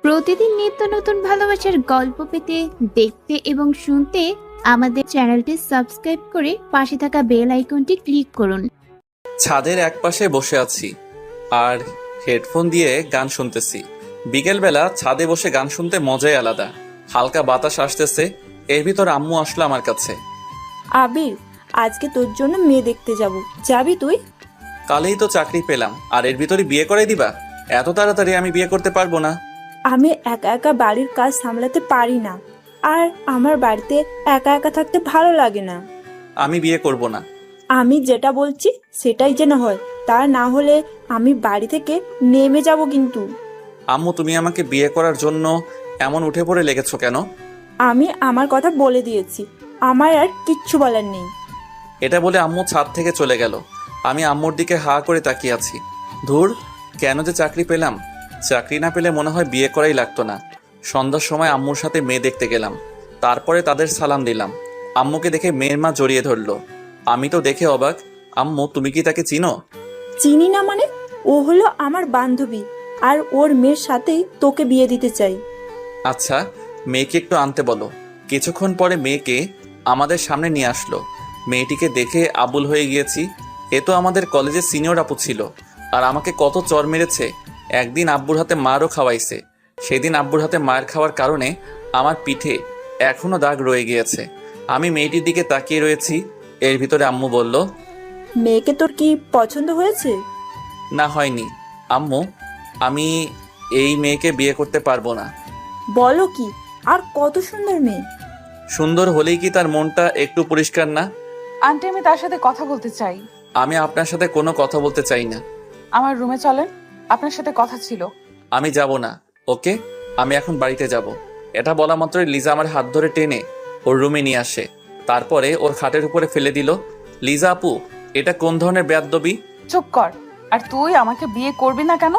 প্রতিদিন নিত্য নতুন ভালোবাসার গল্প পেতে, দেখতে এবং শুনতে আমাদের চ্যানেলটি সাবস্ক্রাইব করে পাশে থাকা বেল আইকনটি ক্লিক করুন। ছাদের একপাশে বসে আছি আর হেডফোন দিয়ে গান শুনতেছি। বিকেলবেলা ছাদে বসে গান শুনতে মজাই আলাদা। হালকা বাতাস আসতেছে, এর ভিতর আম্মু আসলো আমার কাছে। আবির, আজকে তোর জন্য মেয়ে দেখতে যাব, যাবি তুই? কালেই তো চাকরি পেলাম, আর এর ভিতরে বিয়ে করে দিবা? এত তাড়াতাড়ি আমি বিয়ে করতে পারবো না। আমি একা একা বাড়ির কাজ সামলাতে পারি না, আর আমার বাড়িতে একা একা থাকতে ভালো লাগে না। আমি বিয়ে করব না। আমি যেটা বলছি সেটাই যেন হয়, তা না হলে আমি বাড়ি থেকে নেমে যাব কিন্তু। আম্মু, তুমি আমাকে বিয়ে করার জন্য এমন উঠে পড়ে লেগেছো কেন? আমি আমার কথা বলে দিয়েছি, আমার আর কিচ্ছু বলার নেই। এটা বলে আম্মু ছাদ থেকে চলে গেল। আমি আম্মুর দিকে হা করে তাকিয়ে আছি। ধুর, কেন যে চাকরি পেলাম। চাকরি না পেলে মনে হয় বিয়ে করাই লাগতো না। সন্ধ্যার সময় আম্মুর সাথে মেয়ে দেখতে গেলাম, তারপরে তাদের সালাম দিলাম। আম্মুকে দেখে মেয়ের মা জড়িয়ে ধরলো। আমি তো দেখে অবাক। আম্মু, তুমি কি তাকে চিনো? চিনি না মানে? ও হলো আমার বান্ধবী, আর ওর মেয়ের সাথেই তোকে বিয়ে দিতে চাই। আচ্ছা, মেয়েকে একটু আনতে বলো। কিছুক্ষণ পরে মেয়েকে আমাদের সামনে নিয়ে আসলো। মেয়েটিকে দেখে আবুল হয়ে গিয়েছি। এ তো আমাদের কলেজের সিনিয়র আপু ছিল, আর আমাকে কত চর মেরেছে। একদিন আব্বুর হাতে মারও খাওয়াইছে। সেদিন আব্বুর হাতে মার খাওয়ার কারণে আমার পিঠে এখনো দাগ রয়ে গিয়েছে। আমি মেয়েটির দিকে তাকিয়ে রয়েছি। এর ভিতরে আম্মু বলল, মেয়েকে তোর কি পছন্দ হয়েছে? না, হয়নি আম্মু। আমি এই মেয়েকে বিয়ে করতে পারবো না। বলো কি? আর কত সুন্দর মেয়ে! সুন্দর হলেই কি তার মনটা একটু পরিষ্কার না? আন্টি, আমি তার সাথে কথা বলতে চাই। আমি আপনার সাথে কোনো কথা বলতে চাই না। আমার রুমে চলেন, আপনার সাথে কথা ছিল। আমি যাব না। ওকে, আমি এখন বাড়িতে যাব। এটা বলা মাত্রই লিজা আমার হাত ধরে টেনে ওর রুমে নিয়ে আসে। তারপরে ওর খাটের উপরে ফেলে দিল। লিজা আপু, এটা কোন ধরনের বেয়াদবি? চুপ কর। আর তুই আমাকে বিয়ে করবি না কেন?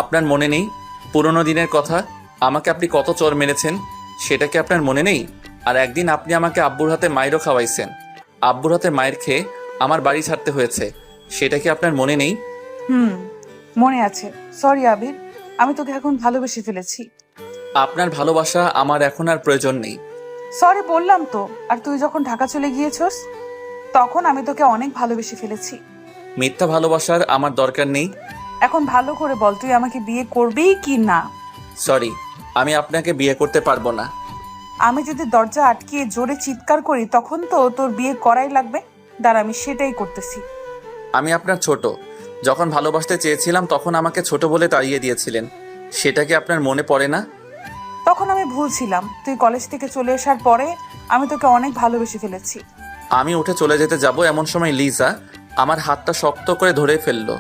আপনার মনে নেই পুরোনো দিনের কথা? আমাকে আপনি কত চর মেরেছেন, সেটা কি আপনার মনে নেই? আর একদিন আপনি আমাকে আব্বুর হাতে মাইরও খাওয়াইছেন। আব্বুর হাতে মায়ের খেয়ে আমার বাড়ি ছাড়তে হয়েছে, সেটা কি আপনার মনে নেই? মনে আছে। সরি আবির, আমি তোকে এখন ভালোবেসে ফেলেছি। আপনার ভালোবাসা আমার এখন আর প্রয়োজন নেই। সরি বললাম তো। আর তুই যখন ঢাকা চলে গিয়েছস, তখন আমি তোকে অনেক ভালোবেসে ফেলেছি। মিথ্যা ভালোবাসার আমার দরকার নেই। এখন ভালো করে বল, তুই আমাকে বিয়ে করবি কি না? সরি, আমি আপনাকে বিয়ে করতে পারবো না। আমি যদি দরজা আটকিয়ে জোরে চিৎকার করি, তখন তো তোর বিয়ে করাই লাগবে। দাঁড়া, আমি সেটাই করতেছি। আমি আপনার ছোট। যখন ভালোবাসতে চেয়েছিলাম তখন আমাকে ছোট বলে তাড়িয়ে দিয়েছিলেন, সেটা কি আপনার মনে পড়ে না? তখন আমি ভুল ছিলাম। তুই কলেজ থেকে চলে আসার পরে আমি তোকে অনেক ভালোবেসে ফেলেছি। আমি উঠে চলে যেতে যাব, এমন সময় লিজা আমার হাতটা শক্ত করে ধরে ফেললো।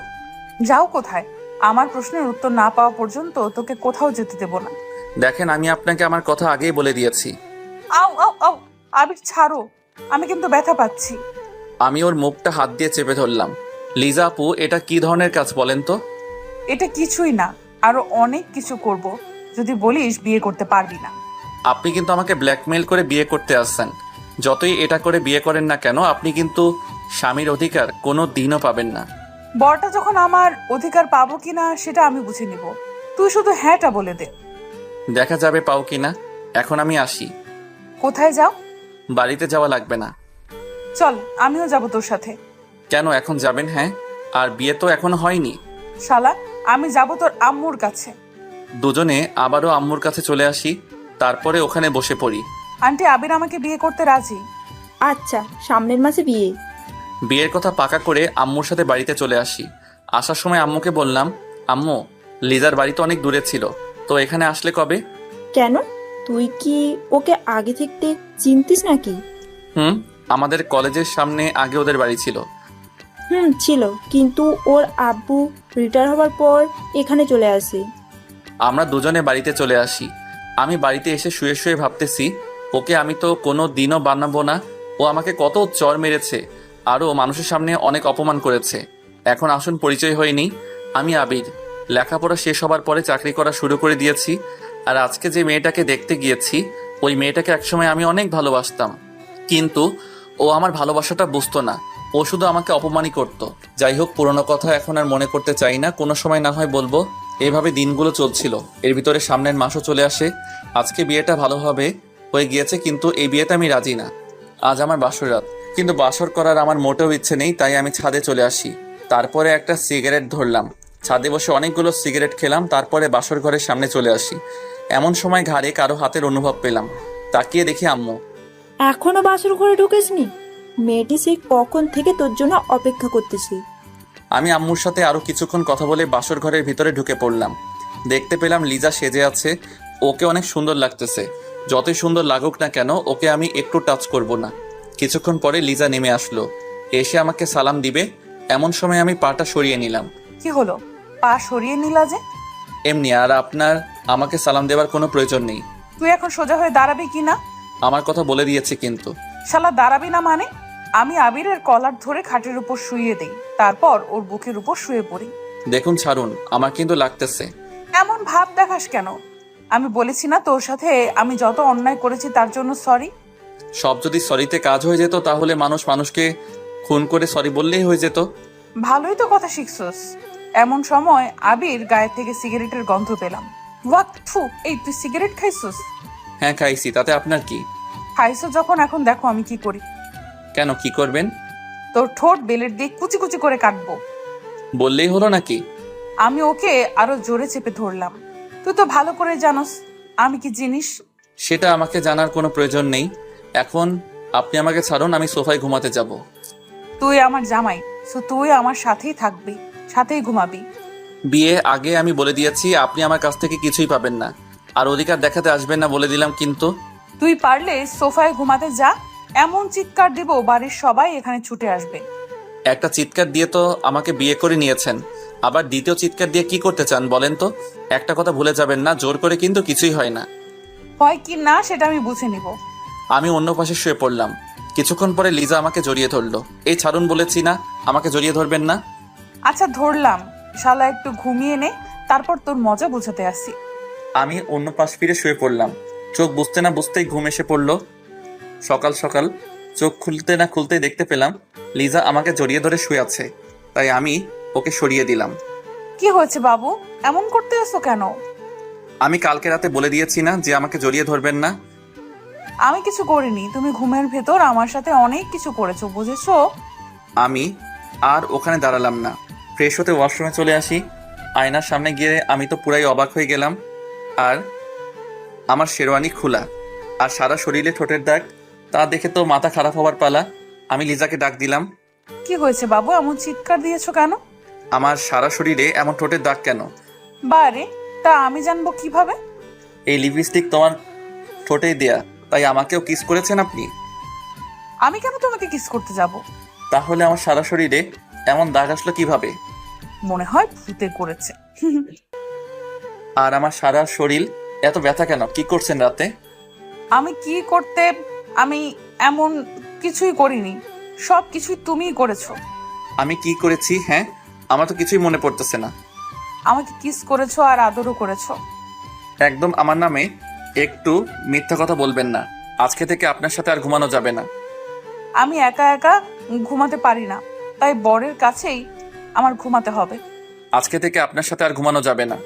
যাও কোথায়? আমার প্রশ্নের উত্তর না পাওয়া পর্যন্ত তোকে কোথাও যেতে দেব না। দেখেন, আমি আপনাকে আমার কথা আগেই বলে দিয়েছি। আও আও আও, আবির ছাড়ো, আমি কিন্তু ব্যথা পাচ্ছি। আমি ওর মুখটা হাত দিয়ে চেপে ধরলাম। লিজা আপু, এটা কি ধরনের কাজ বলেন তো? এটা কিছুই না, আরো অনেক কিছু করব যদি বলিস বিয়ে করতে পারবি না। আপনি কিন্তু আমাকে ব্ল্যাকমেইল করে বিয়ে করতে আসছেন। যতই এটা করে বিয়ে করেন না কেন, আপনি কিন্তু স্বামীর অধিকার কোনো দিনও পাবেন না। বরটা যখন আমার অধিকার পাবো কিনা সেটা আমি বুঝে নিব। তুই শুধু হ্যাঁটা বলে দে। দেখা যাবে পাও কিনা। এখন আমি আসি। কোথায় যাও? বাড়িতে যাওয়া লাগবে না। চল, আমিও যাব তোর সাথে। কেন এখন যাবেন? হ্যাঁ, আর বিয়ে তো এখনো হয়নি। শালা, আমি যাব তোর আম্মুর কাছে। দুজনে আবারও আম্মুর কাছে চলে আসি, তারপরে ওখানে বসে পড়ি। আন্টি, আবির আমাকে বিয়ে করতে রাজি। আচ্ছা, সামনের মাসে বিয়ে। বিয়ের কথা পাকা করে আম্মুর সাথে বাড়িতে চলে আসি। আসার সময় আম্মুকে বললাম, আম্মু, লিজার বাড়ি তো অনেক দূরে ছিল, তো এখানে আসলে কবে? কেন? তুই কি ওকে আগে থেকে চিনতিস নাকি? আমাদের কলেজের সামনে আগে ওদের বাড়ি ছিল। ছিল, কিন্তু ওর আব্বু রিটায়ার হবার পর এখানে চলে আসে। আমরা দুজনে বাড়িতে চলে আসি। আমি বাড়িতে এসে শুয়ে শুয়ে ভাবতেছি, ওকে আমি তো কোনো দিনও বানাবো না। ও আমাকে কত চর মেরেছে, আরও মানুষের সামনে অনেক অপমান করেছে। এখন আসুন পরিচয় হয়নি। আমি আবির। লেখাপড়া শেষ হবার পরে চাকরি করা শুরু করে দিয়েছি। আর আজকে যে মেয়েটাকে দেখতে গিয়েছি, ওই মেয়েটাকে একসময় আমি অনেক ভালোবাসতাম, কিন্তু ও আমার ভালোবাসাটা বুঝতো না। ও শুধু আমাকে অপমানই করতো। যাই হোক, পুরনো কথা এখন আর মনে করতে চাই না, কোনো সময় না হয় বলবো। এভাবে দিনগুলো চলছিল, এর ভিতরে সামনের মাসও চলে আসে। আজকে বিয়েটা ভালোভাবে হয়ে গিয়েছে, কিন্তু এই বিয়েতে আমি রাজি না। আজ আমার বাসর রাত, কিন্তু বাসর করার আমার মোটেও ইচ্ছে নেই, তাই আমি ছাদে চলে আসি। তারপরে একটা সিগারেট ধরলাম, ছাদে বসে অনেকগুলো সিগারেট খেলাম, তারপরে বাসর ঘরের সামনে চলে আসি। এমন সময় ঘাড়ে কারো হাতের অনুভব পেলাম, তাকিয়ে দেখি আম্মু। এখনো বাসর ঘরে ঢুকেসনি? মেয়েটি সেই কখন থেকে তোর জন্য অপেক্ষা করতেছি। আমি আম্মুর সাথে আরো কিছুক্ষণ কথা বলে বাসর ঘরের ভিতরে ঢুকে পড়লাম। দেখতে পেলাম লিজা সেজে আছে, ওকে অনেক সুন্দর লাগতেছে। যতই সুন্দর লাগুক না কেন, ওকে আমি একটু টাচ করব না। কিছুক্ষণ পরে লিজা নেমে আসলো, এসে আমাকে সালাম দিবে, এমন সময় আমি পাটা সরিয়ে নিলাম। কি হলো, পা সরিয়ে নিলা যে? এমনি, আর আপনার আমাকে সালাম দেওয়ার কোনো প্রয়োজন নেই। তুই এখন সোজা হয়ে দাঁড়াবি কি না? আমার কথা বলে দিয়েছি কিন্তু। শালা দাঁড়াবি না মানে? আমি আবিরের কলার ধরে খাটের উপর শুইয়ে দেই, তারপর ওর বুকের উপর শুয়ে পড়ি। দেখুন ছাড়ুন, আমার কিন্তু লাগতেছে। এমন ভাব দেখাস কেন? আমি বলেছি না তোর সাথে আমি যত অন্যায় করেছি তার জন্য সরি? সব যদি সরিতে কাজ হয়ে যেত, তাহলে মানুষ মানুষকে খুন করে সরি বললেই হয়ে যেত। ভালোই তো কথা শিখছস। এমন সময় আবির গায়ে থেকে সিগারেটের গন্ধ পেলাম। ওয়াক থু, এই তুই সিগারেট খাইছস? হ্যাঁ খাইছি, তাতে আপনার কি? খাইছো যখন, এখন দেখো আমি কি করি। কেন, কি করবেন? তোর ঠোঁট বেলের দিয়ে কুচি কুচি করে কাটবো। বললেই হলো নাকি? আমি ওকে আরো জোরে চেপে ধরলাম। তুই তো ভালো করে জানোস আমি কি জিনিস। সেটা আমাকে জানার কোনো প্রয়োজন নেই। এখন আপনি আমাকে ছাড়ুন, আমি সোফায় ঘুমাতে যাব। তুই আমার জামাই, সো তুই আমার সাথেই থাকবি, সাথেই ঘুমাবি। বিয়ে আগে আমি বলে দিয়েছি, আপনি আমার কাছ থেকে কিছুই পাবেন না, আর অধিকার দেখাতে আসবেন না বলে দিলাম কিন্তু। তুই পারলে সোফায় ঘুমাতে যা, এমন চিৎকার দিব বাড়ির সবাই এখানে ছুটে আসবে। একটা চিৎকার দিয়ে তো আমাকে বিয়ে করে নিয়েছেন, আবার দ্বিতীয় চিৎকার দিয়ে কি করতে চান বলেন তো? একটা কথা ভুলে যাবেন না, জোর করে কিন্তু কিছুই হয় না। হয় কি না সেটা আমি বুঝে নিব। আমি অন্য পাশে শুয়ে পড়লাম। কিছুক্ষণ পরে লিজা আমাকে জড়িয়ে ধরলো। এই ছাড়ুন বলেছি না, আমাকে জড়িয়ে ধরবেন না। আচ্ছা ধরলাম, শালা একটু ঘুমিয়ে নে, তারপর তোর মজা বোঝাতে আসি। আমি অন্য পাশ ফিরে শুয়ে পড়লাম। চোখ বুঝতে না বুঝতেই ঘুম এসে পড়লো। সকাল সকাল চোখ খুলতে না খুলতেই দেখতে পেলাম লিজা আমাকে জড়িয়ে ধরে শুয়ে আছে, তাই আমি ওকে সরিয়ে দিলাম। কি হয়েছে বাবু, এমন করতে আসো কেন? আমি কালকে রাতে বলে দিয়েছি না যে আমাকে জড়িয়ে ধরবেন না। আমি কিছু করিনি, তুমি ঘুমের ভেতর আমার সাথে অনেক কিছু করেছো, বুঝেছো? আমি আর ওখানে দাঁড়ালাম না, ফ্রেশ হতে ওয়াশরুমে চলে আসি। আয়নার সামনে গিয়ে আমি তো পুরাই অবাক হয়ে গেলাম। আর আমার শেরওয়ানি খোলা, আর সারা শরীরে ঠোঁটের দাগ, তা দেখে তো মাথা খারাপ হওয়ার পালা। আমি লিজাকে ডাক দিলাম। কি হয়েছে বাবু, এমন চিৎকার দিয়েছো কেন? আমার সারা শরীরে এমন ঠোঁটের দাগ কেন? বারে, তা আমি জানবো কিভাবে? এই লিপস্টিক তোমার ঠোঁটেই দেয়া, তাই আমাকেও কিস করেছেন আপনি? আমি কেন তোমাকে কিস করতে যাব? তাহলে আমার সারা শরীরে এমন দাগ আসলো কিভাবে? মনে হয় ভূতে করেছে। আর আমার সারা শরীর এত ব্যথা কেন? কি করছেন রাতে? আমি কি করতে, আমি এমন কিছুই করিনি, সব কিছুই তুমিই করেছো। আমি কি করেছি? হ্যাঁ, আমার তো কিছুই মনে পড়তেছে না। আমাকে কিস করেছো আর আদরও করেছো। একদম আমার নামে একটু মিথ্যা কথা বলবেন না। আজকে থেকে আপনার সাথে আর ঘুমানো যাবে না। আমি একা একা ঘুমাতে পারি না, তাই বরের কাছেই আমার ঘুমাতে হবে। আজকে থেকে আপনার সাথে আর ঘুমানো যাবে না।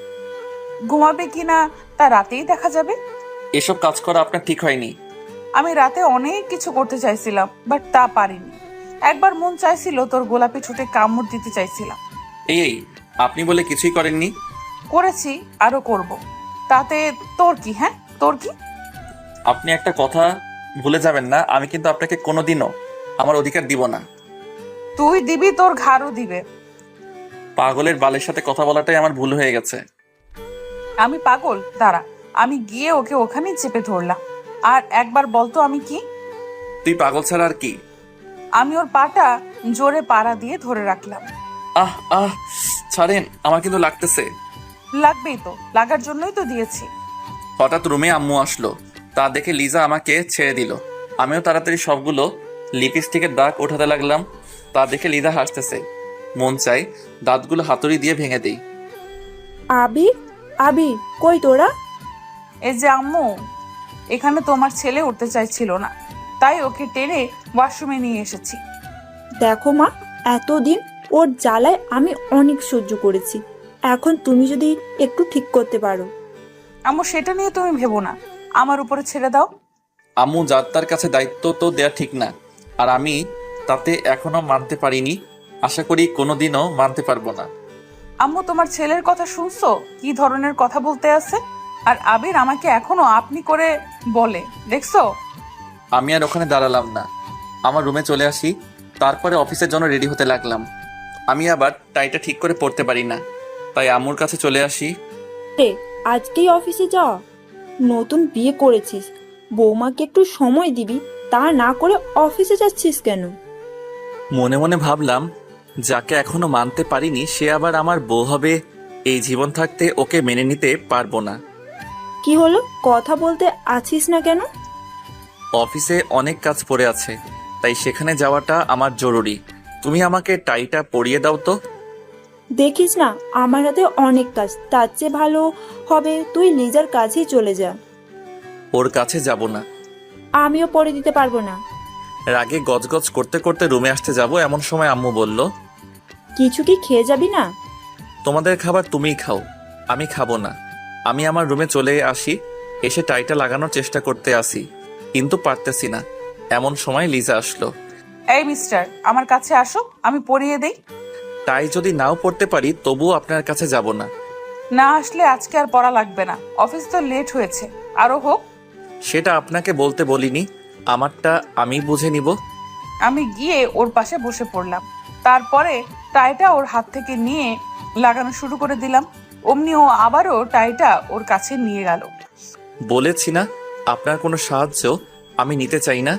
ঘুমাবে কি না তা রাতেই দেখা যাবে। এসব কাজ করা আপনার ঠিক হয়নি। আমি রাতে অনেক কিছু করতে চাইছিলাম, বাট তা পারিনি। একবার মন চাইছিল তোর গোলাপি ঠোঁটে কামড় দিতে চাইছিলাম। এই আপনি বলে কিছুই করেননি। করেছি, আরো করব। তাতে তোর কি? হ্যাঁ, তোর কি? আপনি একটা কথা ভুলে যাবেন না, আমি কিন্তু আপনাকে কোনোদিনও আমার অধিকার দিব না। তুই দিবি, তোর ঘাড়ও দিবে। পাগলের বালের সাথে কথা বলাটাই আমার ভুল হয়ে গেছে। আমি পাগল? দাঁড়া, আমি গিয়ে ওকে ওখানেই চেপে ধরলাম। আর একবার বলতো আমি কি? তুই পাগল ছাড়া আর কি? আমি ওর পাটা জোরে পাড়া দিয়ে ধরে রাখলাম। আহ আহ, ছাড়েন, আমার কিন্তু লাগতেছে। লাগবেই তো, লাগার জন্যই তো দিয়েছি। হঠাৎ রুমে আম্মু আসলো, তা দেখে লিজা আমাকে ছেড়ে দিল। আমিও তাড়াতাড়ি সবগুলো লিপস্টিকের দাগ ওঠাতে লাগলাম। তা দেখে লিজা হাসতেছে। মন চাই দাঁতগুলো হাতুড়ি দিয়ে ভেঙে দেই। আবির, আবির, কই তোরা? এই যে আম্মু, এখানে তোমার ছেলে উঠতে চাইছিল না, তাই ওকে টেনে ওয়াশরুমে নিয়ে এসেছি। দেখো মা, এতদিন ওর জ্বালায় আমি অনেক সহ্য করেছি। এখন তুমি যদি একটু ঠিক করতে পারো। আম্মু সেটা নিয়ে তুমি ভেবো না, আমার উপরে ছেড়ে দাও। আম্মু যার তার কাছে দায়িত্ব তো দেয়া ঠিক না, আর আমি তাতে এখনো মানতে পারিনি। আশা করি কোনোদিনও মানতে পারবো না। আম্মু তোমার ছেলের কথা শুনছো, কি ধরনের কথা বলতে আছে? আর আবির আমাকে এখনো আপনি করে বলে, দেখছো? আমি আর ওখানে দাঁড়ালাম না, আমার রুমে চলে আসি। তারপরে অফিসের জন্য রেডি হতে লাগলাম। আমি আবার টাইটা ঠিক করে পড়তে পারি না, তাই আম্মুর কাছে চলে আসি। রে, আজকেই অফিসে যাওয়া? নতুন বিয়ে করেছিস, বৌমাকে একটু সময় দিবি, তা না করে অফিসে যাচ্ছিস কেন? মনে মনে ভাবলাম, যাকে এখনো মানতে পারিনি সে আবার আমার বউ হবে, এই জীবন থাকতে ওকে মেনে নিতে পারবো না। কি হলো, কথা বলতে আছিস না কেন? অফিসে অনেক কাজ পড়ে আছে, তাই সেখানে যাওয়াটা আমার জরুরি। তুমি আমাকে টাইটা পরিয়ে দাও তো। দেখিস না, আমার হাতে অনেক কাজ, তার চেয়ে ভালো হবে তুই লিজার কাছেই চলে যা। ওর কাছে যাব না। আমিও পরে দিতে পারবো না। রাগে গজগজ করতে করতে রুমে আসতে যাব, এমন সময় আম্মু বলল, কিছু কি খেয়ে যাবি না? তোমাদের খাবার তুমিই খাও, আমি খাবো না। আমি আমার রুমে চলে আসি, এসে টাইটা লাগানোর চেষ্টা করতে আসি, কিন্তু পারতেছি না। এমন সময় লিজা আসলো। এই মিস্টার, আমার কাছে আসো, আমি পরিয়ে দেই। টাই যদি নাও পড়তে পারি তবুও আপনার কাছে যাব না। না আসলে আজকে আর পড়া লাগবে না, অফিস তো লেট হয়েছে, আরো হোক। সেটা আপনাকে বলতে বলিনি, আমারটা আমি বুঝে নিব। আমি গিয়ে ওর পাশে বসে পড়লাম, তারপরে টাইটা ওর হাত থেকে নিয়ে লাগানো শুরু করে দিলাম। অমনি ও আবারও টাইটা ওর কাছে নিয়ে গেল। বলেছি না, আপনার কোনো সাহায্য আমি নিতে চাই না।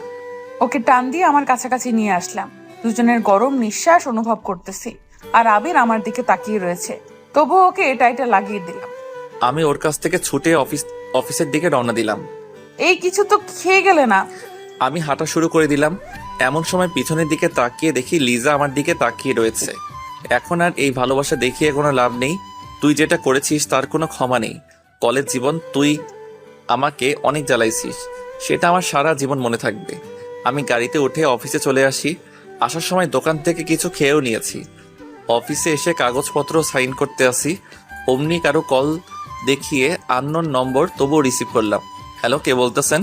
ওকে টান দিয়ে আমার কাছাকাছি নিয়ে আসলাম। দুজনের গরম নিঃশ্বাস অনুভব করতেছি, আর আবির আমার দিকে তাকিয়ে রয়েছে। তবু ওকে টাইটা লাগিয়ে দিলাম। আমি ওর কাছ থেকে ছুটে অফিসের দিকে রওনা দিলাম। এই কিছু তো খেয়ে গেলে না? আমি হাঁটা শুরু করে দিলাম। এমন সময় পিছনের দিকে তাকিয়ে দেখি লিজা আমার দিকে তাকিয়ে রয়েছে। এখন আর এই ভালোবাসা দেখিয়ে কোনো লাভ নেই। তুই যেটা করেছিস তার কোনো ক্ষমা নেই। কলেজ জীবন তুই আমাকে অনেক জ্বালাইছিস, সেটা আমার সারা জীবন মনে থাকবে। আমি গাড়িতে উঠে অফিসে চলে আসি। আসার সময় দোকান থেকে কিছু খেয়েও নিয়েছি। অফিসে এসে কাগজপত্র সাইন করতে আসি, অমনি কারো কল দেখিয়ে আননোন নম্বর, তবুও রিসিভ করলাম। হ্যালো, কে বলতেছেন?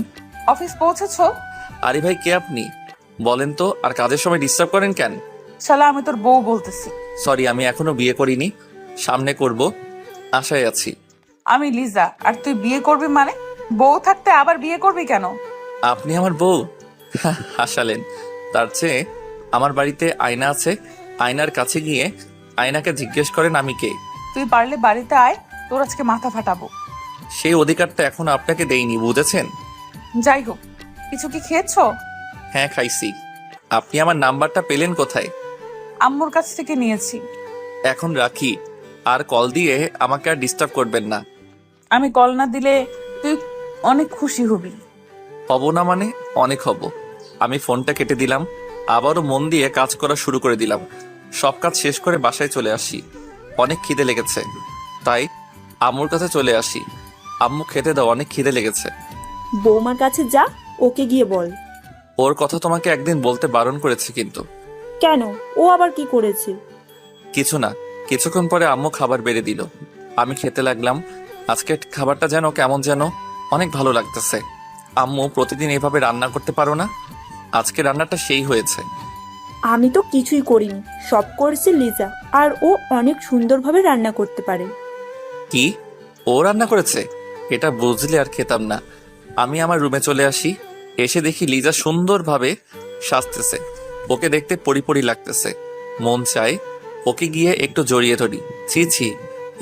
অফিস পৌঁছেছো? আরে ভাই, কে আপনি বলেন তো, আর কাজের সময় ডিস্টার্ব করেন কেন? শালা, আমি তোর বউ বলতেছি। সরি, আমি এখনো বিয়ে করিনি, সামনে করব, আশায় আছি। আমি লিজা, আর তুই বিয়ে করবি মানে? বউ থাকতে আবার বিয়ে করবি কেন? আপনি আমার বউ? হাসালেন। তার চেয়ে আমার বাড়িতে আয়না আছে, আয়নার কাছে গিয়ে আয়নাকে জিজ্ঞেস করেন আমি কে। তুই পারলে বাড়িতে আয়, তোর আজকে মাথা ফাটাবো। সেই অধিকারটা এখনো আপনাকে দেইনি, বুঝেছেন? যাই হোক, কিছু কি খেয়েছো? হ্যাঁ, খাইছি। আপনি আমার নাম্বারটা পেলেন কোথায়? আম্মুর কাছ থেকে নিয়েছি। এখন রাখি, আর কল দিয়ে আমাকে আর ডিস্টার্ব করবেন না। আমি কল না দিলে তুই অনেক খুশি হবি। হব না মানে? অনেক হব। আমি ফোনটা কেটে দিলাম, আবারও মন দিয়ে কাজ করা শুরু করে দিলাম। সব কাজ শেষ করে বাসায় চলে আসি। অনেক খিদে লেগেছে, তাই আম্মুর কাছে চলে আসি। আম্মু, খেতে দাও, অনেক খিদে লেগেছে। বৌমার কাছে যা, ওকে গিয়ে বল। ওর কথা তোমাকে একদিন বলতে বারণ করেছি কিন্তু। কেন, ও আবার কি করেছে? কিছু না। কিছুক্ষণ পরে আম্মু খাবার বেড়ে দিল, আমি খেতে লাগলাম। আজকের খাবারটা যেন কেমন যেন অনেক ভালো লাগতেছে। আম্মু, প্রতিদিন এভাবে রান্না করতে পারো না? আজকে রান্নাটা সেই হয়েছে। আমি তো কিছুই করিনি, সব করেছে লিজা, আর ও অনেক সুন্দরভাবে রান্না করতে পারে। কি, ও রান্না করেছে? এটা বুঝলে আর খেতাম না। আমি আমার রুমে চলে আসি। এসে দেখি লিজা সুন্দরভাবে সাজতেছে। ওকে দেখতে পরিপরি লাগতেছে। মন চায় ওকে গিয়ে একটু জড়িয়ে ধরি। ছি ছি,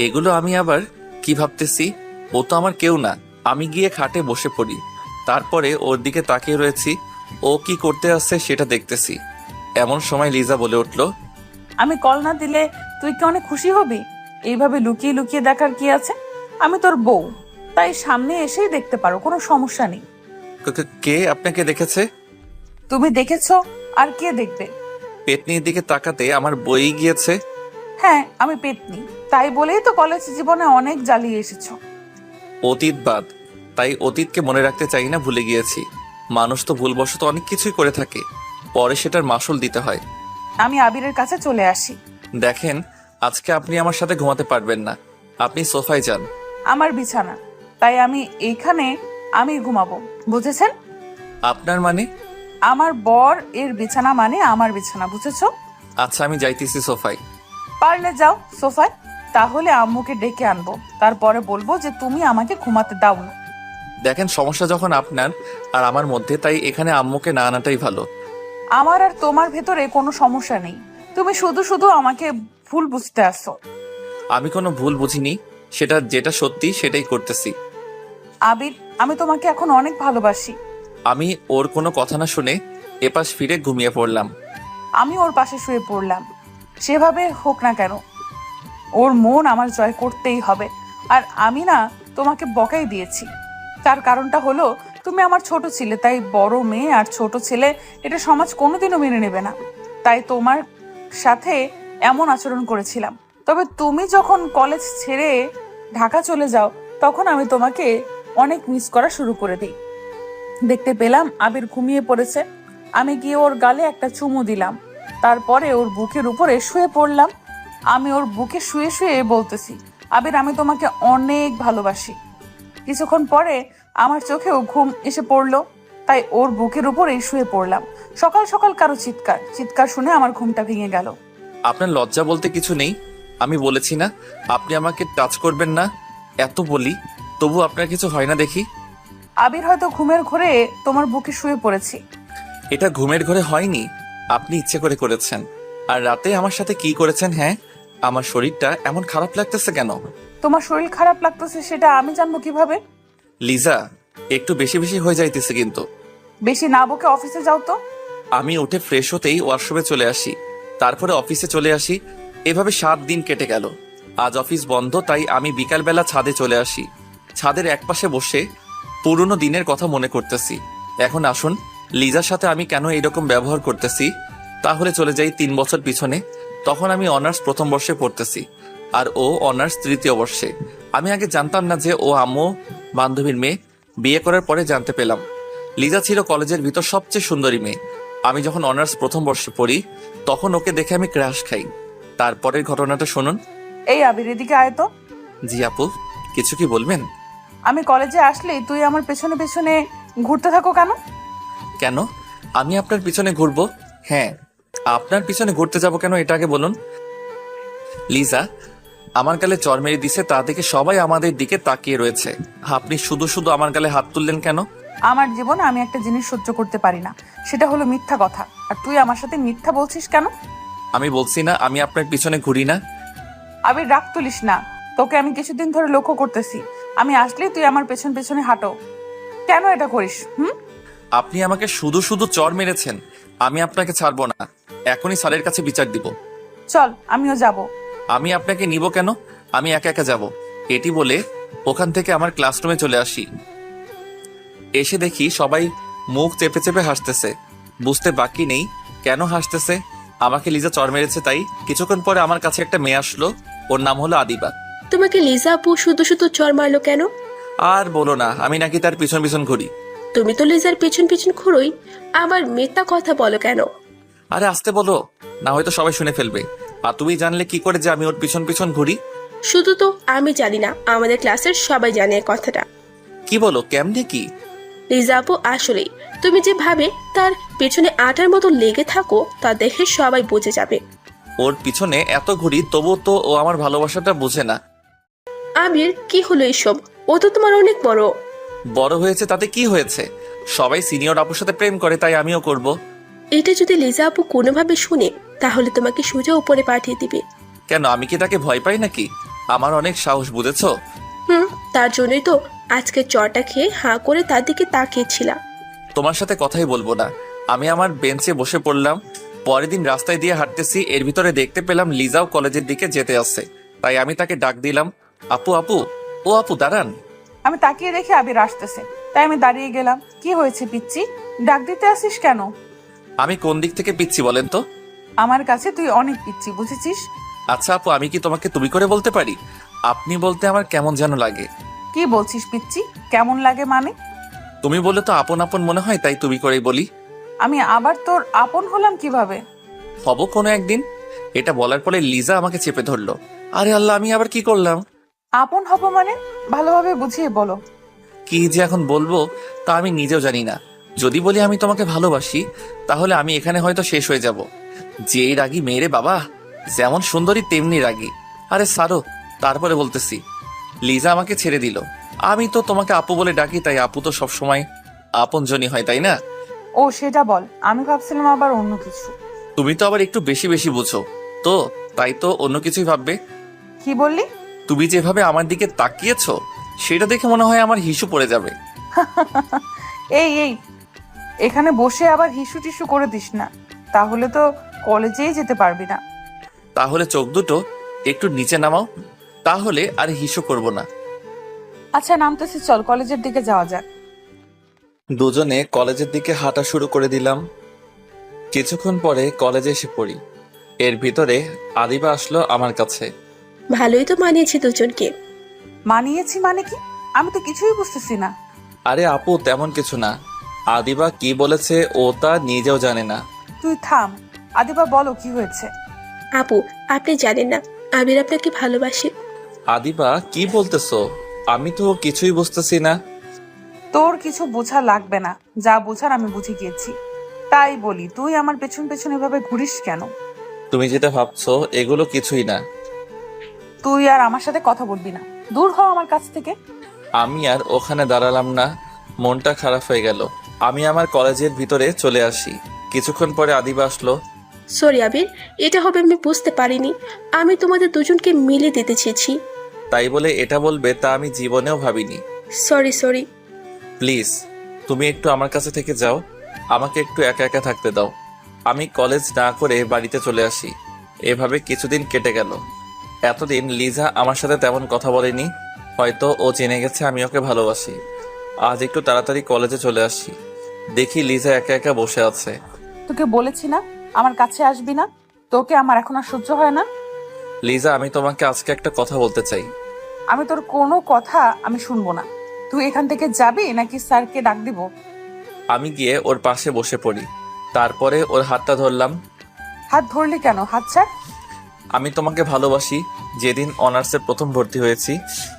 এগুলো আমি আবার কি ভাবতেছি? ও তো আমার কেউ না। আমি গিয়ে খাটে বসে পড়ি, তারপরে ওর দিকে তাকিয়ে রয়েছি। ও কি করতে আসছে সেটা দেখতেছি। এমন সময় লিজা বলে উঠল, আমি কল না দিলে তুই কি অনেক খুশি হবি? এইভাবে লুকিয়ে লুকিয়ে দেখার কি আছে? আমি তোর বউ, তাই সামনে এসেই দেখতে পারো, কোনো সমস্যা নেই। কে আপনাকে দেখেছে? তুমি দেখেছো, আর কে দেখবে? পেতনির দিকে তাকাতে আমার বই গিয়েছে। হ্যাঁ, আমি পেতনি, তাই বলেই তো কলেজ জীবনে অনেক জ্বালিয়ে এসেছো। অতীত বাদ, তাই অতীতকে মনে রাখতে চাই না, ভুলে গিয়েছি। মানুষ তো ভুলবশত অনেক কিছুই করে থাকে, পরে সেটার মাসুল দিতে হয়। আমি আবিরের কাছে চলে আসি। দেখেন, আজকে আপনি আমার সাথে ঘুমাতে পারবেন না। আপনি সোফায় যান। আমার বিছানা, তাই আমি এইখানে আমি ঘুমাবো, বুঝেছেন? আপনার মানে? আমার বর এর বিছানা মানে আমার বিছানা, বুঝেছো? আচ্ছা, আমি যাইতেছি সোফায়। পারলে যাও সোফায়, তাহলে আম্মুকে ডেকে আনবো, তারপরে বলবো যে তুমি আমাকে ঘুমাতে দাও না। দেখেন, সমস্যা যখন আপনার আর আমার মধ্যে, তাই এখানে আম্মুকে না আনাটাই ভালো। আমার আর তোমার ভেতরে কোনো সমস্যা নেই, তুমি শুধু শুধু আমাকে ভুল বুঝতে আসো। আমি কোনো ভুল বুঝিনি, যেটা সত্যি সেটাই করতেছি। আবির, আমি তোমাকে এখন অনেক ভালোবাসি। আমি ওর কোনো কথা না শুনে এপাশ ফিরে ঘুমিয়ে পড়লাম। আমি ওর পাশে শুয়ে পড়লাম। সেভাবে হোক না কেন, ওর মন আমার জয় করতেই হবে। আর আমি না তোমাকে বকাই দিয়েছি, তার কারণটা হলো তুমি আমার ছোট ছিলে, তাই বড় মেয়ে আর ছোট ছেলে এটা সমাজ কোনোদিনও মেনে নেবে না, তাই তোমার সাথে এমন আচরণ করেছিলাম। তবে তুমি যখন কলেজ ছেড়ে ঢাকা চলে যাও, তখন আমি তোমাকে অনেক মিস করা শুরু করে দিই। দেখতে পেলাম আবির ঘুমিয়ে পড়েছে, আমি গিয়ে ওর গালে একটা চুমু দিলাম, তারপরে ওর বুকের উপরে শুয়ে পড়লাম। আমি ওর বুকে শুয়ে শুয়ে বলতেছি, আবির আমি তোমাকে অনেক ভালোবাসি। কিছুক্ষণ পরে আমার চোখেও ঘুম এসে পড়লো, তাই ওর বুকের উপরেই শুয়ে পড়লাম। সকাল সকাল কারো চিৎকার শুনে আমার ঘুমটা ভেঙে গেল। আপনার লজ্জা বলতে কিছু নেই? আমি বলেছি না আপনি আমাকে টাচ করবেন না? এত বলি, তবু আপনার কিছু হয় না দেখি। আবির, হয়তো ঘুমের ঘোরে তোমার বুকে শুয়ে পড়েছি। এটা ঘুমের ঘরে হয়নি, আপনি ইচ্ছে করে করেছেন। আর রাতে আমার সাথে কি করেছেন? হ্যাঁ, আমার শরীরটা এমন খারাপ লাগতেছে কেন? তোমার শরীর খারাপ লাগতেছে সেটা আমি জানবো কিভাবে? লিজা, একটু বেশি বেশি হয়ে যাইতেছে কিন্তু। বেশি না বকে অফিসে যাও তো। আমি উঠে ফ্রেশ হতেই ওয়াশরুমে চলে আসি, তারপরে অফিসে চলে আসি। এভাবে 7 দিন কেটে গেল। আজ অফিস বন্ধ, তাই আমি বিকালবেলা ছাদে চলে আসি। ছাদের একপাশে বসে পুরনো দিনের কথা মনে করতেছি। এখন আসুন, লিজার সাথে আমি কেন এইরকম ব্যবহার করতেছি তাহলে চলে যাই 3 বছর পিছনে। তখন আমি অনার্স প্রথম বর্ষে পড়তেছি, আর ও অনার্স তৃতীয় বর্ষে। আমি আগে জানতাম না যে ও আম্মু বান্ধবীর মেয়ে। বিয়ে করার পরে জানতে পেলাম লিজা ছিল কলেজের ভিতর সবচেয়ে সুন্দরী মেয়ে। আমি যখন অনার্স প্রথম বর্ষে পড়ি, তখন ওকে দেখে আমি ক্রাশ খাই। তারপরের ঘটনাটা শুনুন। এই আবির, এদিকে আয় তো। জি আপু, কিছু কি বলবেন? আমি কলেজে আসলেই তুই আমার পেছনে পেছনে ঘুরতে থাকো কেন? কেন আমি আপনার পিছনে ঘুরবো? হ্যাঁ, আপনার পিছনে ঘুরতে যাব কেন এটা আগে বলুন। লিজা আমার গালে চড় মেরে দিছে, তা দেখে সবাই আমাদের দিকে তাকিয়ে রয়েছে। আপনি শুধু শুধু আমার গালে হাত তুললেন কেন? আমার জীবনে আমি একটা জিনিস সহ্য করতে পারি না, সেটা হলো মিথ্যা কথা। আর তুই আমার সাথে মিথ্যা বলছিস কেন? আমি বলছি না আমি আপনার পিছনে ঘুরি না। আবির, রাগ তুলিস না, তোকে আমি কিছুদিন ধরে লক্ষ্য করতেছি। আমি আসলেই তুই আমার পেছন পেছনে হাঁটো, কেন এটা করিস? আপনি আমাকে শুধু শুধু চড় মেরেছেন, আমি আপনাকে ছাড়বো না। এখনই স্যারের কাছে বিচার দিব। চল, আমিও যাব। আমি আপনাকে নিব কেন? আমি একা একা যাব। এটি বলে ওখান থেকে আমার ক্লাসরুমে চলে আসি। এসে দেখি সবাই মুখ চেপে চেপে হাসতেছে। বুঝতে বাকি নেই কেন হাসতেছে। আমাকে লিজা চড় মেরেছে তাই। কিছুক্ষণ পরে আমার কাছে একটা মেয়ে আসলো, ওর নাম হলো আদিবা। তোমাকে লিজা আপু শুধু শুধু চড় মারলো কেন? আর বলো না, আমি নাকি তার পিছন পিছন ঘুরি। তুমি তো লিজার পেছন পেছন ঘুরোই, আবার মিথ্যা কথা বলো কেন? আরে আসতে বলো, না হয়তো সবাই শুনে ফেলবে। আর তুমি জানলে কি করে যে আমি ওর পিছন পিছন ঘুরি? শুধু তো আমি জানি না, আমাদের ক্লাসের সবাই জানে এই কথাটা। কি বলো, কেমনে কি? লিজা আপু আসলেই তুমি যেভাবে তার পেছনে আটার মতো লেগে থাকো তা দেখে সবাই বুঝে যাবে। ওর পিছনে এত ঘুরি, তবুও তো ও আমার ভালোবাসাটা বুঝে না। আবির, কি হলো এসব? ও তো তোমার অনেক বড়। বড় হয়েছে তাতে কি হয়েছে? সবাই সিনিয়র আপুর সাথে প্রেম করে, তাই আমিও করব। এটা যদি লিজা আপু কোনোভাবে শুনে, তাহলে তোমাকে সোজা উপরে পাঠিয়ে দিবে। কেন, আমি কি তাকে ভয় পাই নাকি? আমার অনেক সাহস, বুঝেছো? তার জন্যই তো আজকে চটা খেয়ে হাঁ করে তার দিকে তাকিয়েছিলাম। তোমার সাথে কথাই বলবো না। আমি আমার বেঞ্চে বসে পড়লাম। পরের দিন রাস্তায় দিয়ে হাঁটতেছি, এর ভিতরে দেখতে পেলাম লিজাও কলেজের দিকে যেতে আসছে। তাই আমি তাকে ডাক দিলাম, আপু আপু। ও আপু দাঁড়ান। আমি তাকিয়ে দেখি আবির আসতেছে, তাই আমি দাঁড়িয়ে গেলাম। কি হয়েছে পিচ্চি, ডাক দিতে আসিস কেন? আমি কোন দিক থেকে পিচ্ছি বলেন তো? আমার কাছে তুই অনেক পিচ্চি, বুঝেছিস? আচ্ছা আপু, আমি কি তোমাকে তুমি করে বলতে পারি? আপনি বলতে আমার কেমন যেন লাগে। কি বলছিস পিচ্চি? কেমন লাগে মানে? তুমি বলে তো আপন আপন মনে হয়, তাই তুমি করেই বলি। আমি আবার তোর আপন হলাম কিভাবে? হব কোনো একদিন। এটা বলার পরে লিজা আমাকে চেপে ধরলো। আরে আল্লাহ, আমি আবার কি করলাম? আপন হব মানে ভালোভাবে বুঝিয়ে বলো। কি যে এখন বলবো তা আমি নিজেও জানি না। যদি বলি আমি তোমাকে ভালোবাসি, তাহলে আমি এখানে হয়তো শেষ হয়ে যাব। যেই রাগী মেয়েরে বাবা, যেমন সুন্দরী তেমনি রাগী। আরে সারো, তারপরে বলতেছি। লিজা আমাকে ছেড়ে দিল। আমি তো তোমাকে আপু বলে ডাকি, তাই আপু তো সবসময় আপনজনই হয়, তাই না? ও সেটা বল, আমি ভাবছিলাম আবার অন্য কিছু। তুমি তো আবার একটু বেশি বেশি বুঝো তো, তাই তো অন্য কিছুই ভাববে। কি বললি? তুমি যেভাবে আমার দিকে তাকিয়েছো, সেটা দেখে মনে হয় আমার হিসু পড়ে যাবে। এই এই, এখানে বসে আবার হিসু টিসু করে দিস না, তাহলে তো কলেজেই যেতে পারবি না। তাহলে চোখ দুটো একটু নিচে নামাও, তাহলে আর হিসু করব না। আচ্ছা নামতেছি, চল কলেজের দিকে যাওয়া যাক। দুজনে কলেজের দিকে হাঁটা শুরু করে দিলাম। কিছুক্ষণ পরে কলেজে এসে পড়ি। এর ভিতরে আদিবা আসলো আমার কাছে। ভালোই তো মানিয়েছে দুজনকে। মানিয়েছি মানে কি? আমি তো কিছুই বুঝতেছি না। আরে আপু, তেমন কিছু না। আদিবা কি বলেছে ও তা নিজেও জানে না। তুই থাম, আদিবা বলো কি হয়েছে। আপু, আপনি জানেন না আবির আপনাকে ভালোবাসে। আদিবা কি বলতেছো? আমি তো কিছুই বুঝতেছি না। তোর কিছু বোঝা লাগবে না, যা বোঝার আমি বুঝে গিয়েছি। তাই বলি, তুই আমার পেছন পেছন এভাবে ঘুরিস কেন? তুমি যেটা ভাবছো এগুলো কিছুই না। তুই আর আমার সাথে কথা বলবি না, দূর হ আমার কাছ থেকে। আমি আর ওখানে দাঁড়ালাম না, মনটা খারাপ হয়ে গেল। আমি আমার কলেজের ভিতরে চলে আসি। কিছুক্ষণ পরে আদিবা আসলো। সরি আবির, এটা হবে আমি বুঝতে পারিনি। আমি তোমাদের দুজনকে মিলে দিতে চেয়েছি। তাই বলে এটা বলবে তা আমি জীবনেও ভাবিনি। Sorry sorry. প্লিজ, তুমি একটু আমার কাছে থেকে যাও, আমাকে একটু একা একা থাকতে দাও। আমি কলেজ না করে বাড়িতে চলে আসি। এভাবে কিছুদিন কেটে গেল। এতদিন লিজা আমার সাথে তেমন কথা বলেনি, হয়তো ও জেনে গেছে আমি ওকে ভালোবাসি। আজ একটু তাড়াতাড়ি কলেজে চলে আসি, দেখি লিজা একা একা বসে আছে। তোকে বলেছি না আমার কাছে আসবি না, তোকে আমার এখন আর সহ্য হয় না। লিজা, আমি তোমাকে আজকে একটা কথা বলতে চাই। আমি তোর কোনো কথা আমি শুনবো না। তুই এখান থেকে যাবি নাকি স্যারকে ডাক দিব? আমি গিয়ে ওর পাশে বসে পড়ি, তারপরে ওর হাতটা ধরলাম। হাত ধরলি কেন? হাত ছাড়। আমি তোমাকে ভালোবাসি। যেদিন অনার্সে প্রথম ভর্তি হয়েছি,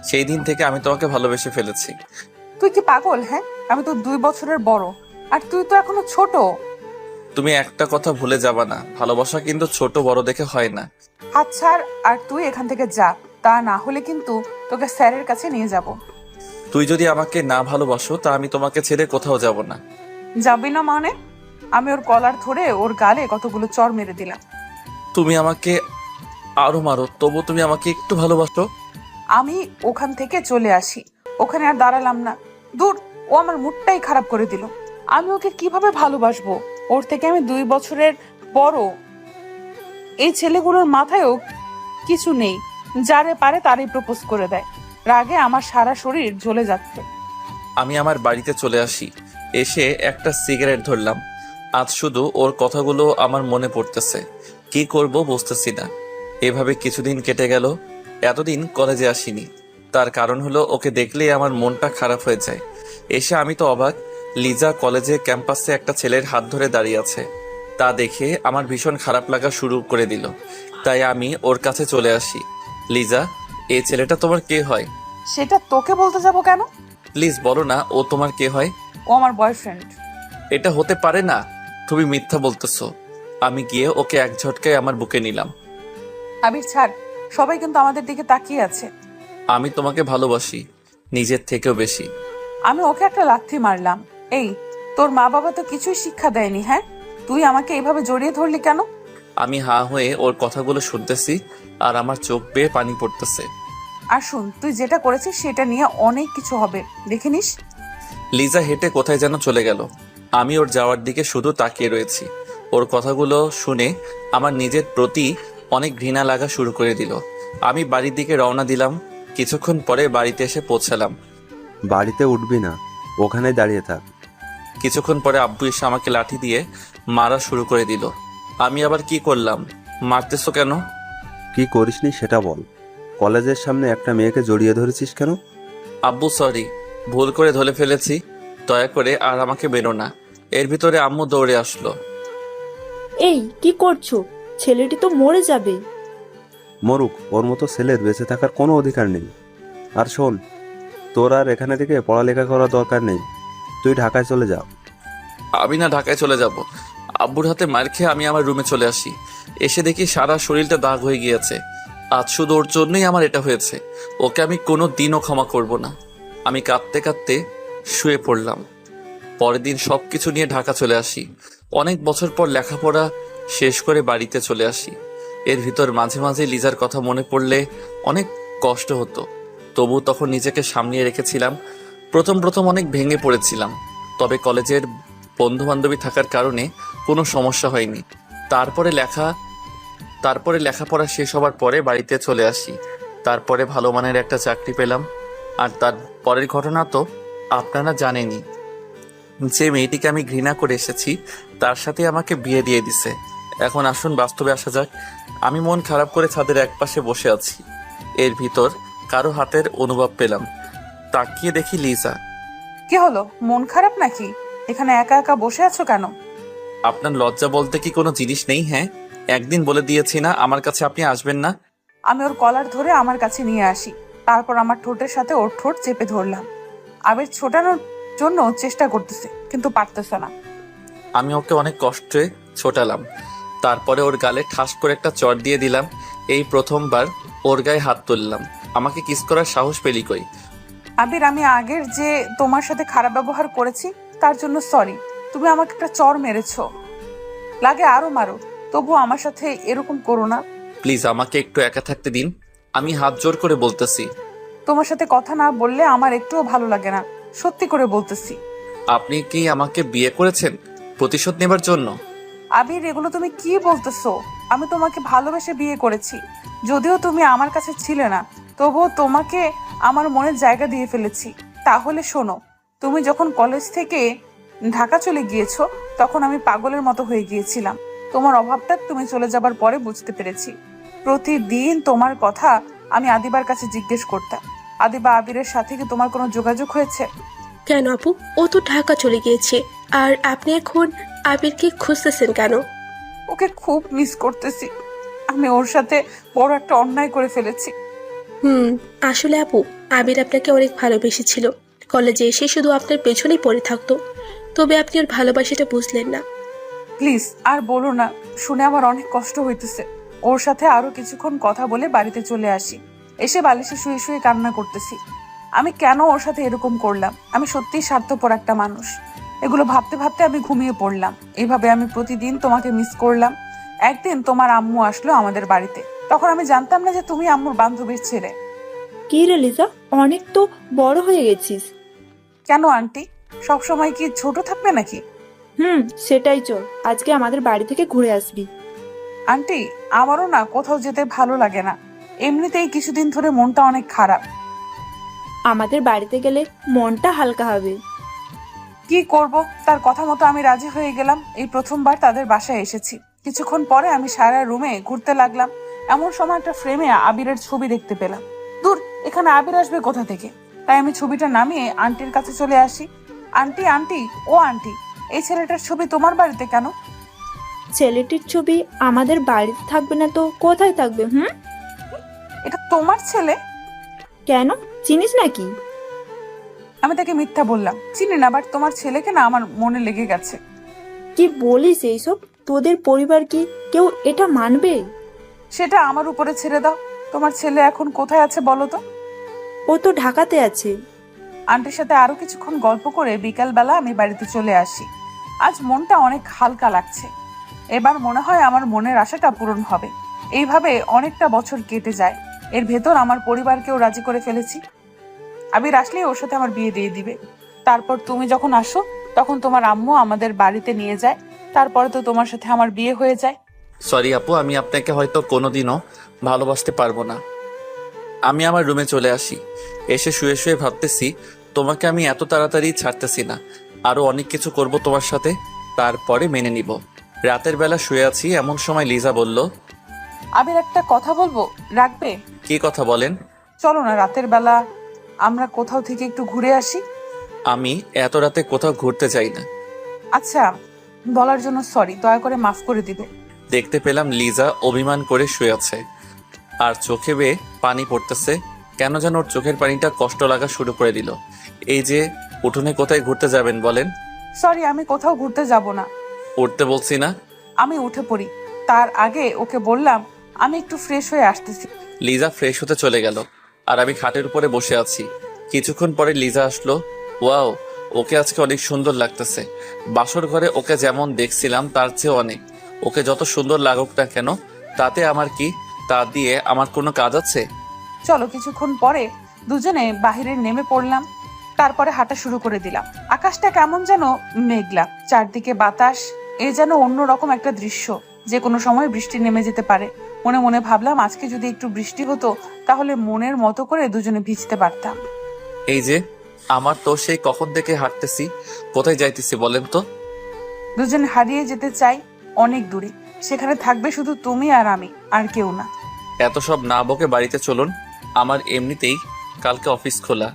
সেই দিন থেকে আমি তোমাকে ভালোবেসে ফেলেছি। তুই কি পাগল? হ্যাঁ, আমি তো 2 বছরের বড়, আর তুই তো এখনো ছোট। তুমি একটা কথা ভুলে যাবা না, ভালোবাসা কিন্তু ছোট বড় দেখে হয় না। হাত ছাড়, আর তুই এখান থেকে যা, তা না হলে কিন্তু তোকে স্যারের কাছে নিয়ে যাব। তুই যদি আমাকে না ভালোবাসো, তা আমি তোমাকে ছেড়ে কোথাও যাব না। যাবি না মানে? আমি ওর কলার ধরে ওর গালে কতগুলো চড় মেরে দিলাম। তুমি আমাকে আরো মারো, তবু তুমি আমাকে একটু ভালোবাসো। আমি ওখান থেকে চলে আসি, ওখানে আর দাঁড়ালাম না। দূর, ও আমার মুডটাই খারাপ করে দিল। আমি ওকে কিভাবে ভালোবাসবো? ওর থেকে আমি 2 বছরের বড়। এই ছেলেগুলোর মাথায়ও কিছু নেই, যারে পারে তারই প্রপোজ করে দেয়। রাগে আমার সারা শরীর জ্বলে যাচ্ছে। আমি আমার বাড়িতে চলে আসি। এসে একটা সিগারেট ধরলাম। আজ শুধু ওর কথাগুলো আমার মনে পড়তেছে। কি করব বুঝতেছি না। এভাবে কিছুদিন কেটে গেল। এতদিন কলেজে আসিনি, তার কারণ হলো ওকে দেখলেই আমার মনটা খারাপ হয়ে যায়। এসে আমি তো অবাক, লিজা কলেজে ক্যাম্পাসে একটা ছেলের হাত ধরে দাঁড়িয়ে আছে। তা দেখে আমার ভীষণ খারাপ লাগা শুরু করে দিল। তাই আমি ওর কাছে চলে আসি। লিজা, এই ছেলেটা তোমার কে হয়? সেটা তোকে বলতে যাব কেন? প্লিজ বলো না, ও তোমার কে হয়? ও আমার বয়ফ্রেন্ড। এটা হতে পারে না, তুমি মিথ্যা বলতেছো। আমি গিয়ে ওকে এক ঝটকায় আমার বুকে নিলাম। আবির ছাড়, সবাই কিন্তু আমাদের দিকে তাকিয়ে আছে। আমি তোমাকে ভালোবাসি, নিজের থেকেও বেশি। আমি ওকে একটা লাথি মারলাম। এই, তোর মা বাবা তো কিছুই শিক্ষা দেয়নি, হ্যাঁ? তুই আমাকে এইভাবে জড়িয়ে ধরলি কেন? আমি হা হয়ে ওর কথাগুলো শুনতেছি, আর আমার চোখ বেয়ে পানি পড়তেছে। আর শুন, তুই যেটা করেছিস সেটা নিয়ে অনেক কিছু হবে, দেখে নিস। লিজা হেঁটে কোথায় যেন চলে গেল। আমি ওর যাওয়ার দিকে শুধু তাকিয়ে রয়েছি। ওর কথাগুলো শুনে আমার নিজের প্রতি অনেক ঘৃণা লাগা শুরু করে দিল। আমি বাড়ির দিকে রওনা দিলাম। কিছুক্ষণ পরে বাড়িতে এসে পৌঁছালাম। বাড়িতে উঠবি না, ওখানে দাঁড়িয়ে থাক। কিছুক্ষণ পরে আব্বু এসে আমাকে লাঠি দিয়ে মারা শুরু করে দিল। আমি আবার কি করলাম? মারতেছো কেন? কি করিসনি সেটা বল। কলেজের সামনে একটা মেয়েকে জড়িয়ে ধরেছিস কেন? আব্বু সরি, ভুল করে ধরে ফেলেছি, দয়া করে আর আমাকে বেরো না। এর ভিতরে আম্মু দৌড়ে আসলো। এই কি করছো? ছেলেটি তো মরে যাবে। মরুক, ওর মতো ছেলের বেঁচে থাকার কোনো অধিকার নেই। আর শোন, তোর আর এখানে থেকে পড়ালেখা করার দরকার নেই। তুই ঢাকায় চলে যা। আমি না ঢাকায় চলে যাব। আব্বুর হাতে মার খেয়ে আমি আমার রুমে চলে আসি। এসে দেখি সারা শরীরটা দাগ হয়ে গিয়েছে। আজ শুধু ওর জন্যই আমার এটা হয়েছে। ওকে আমি কোনো দিনও ক্ষমা করব না। আমি কাঁদতে কাঁদতে শুয়ে পড়লাম। পরের দিন সব কিছু নিয়ে ঢাকা চলে আসি। অনেক বছর পর লেখাপড়া শেষ করে বাড়িতে চলে আসি। এর ভিতর মাঝে মাঝে লিজার কথা মনে পড়লে অনেক কষ্ট হতো। তবু তখন নিজেকে সামলিয়ে রেখেছিলাম। প্রথম প্রথম অনেক ভেঙে পড়েছিলাম, তবে কলেজের বন্ধু বান্ধবী থাকার কারণে কোনো সমস্যা হয়নি। তারপরে লেখাপড়া শেষ হবার পরে বাড়িতে চলে আসি। তারপরে ভালো মানের একটা চাকরি পেলাম। আর তার পরের ঘটনা তো আপনারা জানেনই। যে মেয়েটিকে আমি ঘৃণা করে এসেছি তার সাথে আমাকে বিয়ে দিয়ে দিছে। এখন আসুন বাস্তবে আসা যাক। আমি মন খারাপ করে ছাদের একপাশে বসে আছি। এর ভিতর কারো হাতের অনুভব পেলাম। তাকিয়ে দেখি লিজা। কি হলো, মন খারাপ নাকি? এখানে একা একা বসে আছো কেন? আপনার লজ্জা বলতে কি কোনো জিনিস নেই? হ্যাঁ, একদিন বলে দিয়েছি না আমার কাছে আপনি আসবেন না। আমি ওর কলার ধরে আমার কাছে নিয়ে আসি। তারপর আমার ঠোঁটের সাথে ওর ঠোঁট চেপে ধরলাম। আবির ছোটানোর জন্য চেষ্টা করতেছে, কিন্তু পারতেছে না। আমি ওকে অনেক কষ্টে ছোটালাম। তারপরে ওর গালে ঠাস করে একটা চড় দিয়ে দিলাম। এই প্রথমবার ওর গায়ে হাত তুললাম। আমাকে কিস করার সাহস পেলি কই? আবির, আমি আগের যে তোমার সাথে খারাপ ব্যবহার করেছি তার জন্য সরি। তুমি আমাকে একটা চড় মেরেছো, লাগে আরো মারো, তবু আমার সাথে এরকম করো না। প্লিজ আমাকে একটু একা থাকতে দিন। আমি হাত জোর করে বলতেছি। তোমার সাথে কথা না বললে আমার একটুও ভালো লাগে না, সত্যি করে বলতেছি। আপনি কি আমাকে বিয়ে করেছেন প্রতিশোধ নেবার জন্য? আবির, এগুলো তুমি কি বলতেছো? আমি তোমাকে ভালোবেসে বিয়ে করেছি। যদিও তুমি আমার কাছে ছিলে না, তবুও তোমাকে আমার মনের জায়গা দিয়ে ফেলেছি। তাহলে শোনো, তুমি যখন কলেজ থেকে ঢাকা চলে গিয়েছো তখন আমি পাগলের মতো হয়ে গিয়েছিলাম। তোমার অভাবটা তুমি চলে যাবার পরে বুঝতে পেরেছি। প্রতিদিন তোমার কথা আমি আদিবার কাছে জিজ্ঞেস করতাম। আদিবা আবিরের সাথে কি তোমার কোনো যোগাযোগ হয়েছে? কেন আপু, ও তো ঢাকা চলে গিয়েছে। আর আপনি এখন আবিরকে খুঁজতেছেন কেন? ওকে খুব মিস করতেছি। আমি ওর সাথে বড় একটা অন্যায় করে ফেলেছি। আসলে আপু, আবির আপনাকে অনেক ভালোবেসেছিল। কলেজে এসে শুধু আপনার পেছনেই পড়ে থাকতো। তবে আপনি ওর ভালোবাসাটা বুঝলেন না। প্লিজ আর বলো না, শুনে আমার অনেক কষ্ট হইতেছে। ওর সাথে আরো কিছুক্ষণ কথা বলে বাড়িতে চলে আসি। এসে বালিশে শুয়ে শুয়ে কান্না করতেছি। আমি কেন ওর সাথে এরকম করলাম? আমি সত্যিই স্বার্থপর একটা মানুষ। এগুলো ভাবতে ভাবতে আমি ঘুমিয়ে পড়লাম। এইভাবে আমি প্রতিদিন তোমাকে মিস করলাম। একদিন তোমার আম্মু আসলো আমাদের বাড়িতে। তখন আমি জানতাম না যে তুমি আম্মুর বান্ধবীর ছেলে। কি রে লিজা, অনেক তো বড় হয়ে গেছিস। কেন আন্টি, সবসময় কি ছোট থাকবে নাকি? সেটাই, চল আজকে আমাদের বাড়ি থেকে ঘুরে আসবি। আন্টি, আমারও না কোথাও যেতে ভালো লাগে না। এমনিতেই কিছুদিন ধরে মনটা অনেক খারাপ। আমাদের বাড়িতে গেলে মনটা হালকা হবে। কি করব, তার কথা মতো আমি রাজি হয়ে গেলাম। এই প্রথমবার তাদের বাসায় এসেছি। কিছুক্ষণ পরে আমি সারা রুমে ঘুরতে লাগলাম। এমন সময় একটা ফ্রেমে আবিরের ছবি দেখতে পেলাম। দূর, এখানে আবির আসবে কোথা থেকে? তাই আমি ছবিটা নামিয়ে আন্টির কাছে চলে আসি। আন্টি, আন্টি, ও আন্টি, এই ছেলেটার ছবি তোমার বাড়িতে কেন? ছেলেটির ছবি আমাদের বাড়িতে থাকবে না তো কোথায় থাকবে? এটা তোমার ছেলে? কেন, চিনিস নাকি? আমি তাকে মিথ্যা বললাম, চিনি না, বাট তোমার ছেলেকে না আমার মনে লেগে গেছে। কি বলিস এইসব? তোদের পরিবার কি কেউ এটা মানবে? সেটা আমার উপরে ছেড়ে দাও। তোমার ছেলে এখন কোথায় আছে বলো তো? ও তো ঢাকাতে আছে। আন্টির সাথে আরো কিছুক্ষণ গল্প করে বিকালবেলা আমি বাড়িতে চলে আসি। আজ মনটা অনেক হালকা লাগছে। এবার মনে হয় আমার মনের আশাটা পূরণ হবে। এইভাবে অনেকটা বছর কেটে যায়। এর ভেতর আমার পরিবারকেও রাজি করে ফেলেছি। আবির আসলেই ওর সাথে আমার বিয়ে দিয়ে দিবে। তারপর তুমি যখন আসো তখন তোমার আম্মু আমাদের বাড়িতে নিয়ে যায়। তারপরে তো তোমার সাথে আমার বিয়ে হয়ে যায়। সরি আপু, আমি আপনাকে হয়তো কোনোদিনও ভালোবাসতে পারবো না। আমি আমার রুমে চলে আসি। এসে শুয়ে শুয়ে ভাবতেছি তোমাকে আমি এত তাড়াতাড়ি ছাড়তেছি না। আরো অনেক কিছু করব তোমার সাথে, তারপরে মেনে নিব। রাতের বেলা শুয়ে আছি, এমন সময় লিজা বলল, আবির, একটা কথা বলবো, রাখবে? কি কথা বলেন? চলো না, রাতের বেলা আমরা কোথাও থেকে একটু ঘুরে আসি। আমি এত রাতে কোথাও ঘুরতে যাই না। আচ্ছা, বলার জন্য সরি, দয়া করে মাফ করে দিবে। দেখতে পেলাম লিজা অভিমান করে শুয়ে আছে আর চোখে বেয়ে পানি পড়তেছে। কেন যেন ওর চোখের পানিটা কষ্ট লাগা শুরু করে দিল। এই যে উঠোনে কোথায় ঘুরতে যাবেন বলেন? সরি, আমি কোথাও ঘুরতে যাব না। উঠতে বলছি না? আমি উঠে পড়ি, তার আগে ওকে বললাম আমি একটু ফ্রেশ হয়ে আসতেছি। লিজা ফ্রেশ হতে চলে গেল আর আমি খাটের উপরে বসে আছি। কিছুক্ষণ পরে লিজা আসলো। ওয়াও, ওকে আজকে অনেক সুন্দর লাগতেছে। বাসর ঘরে ওকে যেমন দেখছিলাম তার চেয়ে অনেক। ওকে যত সুন্দর লাগুক না কেন, তাতে আমার কি? তা দিয়ে আমার কোনো কাজ আছে? চলো। কিছুক্ষণ পরে দুজনে বাহিরে নেমে পড়লাম, তারপরে হাঁটা শুরু করে দিলাম। আকাশটা কেমন যেন মেঘলা, চারদিকে বাতাস। এ যেন অন্যরকম একটা দৃশ্য, যে কোনো সময় বৃষ্টি নেমে যেতে পারে। মনে মনে ভাবলাম আজকে যদি একটু বৃষ্টি হতো তাহলে মনের মতো করে দুজনে ভিজতে পারতাম। এই যে আমার তো সেই কখন থেকে হাঁটতেছি। কোথায় যাইতেছি বলেন তো? দুজনে হারিয়ে যেতে চাই অনেক দূরে, সেখানে থাকবে শুধু তুমি আর আমি, আর কেউ না। এত সব না বকে বাড়িতে চলুন, আমার এমনিতেই কালকে অফিস খোলা।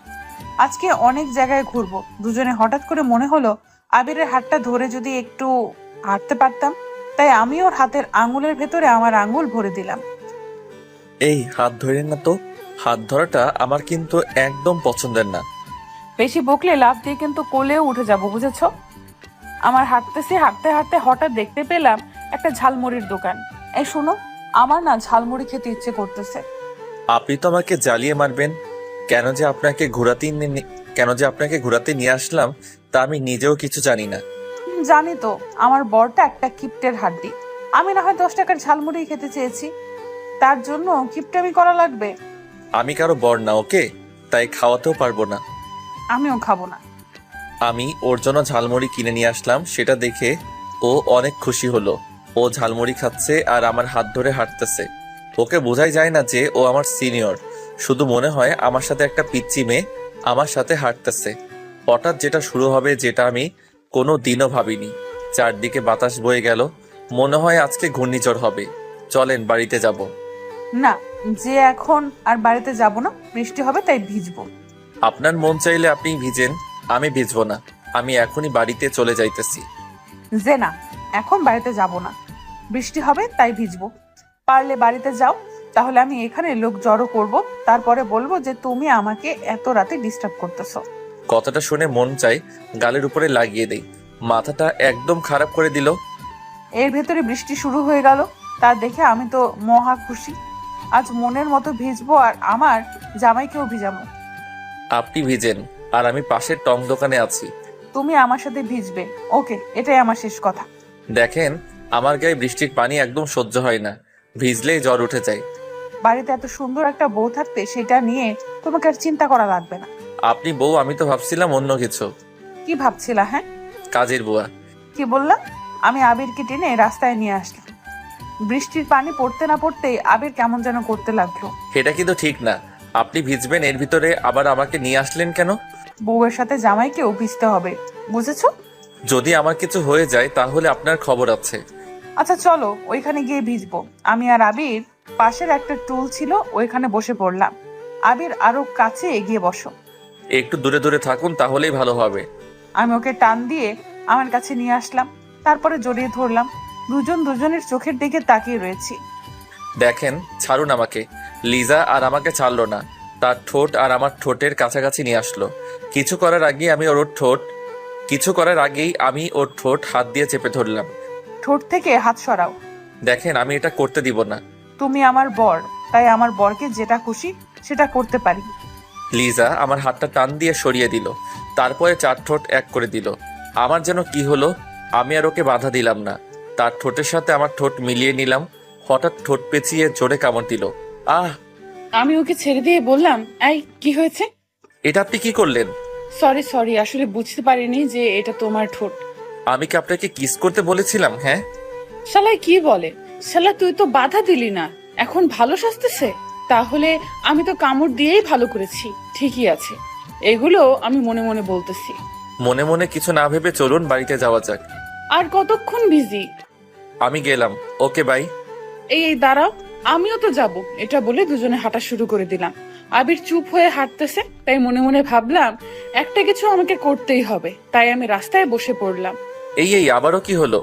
আজকে অনেক জায়গায় ঘুরবো। দুজনে হঠাৎ করে মনে হলো আবিরের হাতটা ধরে যদি একটু হাঁটতে পারতাম, তাই আমি ওর হাতের আঙুলের ভেতরে আমার আঙুল ভরে দিলাম। এই হাত ধরেন না তো। হাত ধরাটা আমার কিন্তু একদম পছন্দের না। বেশি বকলে লাফ দিয়ে কিন্তু কোলেও উঠে যাব, বুঝেছ? আমার হাঁটতে হাঁটতে হঠাৎ দেখতে পেলাম একটা ঝালমুড়ির দোকান। এই শোনো, আমার না ঝালমুড়ি খেতে ইচ্ছে করতেছে। আপনি তো আমাকে জ্বালিয়ে মারবেন। কেন যে আপনাকে ঘোরাতে নিয়ে আসলাম তা আমি নিজেও কিছু জানি না। জানি তো, আমার বরটা একটা কিপ্টের হাড্ডি। আমি না হয় 10 টাকার ঝালমুড়ি খেতে চেয়েছি, তার জন্য কিপটামি করা লাগবে? আমি কারো বর না, ওকে? তাই খাওয়াতেও পারবো না। আমিও খাবো না। আমি ওর জন্য ঝালমুড়ি কিনে নিয়ে আসলাম, সেটা দেখে ও অনেক খুশি হলো। ও ঝালমুড়ি খাচ্ছে আর আমার হাত ধরে হাঁটতেছে। ওকে বোঝাই যায় না যে ও আমার সিনিয়র। শুধু মনে হয় আমার সাথে একটা পিচ্চি মেয়ে আমার সাথে হাঁটতেছে। হঠাৎ যেটা শুরু হবে, যেটা আমি কোনো দিনও ভাবিনি। চারদিকে বাতাস বয়ে গেল, মনে হয় আজকে ঘূর্ণিঝড় হবে। চলেন বাড়িতে যাব। না, যে এখন আর বাড়িতে যাব না, বৃষ্টি হবে তাই ভিজবো। আপনার মন চাইলে আপনি ভিজেন, আমি ভিজবো না। আমি এখনই বাড়িতে চলে যাইতেছি। যে না, এখন বাড়িতে যাব না, বৃষ্টি হবে তাই ভিজবো। পারলে বাড়িতে যাও, তাহলে আমি এখানে লোক জড়ো করব, তারপরে বলবো যে তুমি আমাকে এত রাতে ডিস্টার্ব করতেছো। কথাটা শুনে মন চাই গালের উপরে লাগিয়ে দেই। মাথাটা একদম খারাপ করে দিল। এর ভেতরে বৃষ্টি শুরু হয়ে গেল, তা দেখে আমি তো মহা খুশি। আজ মনের মতো ভিজবো আর আমার জামাইকেও ভিজাবো। আপনি ভিজেন আর আমি পাশের টং দোকানে আছি। তুমি আমার সাথে ভিজবে, ওকে? এটাই আমার শেষ কথা। দেখেন, আমার গায়ে বৃষ্টির পানি একদম সহ্য হয় না। ভিজলেই জ্বর উঠে যায়। বাড়িতে এত সুন্দর একটা বউ থাকতে সেটা নিয়ে তোমাকে আর চিন্তা করা লাগবে না। আপনি বউ, আমি তো ভাবছিলাম অন্য কিছু। কি ভাবছিলা? হ্যাঁ, কাজের বুয়া। কি বললাম? আমি আবিরকে টেনে রাস্তায় নিয়ে আসলাম। বৃষ্টির পানি পড়তে না পড়তেই আবির কেমন যেন করতে লাগলো। এটা কিন্তু ঠিক না। আপনি ভিজবেন, এর ভিতরে আবার আমাকে নিয়ে আসলেন কেন? বউয়ের সাথে জামাইকেও ভিজতে হবে, বুঝেছো? যদি আমার কিছু হয়ে যায় তাহলে আপনার খবর আছে। আচ্ছা চলো, ওইখানে গিয়ে ভিজবো। আমি আর আবির পাশের একটা টুল ছিল, ওইখানে বসে পড়লাম। আবির আরো কাছে এগিয়ে বসো। একটু দূরে দূরে থাকুন, তাহলেই ভালো হবে। আমি ওকে টান দিয়ে আমার কাছে নিয়ে আসলাম, তারপরে জড়িয়ে ধরলাম। দুজন দুজনের চোখের দিকে তাকিয়ে রয়েছি। দেখেন, ছাড়ুন আমাকে। লিজা আর আমাকে ছাড়লো না, তার ঠোঁট আর আমার ঠোঁটের কাছাকাছি নিয়ে আসলো। কিছু করার আগেই আমি ওর ঠোঁট হাত দিয়ে চেপে ধরলাম। ঠোঁট থেকে হাত সরাও। দেখেন, আমি এটা করতে দিব না। তুমি আমার বর, তাই আমার বরকে যেটা খুশি সেটা করতে পারি। লিজা আমার হাতটা টান দিয়ে সরিয়ে দিল, তারপরে চার ঠোঁট এক করে দিল। আমার যেন কি হলো, আমি আর ওকে বাধা দিলাম না। তার ঠোঁটের সাথে আমার ঠোঁট মিলিয়ে নিলাম। হঠাৎ ঠোঁট পেঁচিয়ে জোরে কামড় দিল। আহ! আমি ওকে ছেড়ে দিয়ে বললাম, এই কি হয়েছে? এটা আপনি কি করলেন? সরি, আসলে বুঝতে পারিনি যে এটা তোমার ঠোঁট। আমি কি আপনাকে কিস করতে বলেছিলাম? হ্যাঁ। শালা কি বলে? শালা তুই তো বাধা দিলি না, এখন ভালো সাজতেছে? তাহলে আমি তো কামড় দিয়েই ভালো করেছি। ঠিকই আছে, এগুলো আমি মনে মনে বলতেছি। মনে মনে কিছু না ভেবে চলুন বাড়িতে যাওয়া যাক। আর কতক্ষণ বিজি? আমি গেলাম, ওকে বাই। এই দাঁড়াও, আমিও তো যাব। এটা বলে দুজনে হাঁটা শুরু করে দিলাম। আবির চুপ হয়ে হাঁটতেছে, তাই মনে মনে ভাবলাম একটা কিছু আমাকে করতেই হবে, তাই আমি রাস্তায় বসে পড়লাম। এই আবারও কি হলো?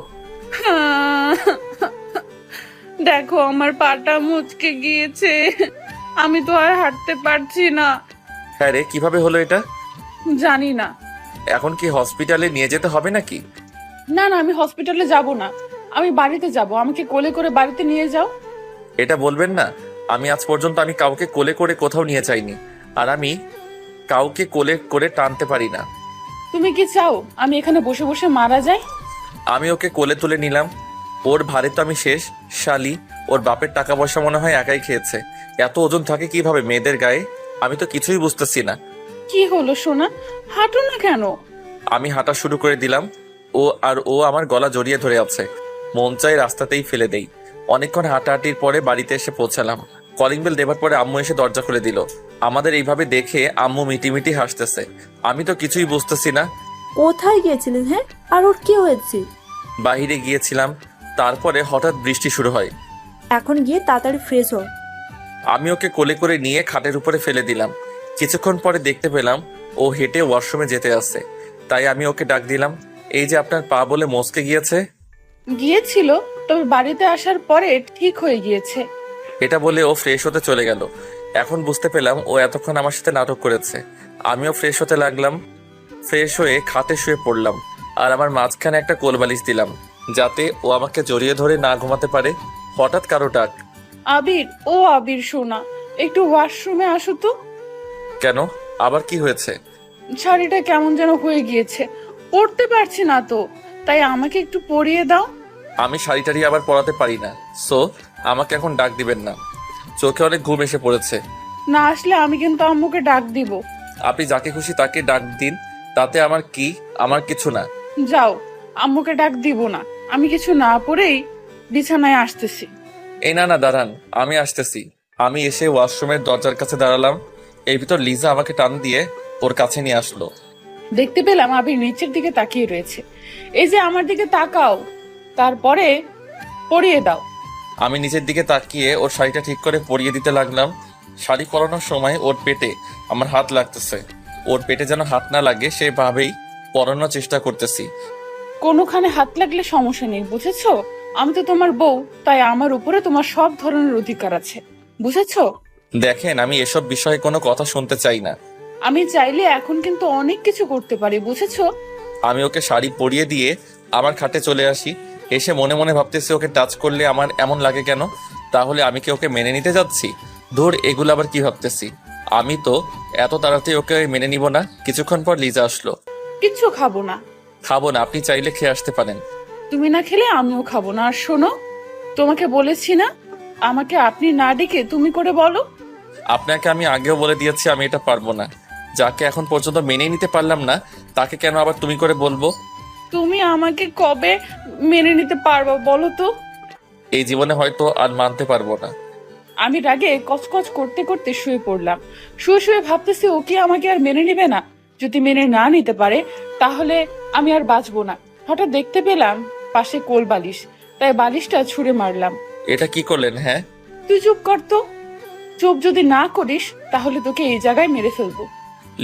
দেখো আমার পাটা মুচকে গিয়েছে, আমি তো আর হাঁটতে পারছি না। হ্যাঁ রে, কিভাবে হলো এটা? জানি না। এখন কি হসপিটালে নিয়ে যেতে হবে নাকি? না না, আমি হসপিটালে যাব না, আমি বাড়িতে যাব। আমাকে কোলে করে বাড়িতে নিয়ে যাও। এটা বলবেন না, আমি আজ পর্যন্ত আমি কাউকে কোলে করে কোথাও নিয়ে যাইনি, আর আমি কাউকে কোলে করে টানতে পারি না। তুমি কি চাও আমি এখানে বসে বসে মারা যাই? আমি ওকে কোলে তুলে নিলাম, ওর ভারে তো আমি শেষ। শালি, ওর বাপের টাকা পয়সা মনে হয় একাই খেয়েছে। এত ওজন থাকে কিভাবে মেয়েদের গায়ে? আমি তো কিছুই বুঝতেছি না। কি হলো সোনা, হাঁটো না কেন? আমি হাঁটা শুরু করে দিলাম, ও আমার গলা জড়িয়ে ধরে আছে। মন চাই রাস্তাতেই ফেলে দেই। অনেকক্ষণ হাঁটাহাঁটির পরে বাড়িতে এসে পৌঁছালাম। কলিং বেল দেবার পরে আম্মু এসে দরজা খুলে দিল। আমাদের এইভাবে দেখে আম্মু মিটিমিটি হাসতেছে। আমি তো কিছুই বুঝতেছি না। কোথায় গিয়েছিলেন? হ্যাঁ, আর ওর কি হয়েছে? বাইরে গিয়েছিলাম, তারপরে হঠাৎ বৃষ্টি শুরু হয়। এখন গিয়ে তাড়াতাড়ি ফ্রেশ হও। আমি ওকে কোলে করে নিয়ে খাটের উপরে ফেলে দিলাম। কিছুক্ষণ পরে দেখতে পেলাম ও হেঁটে ওয়াশরুমে যেতে আসছে। তাই আমি ওকে ডাক দিলাম, এই যে আপনার পা বলে মচকে গিয়েছে। গিয়েছিল, তবে বাড়িতে আসার পরে ঠিক হয়ে গিয়েছে। এটা বলে ও ফ্রেশ হতে চলে গেল। এখন বুঝতে পেলাম ও এতক্ষণ আমার সাথে নাটক করেছে। আমিও ফ্রেশ হতে লাগলাম। ফ্রেশ হয়ে খাটে শুয়ে পড়লাম, আর আমার মাঝখানে একটা কোলবালিশ দিলাম, যাতে ও আমাকে জড়িয়ে ধরে না ঘুমাতে পারে। হঠাৎ কারো ডাক। আবির, ও আবির সোনা, একটু ওয়াশরুমে আসো তো। কেন, আবার কি হয়েছে? শাড়িটা কেমন যেন হয়ে গিয়েছে, পরতে পারছি না তো, তাই আমাকে একটু পরিয়ে দাও। আমি শাড়ি টাড়ি আবার পরাতে পারি না, সো আমাকে এখন ডাক দিবেন না। চোখে অনেক ঘুম এসে পড়েছে। না আসলে আমি কিন্তু আম্মুকে ডাক দিব। আপনি যাকে খুশি তাকে ডাক দিন, তাতে আমার কি? আমার কিছু না। যাও, আম্মুকে ডাক দিব না। আমি কিছু না পরেই বিছানায় আসতেছি। এই না না, দাঁড়ান, আমি আসতেছি। আমি এসে ওয়াশরুমের দরজার কাছে দাঁড়ালাম। এই ভিতর লিজা আমাকে টান দিয়ে ওর কাছে নিয়ে আসলো। দেখতে পেলাম আবির নিচের দিকে তাকিয়ে রয়েছে। এই যে আমার দিকে তাকাও, তারপরে পরিয়ে দাও। আমি নিচের দিকে তাকিয়ে ওর শাড়িটা ঠিক করে পরিয়ে দিতে লাগলাম। শাড়ি পরানোর সময় ওর পেটে আমার হাত লাগতেছে। ওর পেটে যেন হাত না লাগে সেভাবেই পরানোর চেষ্টা করতেছি। কোনোখানে হাত লাগলে সমস্যা নেই, বুঝেছো? আমি তো তোমার বউ, তাই আমার উপরে তোমার সব ধরনের অধিকার আছে, বুঝেছো? দেখেন, আমি এসব বিষয়ে কোনো কথা শুনতে চাই না। আমি চাইলে এখন কিন্তু অনেক কিছু করতে পারি, বুঝেছো? আমি ওকে শাড়ি পরিয়ে দিয়ে আমার খাটে চলে আসি। এসে মনে মনে ভাবতেছি, ওকে টাচ করলে আমার এমন লাগে কেন? তাহলে আমি কি ওকে মেনে নিতে যাচ্ছি? ধুর, এগুলো আবার কি ভাবতেছি। আমি তো এত তাড়াতাড়ি ওকে মেনে নিব না। কিছুক্ষণ পর লিজা আসলো। কিচ্ছু খাবো না। খাবো না? আপনি চাইলে খেয়ে আসতে পারেন। তুমি না খেলে আমিও খাবো না। আর শোনো, তোমাকে বলেছি না আমাকে আপনি না ডেকে তুমি করে বলো। আপনাকে আমি আগেও বলে দিয়েছি আমি এটা পারবো না। যাকে এখন পর্যন্ত মেনে নিতে পারলাম না, তাকে কেন আবার তুমি করে বলবো? তুমি আমাকে কবে মেনে নিতে পারবা বলো তো? এই জীবনে হয়তো আর মানতে পারবো না। আমি রাগে কচকচ করতে করতে শুয়ে পড়লাম। শুয়ে শুয়ে ভাবতেছি ও কি আমাকে আর মেনে নিবে না। যদি মেনে না নিতে পারে তাহলে আমি আর বাঁচবো না। হঠাৎ দেখতে পেলাম পাশে কোল বালিশ, তাই বালিশটা ছুঁড়ে মারলাম। এটা কি করলেন? হ্যাঁ, তুই চুপ কর তো। চুপ যদি না করিস তাহলে তোকে এই জায়গায় মেরে ফেলবো।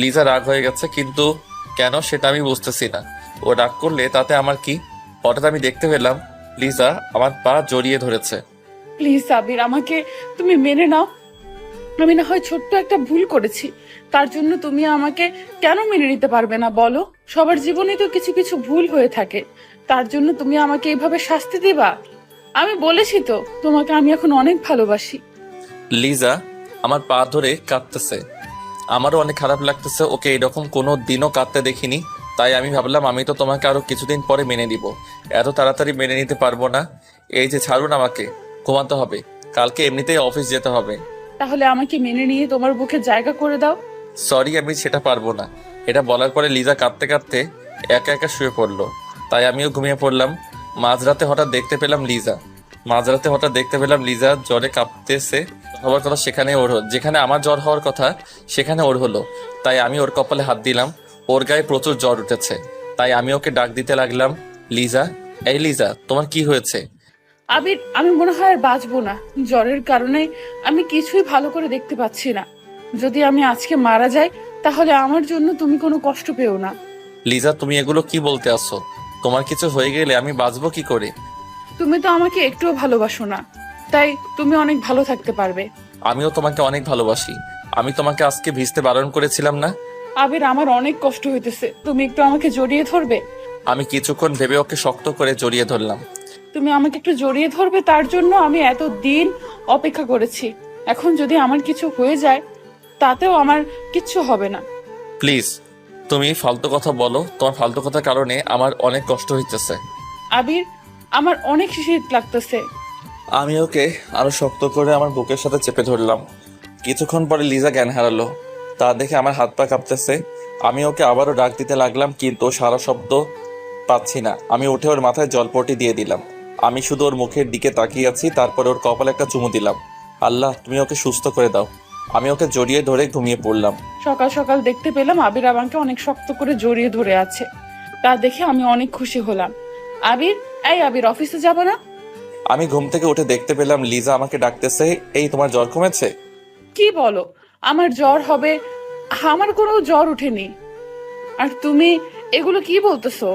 লিজা রাগ হয়ে গেছে, কিন্তু কেন সেটা আমি বুঝতেছি না। ও রাগ করলে তাতে আমার কি? হঠাৎ আমি দেখতে পেলাম লিজা আমার পা জড়িয়ে ধরেছে। প্লিজ সাবির, আমাকে তুমি মেনে নাও। আমি না হয় ছোট্ট একটা ভুল করেছি, তার জন্য তুমি আমাকে কেন মেনে নিতে পারবে না বলো? সবার জীবনে তো কিছু কিছু ভুল হয়ে থাকে, তার জন্য তুমি আমাকে এইভাবে শাস্তি দিবা? আমি বলেছি তো তোমাকে আমি এখন অনেক ভালোবাসি। লিজা আমার পা ধরে কাঁদতেছে। আমারও অনেক খারাপ লাগতেছে। ওকে এরকম কোনো দিনও কাঁদতে দেখিনি। তাই আমি ভাবলাম আমি তো তোমাকে আরো কিছুদিন পরে মেনে নিব, এত তাড়াতাড়ি মেনে নিতে পারবো না। এই যে ছাড়ুন, আমাকে ঘুমাতে হবে, কালকে এমনিতেই অফিস যেতে হবে। তাহলে আমাকে মেনে নিয়ে তোমার বুকে জায়গা করে দাও। সরি, আমি সেটা পারবো না। এটা বলার পরে লিজা কাঁদতে কাঁদতে একা একা শুয়ে পড়লো। তাই আমিও ঘুমিয়ে পড়লাম। মাঝরাতে হঠাৎ দেখতে পেলাম লিজা জ্বরে কাঁপতেছে। হওয়ার কথা সেখানে ওর যেখানে আমার জ্বর হওয়ার কথা সেখানে ওর হলো। তাই আমি ওর কপালে হাত দিলাম। ওর গায়ে প্রচুর জ্বর উঠেছে। তাই আমি ওকে ডাক দিতে লাগলাম, লিজা, এই লিজা, তোমার কি হয়েছে? আবির, আমি মনে হয় আর বাঁচবো না। জ্বরের কারণে আমি কিছুই ভালো করে দেখতে পাচ্ছি না। যদি আমি আজকে মারা যাই তাহলে আমার জন্য তুমি কোনো কষ্ট পেও না। লিজা, তুমি এগুলো কি বলতে আসছো? তোমার কিছু হয়ে গেলে আমি বাঁচবো কি করে? তুমি তো আমাকে একটুও ভালোবাসো না, তাই তুমি অনেক ভালো থাকতে পারবে। আমিও তোমাকে অনেক ভালোবাসি। আমি তোমাকে আজকে ভিজতে বারণ করেছিলাম না? আবির, আমার অনেক কষ্ট হইতেছে, তুমি একটু আমাকে জড়িয়ে ধরবে? আমি কিছুক্ষণ ভেবে ওকে শক্ত করে জড়িয়ে ধরলাম। তুমি আমাকে একটু জড়িয়ে ধরবে, তার জন্য আমি এত দিন অপেক্ষা করেছি। এখন যদি আমার কিছু হয়ে যায় তাতেও আমার কিচ্ছু হবে না। প্লিজ, তুমি ফালতু কথা বলো। তোমার ফালতু কথার কারণে আমার অনেক কষ্ট হইতেছে। আবির, আমার অনেক শীত লাগতেছে। আমি ওকে আরো শক্ত করে আমার বুকের সাথে চেপে ধরলাম। কিছুক্ষণ পরে লিজা জ্ঞান হারালো। তা দেখে আমার হাত পা কাঁপতেছে। আমি ওকে আবারও ডাক দিতে লাগলাম, কিন্তু সারা শব্দ পাচ্ছি না। আমি উঠে ওর মাথায় জলপটি দিয়ে দিলাম। আমি শুধু ওর মুখের দিকে তাকিয়ে আছি, তারপরে ওর কপালে একটা চুমু দিলাম। আল্লাহ, তুমি ওকে সুস্থ করে দাও। আমি ওকে জড়িয়ে ধরে ঘুমিয়ে পড়লাম। সকাল সকাল দেখতে পেলাম আবির আমাকে অনেক শক্ত করে জড়িয়ে ধরে আছে, তা দেখে আমি অনেক খুশি হলাম। আবির, এই আবির, অফিসে যাবো না? আমি ঘুম থেকে উঠে দেখতে পেলাম লিজা আমাকে ডাকতেছে। এই, তোমার জ্বর কমেছে? কি বলো? আমার জ্বর হবে? আমার কোনো জ্বর ওঠেনি। আর তুমি এগুলো কি বলতেছো?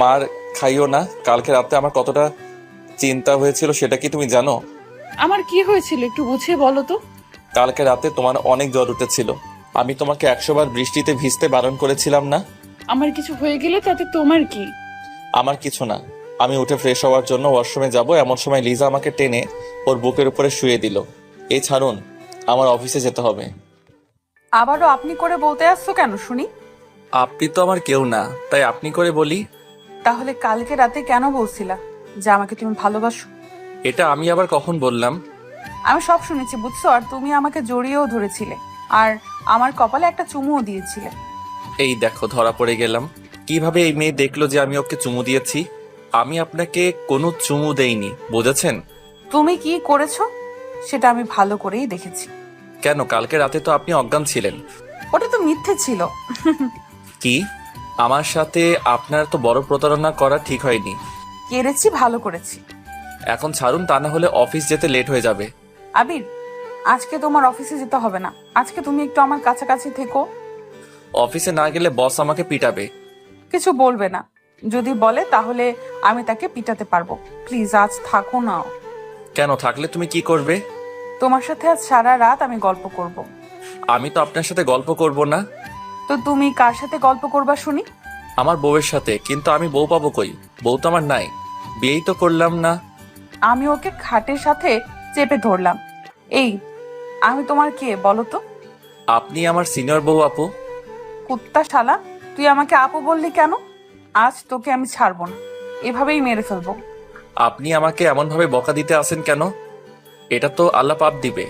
মার খাইও না। কালকে রাতে আমার কতটা চিন্তা হয়েছিল সেটা কি তুমি জানো? আমার কি হয়েছিল একটু বুঝিয়ে বলো তো। কালকে রাতে তোমার অনেক জ্বর উঠেছিল। আমি তোমাকে 100 বার বৃষ্টিতে ভিজতে বারণ করেছিলাম না? আমার কিছু হয়ে গেলে তাতে তোমার কি? আমার কিছু না। আমি উঠে ফ্রেশ হওয়ার জন্য ওয়াশরুমে যাব, এমন সময় লিজা আমাকে টেনে ওর বুকের উপরে শুয়ে দিল। এই ছাড়ুন, আমার অফিসে যেতে হবে। আবারও আপনি করে বলতে আসছো কেন শুনি? আপনি তো আমার কেউ না, তাই আপনি করে বলি। তাহলে কালকে রাতে কেন বলছিলা যে আমাকে তুমি ভালোবাসো? এটা আমি আবার কখন বললাম? আমি সব শুনেছি, বুঝছো? আর তুমি আমাকে জড়িয়েও ধরেছিলে, আর আমার কপালে একটা চুমুও দিয়েছিলে। এই দেখো, ধরা পড়ে গেলাম। কিভাবে এই মেয়ে দেখলো যে আমি ওকে চুমু দিয়েছি? আমি আপনাকে কোনো চুমু দেইনি, বুঝেছেন? তুমি কি করেছো সেটা আমি ভালো করেই দেখেছি। কেন, কালকে রাতে তো আপনি অজ্ঞান ছিলেন। ওটা তো মিথ্যে ছিল। কি? আমার সাথে আপনার তো বড় প্রতারণা করা ঠিক হয়নি। কেড়েছি, ভালো করেছি। এখন ছাড়ুন, তা না হলে অফিস যেতে লেট হয়ে যাবে। আবির, আজকে তোমার অফিসে যেতে হবে না। আজকে তুমি একটু আমার কাছাকাছি থেকো। অফিসে না গেলে বস আমাকে পিটাবে। কিছু বলবে না, যদি বলে তাহলে আমি তাকে পিটাতে পারবো। প্লিজ আজ থাকো না। কেন, থাকলে তুমি কি করবে? তোমার সাথে আজ সারা রাত আমি গল্প করব। আমি তো আপনার সাথে গল্প করব না। তো তুমি কার সাথে গল্প করবা শুনি? আমার বউয়ের সাথে। কিন্তু আমি বউ পাবো কই? বউ তো আমার নাই, বিয়েই তো করলাম না। আমি ওকে খাটের সাথে চেপে ধরলাম। এই, আমি তোমার কে বলো তো? আপনি আমার সিনিয়র বউ আপু। কুত্তা শালা, তুই আমাকে আপু বললি কেন? আজ তোকে আমি ছাড়বো না, এভাবেই মেরে ফেলবো। আপনি আমাকে এমনভাবে বকা দিতে আসেন কেন? এটা তো আল্লাহ পাপ দিবে।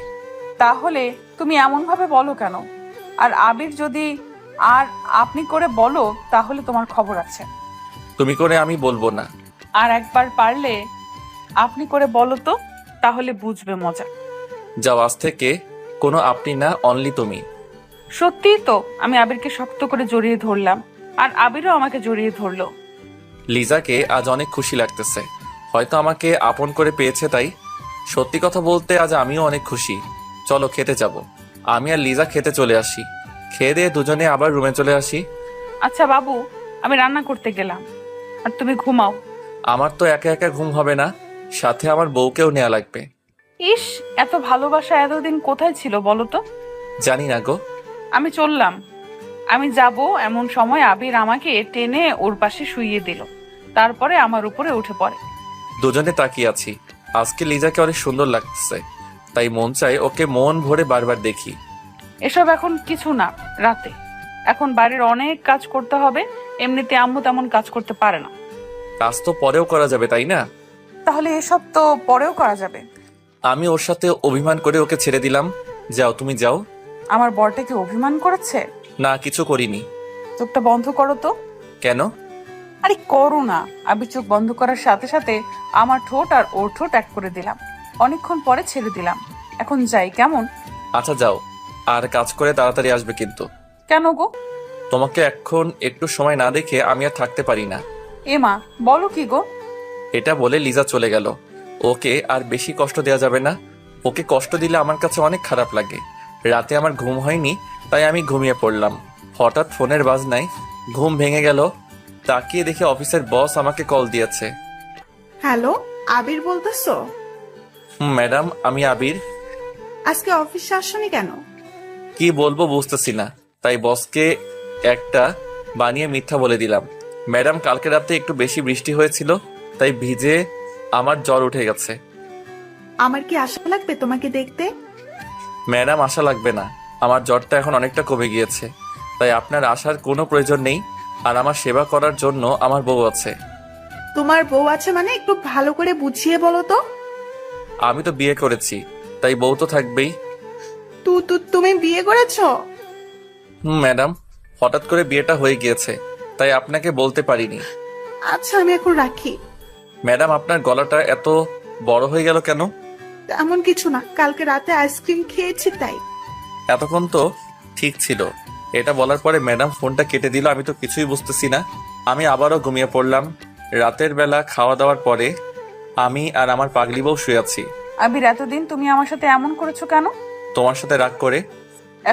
তাহলে তুমি এমন ভাবে বলো কেন? আর আবির যদি আর আপনি করে বলো তাহলে তোমার খবর আছে। তুমি করে আমি বলবো না। আর একবার পারলে আপনি করে বলো তো, তাহলে বুঝবে মজা। যাও, আজ থেকে কোনো আপনি না, অনলি তুমি। সত্যিই তো আমি আবিরকে শক্ত করে জড়িয়ে ধরলাম, আর আবিরও আমাকে জড়িয়ে ধরলো। লিজাকে আজ অনেক খুশি লাগতেছে। হয়তো আমাকে আপন করে পেয়েছে তাই। সত্যি কথা বলতে আজ আমিও অনেক খুশি। চলো খেতে যাব। আমি আর লিজা খেতে চলে আসি। খেয়ে দিয়ে দুজনে আবার রুমে চলে আসি। আচ্ছা বাবু, আমি রান্না করতে গেলাম, আর তুমি ঘুমাও। আমার তো একা একা ঘুম হবে না, সাথে আমার বউকেও নেওয়া লাগবে। ইস, এত ভালোবাসা এতদিন কোথায় ছিল বলো তো? জানি না গো। আমি চললাম। আমি যাব এমন সময় আবির আমাকে টেনে ওর পাশে শুইয়ে দিল, তারপরে আমার উপরে উঠে পড়ে। দুজনে তাকিয়ে আছি। আজকে লিজাকে অনেক সুন্দর লাগছে, তাই মন চাই ওকে মন ভরে বারবার দেখি। এসব এখন কিছু না, রাতে। এখন বাড়ির অনেক কাজ করতে হবে, এমনিতে আম্মু তেমন কাজ করতে পারে না। কাজ তো পরেও করা যাবে, তাই না? তাহলে এসব তো পরেও করা যাবে। আমি ওর সাথে অভিমান করে ওকে ছেড়ে দিলাম। যাও, তুমি যাও। আমার বরটাকে অভিমান করেছে? না, কিছু করিনি। চোখটা বন্ধ করো তো। কেন? আরে করো না। আবির চোখ বন্ধ করার সাথে সাথে আমার ঠোঁট আর ওর ঠোঁট এক করে দিলাম। অনেকক্ষণ পরে ছেড়ে দিলাম। এখন যাই, কেমন? আচ্ছা যাও, আর কাজ করে তাড়াতাড়ি আসবে কিন্তু। কেন গো? তোমাকে এখন একটু সময় না দেখে আমি আর থাকতে পারি না। এমা, বলো কি গো? এটা বলে লিজা চলে গেল। ওকে আর বেশি কষ্ট দেওয়া যাবে না। ওকে কষ্ট দিলে আমার কাছে অনেক খারাপ লাগে। রাতে আমার ঘুম হয়নি, তাই আমি ঘুমিয়ে পড়লাম। হঠাৎ ফোনের বাজনায় ঘুম ভেঙে গেল। তাকিয়ে দেখে অফিসের বস আমাকে কল দিয়েছে। হ্যালো, আবির বলতেছো? ম্যাডাম, আমি আবির। আজকে অফিসে আসনি কেন? কি বলবো বুঝতেছি না, তাই বসকে একটা বানিয়ে মিথ্যা বলে দিলাম। ম্যাডাম, কালকে রাতে একটু বেশি বৃষ্টি হয়েছিল, তাই ভিজে আমার জ্বর উঠে গেছে। আমার কি আশা লাগবে তোমাকে দেখতে? ম্যাডাম, আশা লাগবে না, আমার জ্বরটা এখন অনেকটা কমে গিয়েছে, তাই আপনার আসার কোনো প্রয়োজন নেই। আর আমার সেবা করার জন্য আমার বউ আছে। তোমার বউ আছে মানে একটু ভালো করে বুঝিয়ে বলো তো। আমি তো বিয়ে করেছি, তাই বউ তো থাকবেই। তুমি বিয়ে করেছো? ম্যাডাম, হঠাৎ করে বিয়েটা হয়ে গিয়েছে, তাই আপনাকে বলতে পারিনি। আচ্ছা, আমি এখন রাখি। ম্যাডাম, আপনার গলাটা এত বড় হয়ে গেল কেন? এমন কিছু না, কালকে রাতে আইসক্রিম খেয়েছি তাই। এতক্ষণ তো ঠিক ছিল। এটা বলার পরে ম্যাডাম ফোনটা কেটে দিল। আমি তো কিছুই বুঝতেছি না। আমি আবারও ঘুমিয়ে পড়লাম। রাতের বেলা খাওয়া দাওয়ার পরে আমি আর আমার পাগলি বউ শুয়ে আছি। আবির, এতদিন তুমি আমার সাথে এমন করেছো কেন? তোমার সাথে রাগ করে।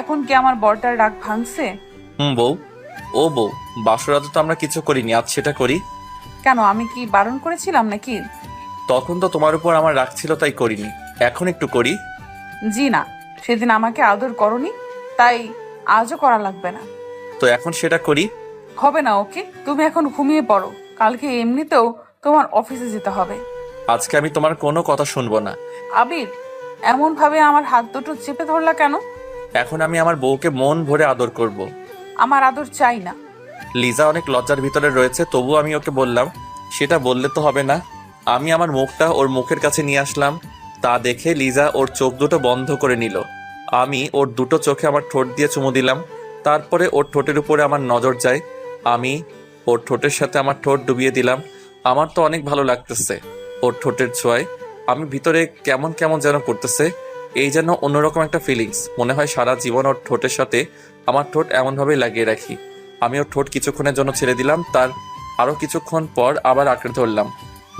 এখন কি আমার বরটার রাগ ভাঙছে? বউ, ও বউ, বাসরাতে তো আমরা কিছু করিনি, আজ সেটা করি। কেন, আমি কি বারণ করেছিলাম নাকি? তখন তো তোমার উপর আমার রাগ ছিল, তাই করিনি। এখন একটু করি। জি না, সেদিন আমাকে আদর করনি, তাই আজও করা লাগবে না। তো এখন সেটা করি। হবে না, ওকে? তুমি এখন ঘুমিয়ে পড়ো, কালকে এমনিতেও তোমার অফিসে যেতে হবে। আজকে আমি তোমার কোনো কথা শুনবো না। আবির, এমন ভাবে আমার হাত দুটো চেপে ধরলা কেন? এখন আমি আমার বউকে মন ভরে আদর করব। আমার আদর চাই না। লিজা অনেক লজ্জার ভিতরে রয়েছে, তবু আমি ওকে বললাম, সেটা বললে তো হবে না। আমি আমার মুখটা ওর মুখের কাছে নিয়ে আসলাম। তা দেখে লিজা ওর চোখ দুটো বন্ধ করে নিল। আমি ওর দুটো চোখে আমার ঠোঁট দিয়ে চুমু দিলাম। তারপরে ওর ঠোঁটের উপরে আমার নজর যায়। আমি ওর ঠোঁটের সাথে আমার ঠোঁট ডুবিয়ে দিলাম। আমার তো অনেক ভালো লাগতেছে ওর ঠোঁটের ছোঁয়ায়। আমি ভিতরে কেমন কেমন যেন করতেছে, এই যেন অন্যরকম একটা ফিলিংস। মনে হয় সারা জীবন ওর ঠোঁটের সাথে আমার ঠোঁট এমনভাবেই লাগিয়ে রাখি। আমি ওর ঠোঁট কিছুক্ষণের জন্য ছেড়ে দিলাম। তার আরও কিছুক্ষণ পর আবার আঁকড়ে ধরলাম।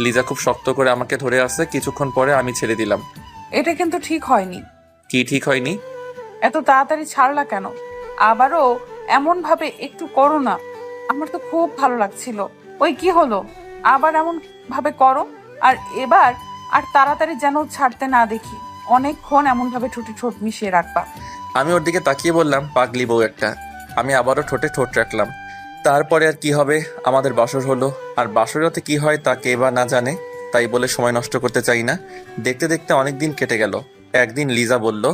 লিজা খুব শক্ত করে আমাকে ধরে আসে। কিছুক্ষণ পরে আমি ছেড়ে দিলাম। এটা কিন্তু ঠিক হয়নি। কি ঠিক হয়নি? এত তাড়াতাড়ি ছাড়লা কেন? আবারও এমন ভাবে একটু করো না। আমার তো খুব ভালো লাগছিল। ওই কি হলো? আবার এমন ভাবে করো। আর এবার আর তাড়াতাড়ি যেন ছাড়তে না দেখি। অনেকক্ষণ এমন ভাবে ঠোঁটে ঠোঁট মিশিয়ে রাখবা। আমি ওর দিকে তাকিয়ে বললাম, পাগলি বউ একটা। আমি আবারও ঠোঁটে ঠোঁট রাখলাম। তারপরে আর কি হবে, আমাদের বাসর হলো। আর বাসরাতে কি হয় তা কে বা না জানে, তাই বলে সময় নষ্ট করতে চাই না। দেখতে দেখতে অনেক দিন কেটে গেল। একদিন লিজা বলল,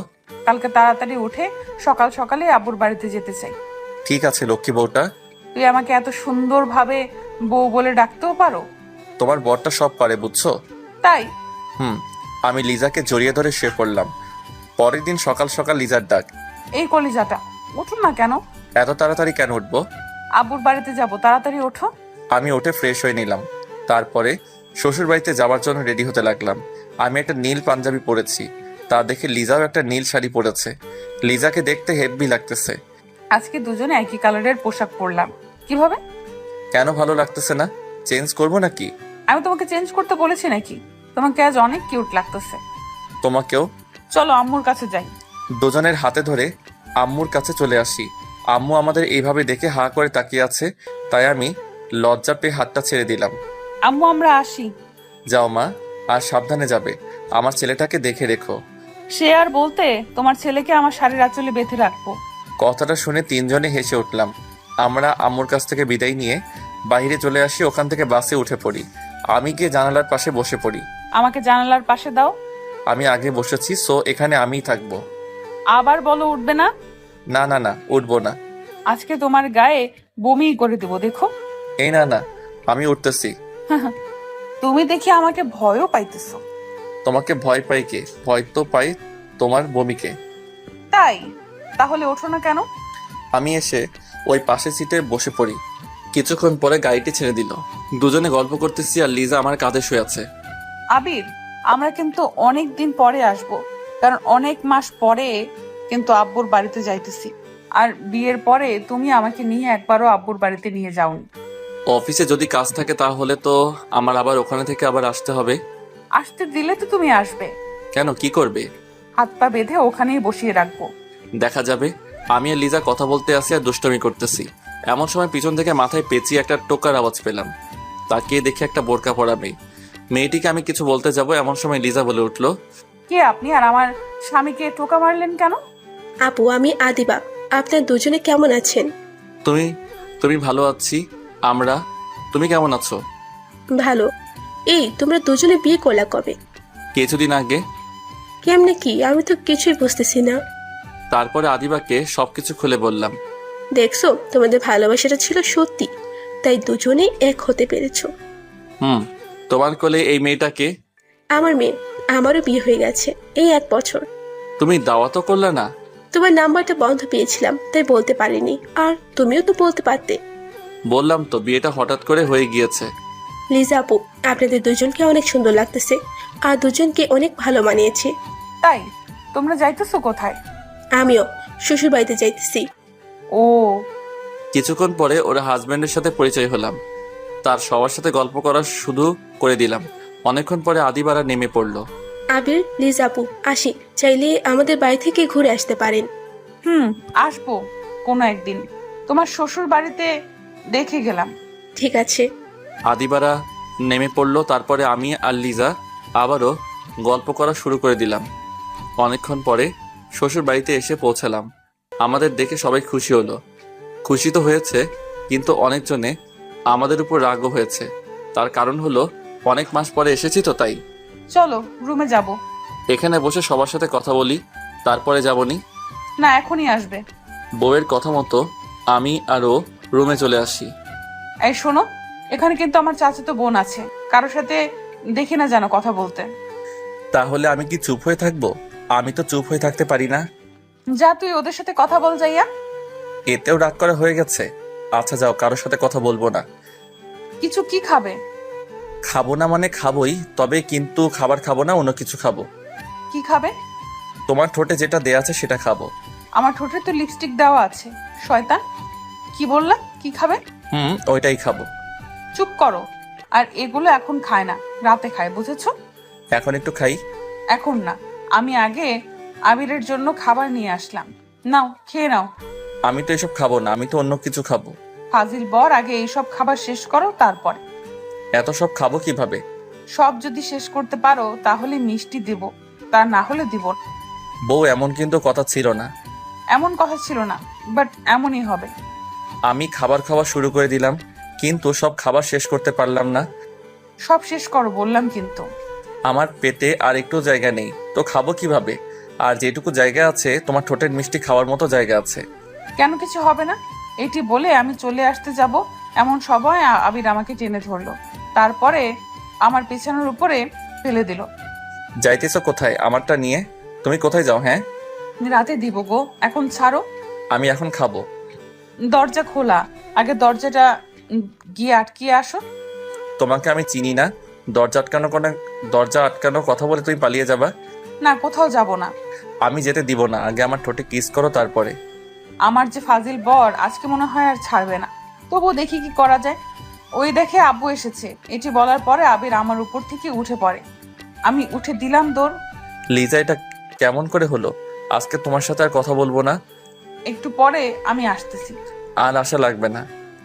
কালকে তাড়াতাড়ি উঠে সকাল সকালে আব্বুর বাড়িতে যেতে চাই। ঠিক আছে লক্ষ্মী বউটা। তুই আমাকে এত সুন্দরভাবে বউ বলে ডাকতেও পারো? তোমার বরটা সব পারে, বুঝছো? তাই? আমি লিজাকে জড়িয়ে ধরে শুয়ে পড়লাম। পরের দিন সকাল সকাল লিজার ডাক। এই কলিজাটা, উঠুন না কেন? এত তাড়াতাড়ি কেন উঠবো? আব্বুর বাড়িতে যাব, তাড়াতাড়ি ওঠো। আমি উঠে ফ্রেশ হয়ে নিলাম। তারপরে শ্বশুর বাড়িতে যাওয়ার জন্য রেডি হতে লাগলাম। আমি একটা নীল পাঞ্জাবি পরেছি, তা দেখে লিজাও একটা নীল শাড়ি পরেছে। লিজাকে দেখতে হেব্বি লাগতেছে। আজকে দুজনে একই কালারের পোশাক পরলাম। কিভাবে? কেন ভালো লাগতেছে না? চেঞ্জ করবো নাকি? আমি তোমাকে চেঞ্জ করতে বলেছি নাকি? তোমাকে আজ অনেক কিউট লাগতেছে। তোমাকেও। চলো আম্মুর কাছে যাই। দুজনের হাতে ধরে আম্মুর কাছে চলে আসি। আম্মু আমাদের এইভাবে দেখে হা করে তাকিয়ে আছে, তাই আমি লজ্জা পেয়ে হাতটা ছেড়ে দিলাম। আম্মু, আমরা আসি। যাও মা, আর সাবধানে যাবে। আমার ছেলেটাকে দেখে রেখো। সে আর বলতে, তোমার ছেলেকে আমার শাড়ির আঁচলে বেঁধে রাখবো। কথাটা শুনে তিনজনে হেসে উঠলাম। আমরা আম্মুর কাছ থেকে বিদায় নিয়ে বাইরে চলে আসি। ওখান থেকে বাসে উঠে পড়ি। আমি গিয়ে জানালার পাশে বসে পড়ি। আমাকে জানালার পাশে দাও। আমি আগে বসেছি, সো এখানে আমিই থাকবো। আবার বলো উঠবে না। না না না, উঠবো না। আজকে তোমার গায়ে বমি করে দেবো, দেখো। এই না না, আমি উঠতেছি। তুমি দেখি আমাকে ভয়ও পাইতেছো। তোমাকে ভয় পাই কে? ভয় তো পাই তোমার বমিকে। তাই? তাহলে ওঠো না কেন? আমি এসে ওই পাশের সিটে বসে পড়ি। কিছুক্ষণ পরে গাড়িটি ছেড়ে দিল। দুজনে গল্প করতেছি আর লিজা আমার কাঁধে শুয়ে আছে। আবির, আমরা কিন্তু অনেক দিন পরে আসব, কারণ অনেক মাস পরে কিন্তু আব্বুর বাড়িতে যাইতেছি। আর বিয়ের পরে তুমি আমাকে নিয়ে একবারও আব্বুর বাড়িতে নিয়ে যাওনি। অফিসে যদি কাজ থাকে তাহলে তো আমার আবার ওখানে থেকে আবার আসতে হবে। আসতে দিলে তো তুমি আসবে। কেন, কি করবে? হাত পা বেঁধে ওখানেই বসিয়ে রাখবো। দেখা যাবে। আমি আর লিজা কথা বলতে আসি আর দুষ্টমি করতেছি। এমন সময় পিছন থেকে মাথায় পেঁচিয়ে একটা টোকার আওয়াজ পেলাম। তাকিয়ে দেখে একটা বোরকা পরা মেয়ে। মেয়েটিকে আমি কিছু বলতে যাব এমন সময় লিজা বলে উঠলো, কে আপনি আর আমার স্বামীকে টোকা মারলেন কেন? আপু, আমি আদিবা। আপনার দুজনে কেমন আছেন? তুমি তুমি ভালো আছি আমরা। তুমি কেমন আছো? ভালো। এই, তোমরা দুজনে বিয়ে করলা কবে? কিছুদিন আগে। কেমনে কি? আমি তো কিছুই বুঝতেছি না। তারপরে আদিবাকে সবকিছু খুলে বললাম। দেখছো, তোমাদের ভালোবাসাটা ছিল সত্যি, তাই দুজনেই এক হতে পেরেছো। তোমার কোলে এই মেয়েটাকে? আমার মেয়ে। আমারও বিয়ে হয়ে গেছে এই 1 বছর। তুমি দাওয়াতও করলে না? তোমার নাম্বারটা বন্ধ পেয়েছিলাম, তাই বলতে পারিনি। আর তুমিও তো বলতে পারতে। বললাম তো, বিয়েটা হঠাৎ করে হয়ে গিয়েছে। লিজা আপু, আপনাদের দুজনকে অনেক সুন্দর লাগতেছে, আর দুজনকে অনেক ভালো মানিয়েছে। তাই তোমরা যাইতেছো কোথায়? আমিও শ্বশুর বাড়িতে যাইতেছি। ও, কিছুক্ষণ পরে ওরা হাজব্যান্ডের সাথে পরিচয় হলাম। তার সবার সাথে গল্প করা শুরু করে দিলাম। অনেকক্ষণ পরে আদিবারা নেমে পড়লো। আবির, লিজা আপু, আসি। চাইলে আমাদের বাড়ি থেকে ঘুরে আসতে পারেন। আসবো কোনো একদিন। তোমার শ্বশুর বাড়িতে দেখে গেলাম। ঠিক আছে। আদিবারা নেমে পড়লো। তারপরে আমি আর লিজা আবারও গল্প করা শুরু করে দিলাম। অনেকক্ষণ পরে শ্বশুর বাড়িতে এসে পৌঁছালাম। আমাদের দেখে সবাই খুশি হলো। খুশি তো হয়েছে, কিন্তু অনেকজনে আমাদের উপর রাগও হয়েছে। তার কারণ হলো অনেক মাস পরে এসেছি তো, তাই। চলো রুমে যাব। এখানে বসে সবার সাথে কথা বলি, তারপরে যাবনি। না, এখনই আসবে। বউয়ের কথা মতো আমি আরও রুমে চলে আসি। এই শোনো, এখানে কিন্তু আমার চাচাতো বোন আছে। কারোর সাথে দেখি না যেন কথা বলতে। তাহলে আমি কি চুপ হয়ে থাকবো? আমি তো চুপ হয়ে থাকতে পারি না। যা, তুই ওদের সাথে কথা বল যাইয়া। এতেও রাগ করা হয়ে গেছে? আচ্ছা যাও, কারোর সাথে কথা বলবো না। কিছু কি খাবে? খাবো না মানে খাবোই, তবে কিন্তু খাবার খাবো না, অন্য কিছু খাবো। কি খাবে? তোমার ঠোঁটে যেটা দেয়া আছে সেটা খাবো। আমার ঠোঁটে তো লিপস্টিক দেওয়া আছে। শয়তান, কি বললা? কি খাবে? ওইটাই খাবো। চুপ করো। আর এগুলো এখন খায় না, রাতে খায়, বুঝেছো? এখন একটু খাই। এখন না, আমি আগে আবিরের জন্য খাবার নিয়ে আসলাম। নাও, খেয়ে নাও। আমি তো এসব খাবো না, আমি তো অন্য কিছু খাবো। ফাজিল বর, আগে এইসব খাবার শেষ করো, তারপরে। এত সব খাবো কিভাবে? সব যদি শেষ করতে পারো তাহলে মিষ্টি দেব, তা না হলে দিব না। বউ, এমন কিন্তু কথা ছিল না। এমন কথা ছিল না, বাট এমনই হবে। আমি খাবার খাওয়া শুরু করে দিলাম, কিন্তু সব খাবার শেষ করতে পারলাম না। সব শেষ করো বললাম কিন্তু। আমার পেটে আর একটু জায়গা নেই, তো খাবো কিভাবে? আর যেটুকু জায়গা আছে তোমার ঠোঁটের মিষ্টি খাওয়ার মতো জায়গা আছে। কেন কিছু হবে না? এটি বলে আমি চলে আসতে যাব, এমন সময় আবির আমাকে টেনে ধরলো। তারপরে আমার পেছনের উপরে ফেলে দিল। যাইতেছো কোথায় আমারটা নিয়ে? তুমি কোথায় যাও? হ্যাঁ, রাতে দিব গো, এখন ছাড়ো। আমি এখন খাবো। দরজা খোলা, আগে দরজাটা গিয়ে আটকিয়ে আসো। তোমাকে আমি চিনি না। দরজা আটকানো কথা বলে তুমি পালিয়ে যাবা? না, কোথাও যাব না। আমি যেতে দিব না, আগে আমার ঠোঁটে কিস করো, তারপরে। আমার যে ফাজিল বর আজকে মনে হয় আর ছাড়বে না। তবুও দেখি কি করা যায়। ওই দেখে আব্বু এসেছে। এটি বলার পরে আবির আমার উপর থেকে উঠে পড়ে। আমি উঠে দিলাম দৌড়। লিজা, এটা কেমন করে হলো? আজকে তোমার সাথে আর কথা বলবো না। একটু পরে আমি আসতেছি। আর আশা লাগবে না।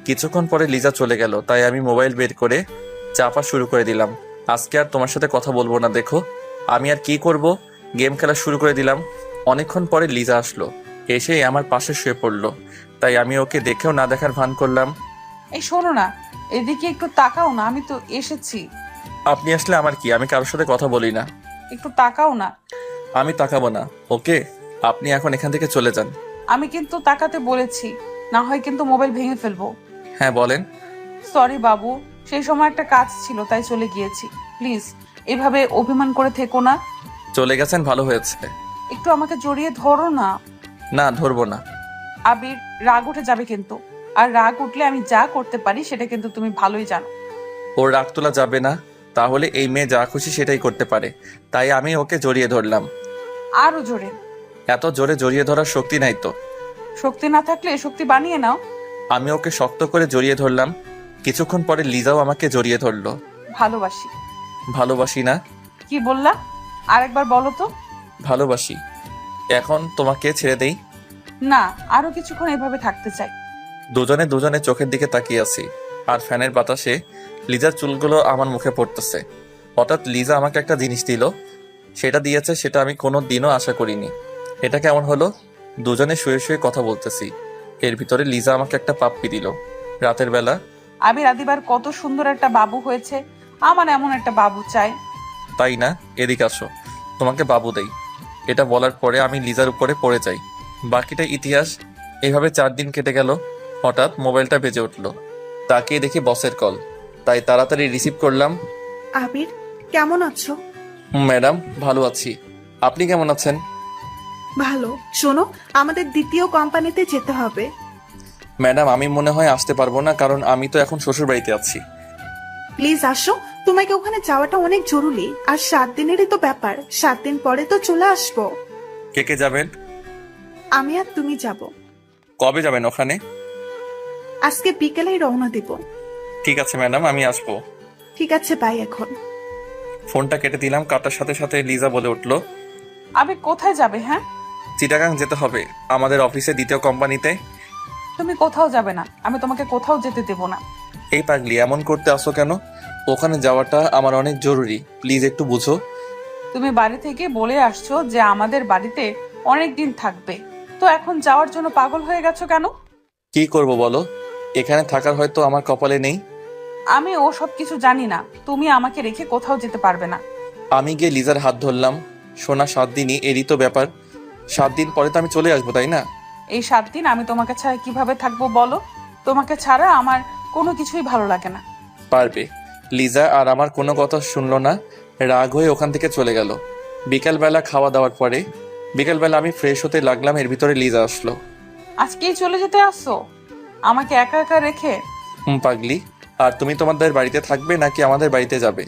কিছুক্ষণ পরে লিজা চলে গেল, তাই আমি মোবাইল বের করে চাপা শুরু করে দিলাম। আজকে আর তোমার সাথে কথা বলবো না। দেখো আমি আর কি করব, গেম খেলা শুরু করে দিলাম। অনেকক্ষণ পরে লিজা আসলো, এসেই আমার পাশে শুয়ে পড়লো। তাই আমি ওকে দেখেও না দেখার ভান করলাম। এই শোনো না, এদিকে একটু তাকাও না, আমি তো এসেছি। আপনি আসলে আমার কি? আমি কারোর সাথে কথা বলি না। একটু তাকাও না। আমি তাকাবো না, ওকে? আপনি এখন এখান থেকে চলে যান। আমি কিন্তু তাকাতে বলেছি, না হয় কিন্তু মোবাইল ভেঙে ফেলবো। হ্যাঁ বলেন। সরি বাবু, সেই সময় একটা কাজ ছিল তাই চলে গিয়েছি। প্লিজ এভাবে অভিমান করে থেকো না। চলে গেছেন, ভালো হয়েছে। একটু আমাকে জড়িয়ে ধরো না। না, ধরবো না। আবির, রাগ উঠে যাবে কিন্তু। আর রাগ উঠলে আমি যা করতে পারি সেটা কিন্তু তুমি ভালোই জানো। ওর রাগ তোলা যাবে না, তাহলে এই মেয়ে যা খুশি সেটাই করতে পারে। তাই আমি ওকে জড়িয়ে ধরলাম। আরো জোরে। এত জোরে জড়িয়ে ধরার শক্তি নাই তো। শক্তি না থাকলে শক্তি বানিয়ে নাও। আমি ওকে শক্ত করে জড়িয়ে ধরলাম। কিছুক্ষণ পরে লিজাও আমাকে জড়িয়ে ধরলো। ভালোবাসি। ভালোবাসি না? কি বললা? আরেকবার বলো তো। ভালোবাসি। এখন তোমাকে ছেড়ে দেই? না, আরো কিছুক্ষণ এভাবে থাকতে চাই। দুজনে দুজনে চোখের দিকে তাকিয়ে আছি আর ফ্যানের বাতাসে লিজার চুলগুলো আমার মুখে পড়তেছে। হঠাৎ লিজা আমাকে একটা জিনিস দিল। সেটা দিয়েছে সেটা আমি কোনো দিনও আশা করিনি। এটা কেমন হলো? দুজনে শুয়ে শুয়ে কথা বলতেছি, এর ভিতরে লিজা আমাকে একটা পাপ্পি দিল রাতের বেলা। আবির আদিবার কত সুন্দর একটা বাবু হয়েছে, আমার এমন একটা বাবু চাই। তাই না? এদিকে আসো, তোমাকে বাবু দেই। এটা বলার পরে আমি লিজার উপরে পড়ে যাই। বাকিটা ইতিহাস। এইভাবে 4 দিন কেটে গেল। হঠাৎ মোবাইলটা বেজে উঠল। তাকিয়ে দেখি বসের কল, তাই তাড়াতাড়ি রিসিভ করলাম। আবির, কেমন আছো? ম্যাডাম, ভালো আছি। আপনি কেমন আছেন? ভালো। শোনো, আমাদের দ্বিতীয় কোম্পানিতে যেতে হবে। ম্যাডাম, আমি মনে হয় আসতে পারবো না, কারণ আমি তো এখন শ্বশুর বাড়িতে আছি। প্লিজ আসো, তোমাকে ওখানে যাওয়াটা অনেক জরুরি। আর 7 দিনেরই তো ব্যাপার, 7 দিন পরে তো চলে আসবো। কে কে যাবেন? আমি আর তুমি যাব। কবে যাবেন ওখানে? আজকে বিকেলেই রওনা দিব। ঠিক আছে ম্যাডাম, আমি আসবো। ঠিক আছে, বাই এখন। ফোনটা কেটে দিলাম। কাটার সাথে সাথে লিজা বলে উঠল, আবির কোথায় যাবে? হ্যাঁ, চিটাগাং যেতে হবে, আমাদের অফিসে দ্বিতীয় কোম্পানিতে। তুমি কোথাও যাবে না, আমি তোমাকে কোথাও যেতে দেব না। এই পাগলি, এমন করতে আসো কেন? ওখানে যাওয়াটা আমার অনেক জরুরি, প্লিজ একটু বুঝো। তুমি বাড়ি থেকে বলে আসছো যে আমাদের বাড়িতে অনেক দিন থাকবে, তো এখন যাওয়ার জন্য পাগল হয়ে গেছো কেন? কি করব বলো? এখানে থাকার হয়তো আমার কপালে নেই। আমি ও সব কিছু জানি না, তুমি আমাকে রেখে কোথাও যেতে পারবে না। আমি গিয়ে লিজার হাত ধরলাম। সোনা, 7 দিনই, এরই তো ব্যাপার। 7 দিন পরে তো আমি চলে আসবো, তাই না? এই 7 দিন আমি তোমাকে ছাড়া কিভাবে থাকবো বলো? তোমাকে ছাড়া আমার কোনো কিছুই ভালো লাগে না। পারবে। লিজা আর আমার কোনো কথা শুনলো না, রাগ হয়ে ওখান থেকে চলে গেল। বিকালবেলা খাওয়া দাওয়ার পরে বিকালবেলা আমি ফ্রেশ হতে লাগলাম, এর ভিতরে লিজা আসলো। আজকেই চলে যেতে আসছো আমাকে একা একা রেখে? পাগলি, আর তুমি তোমাদের বাড়িতে থাকবে নাকি আমাদের বাড়িতে যাবে?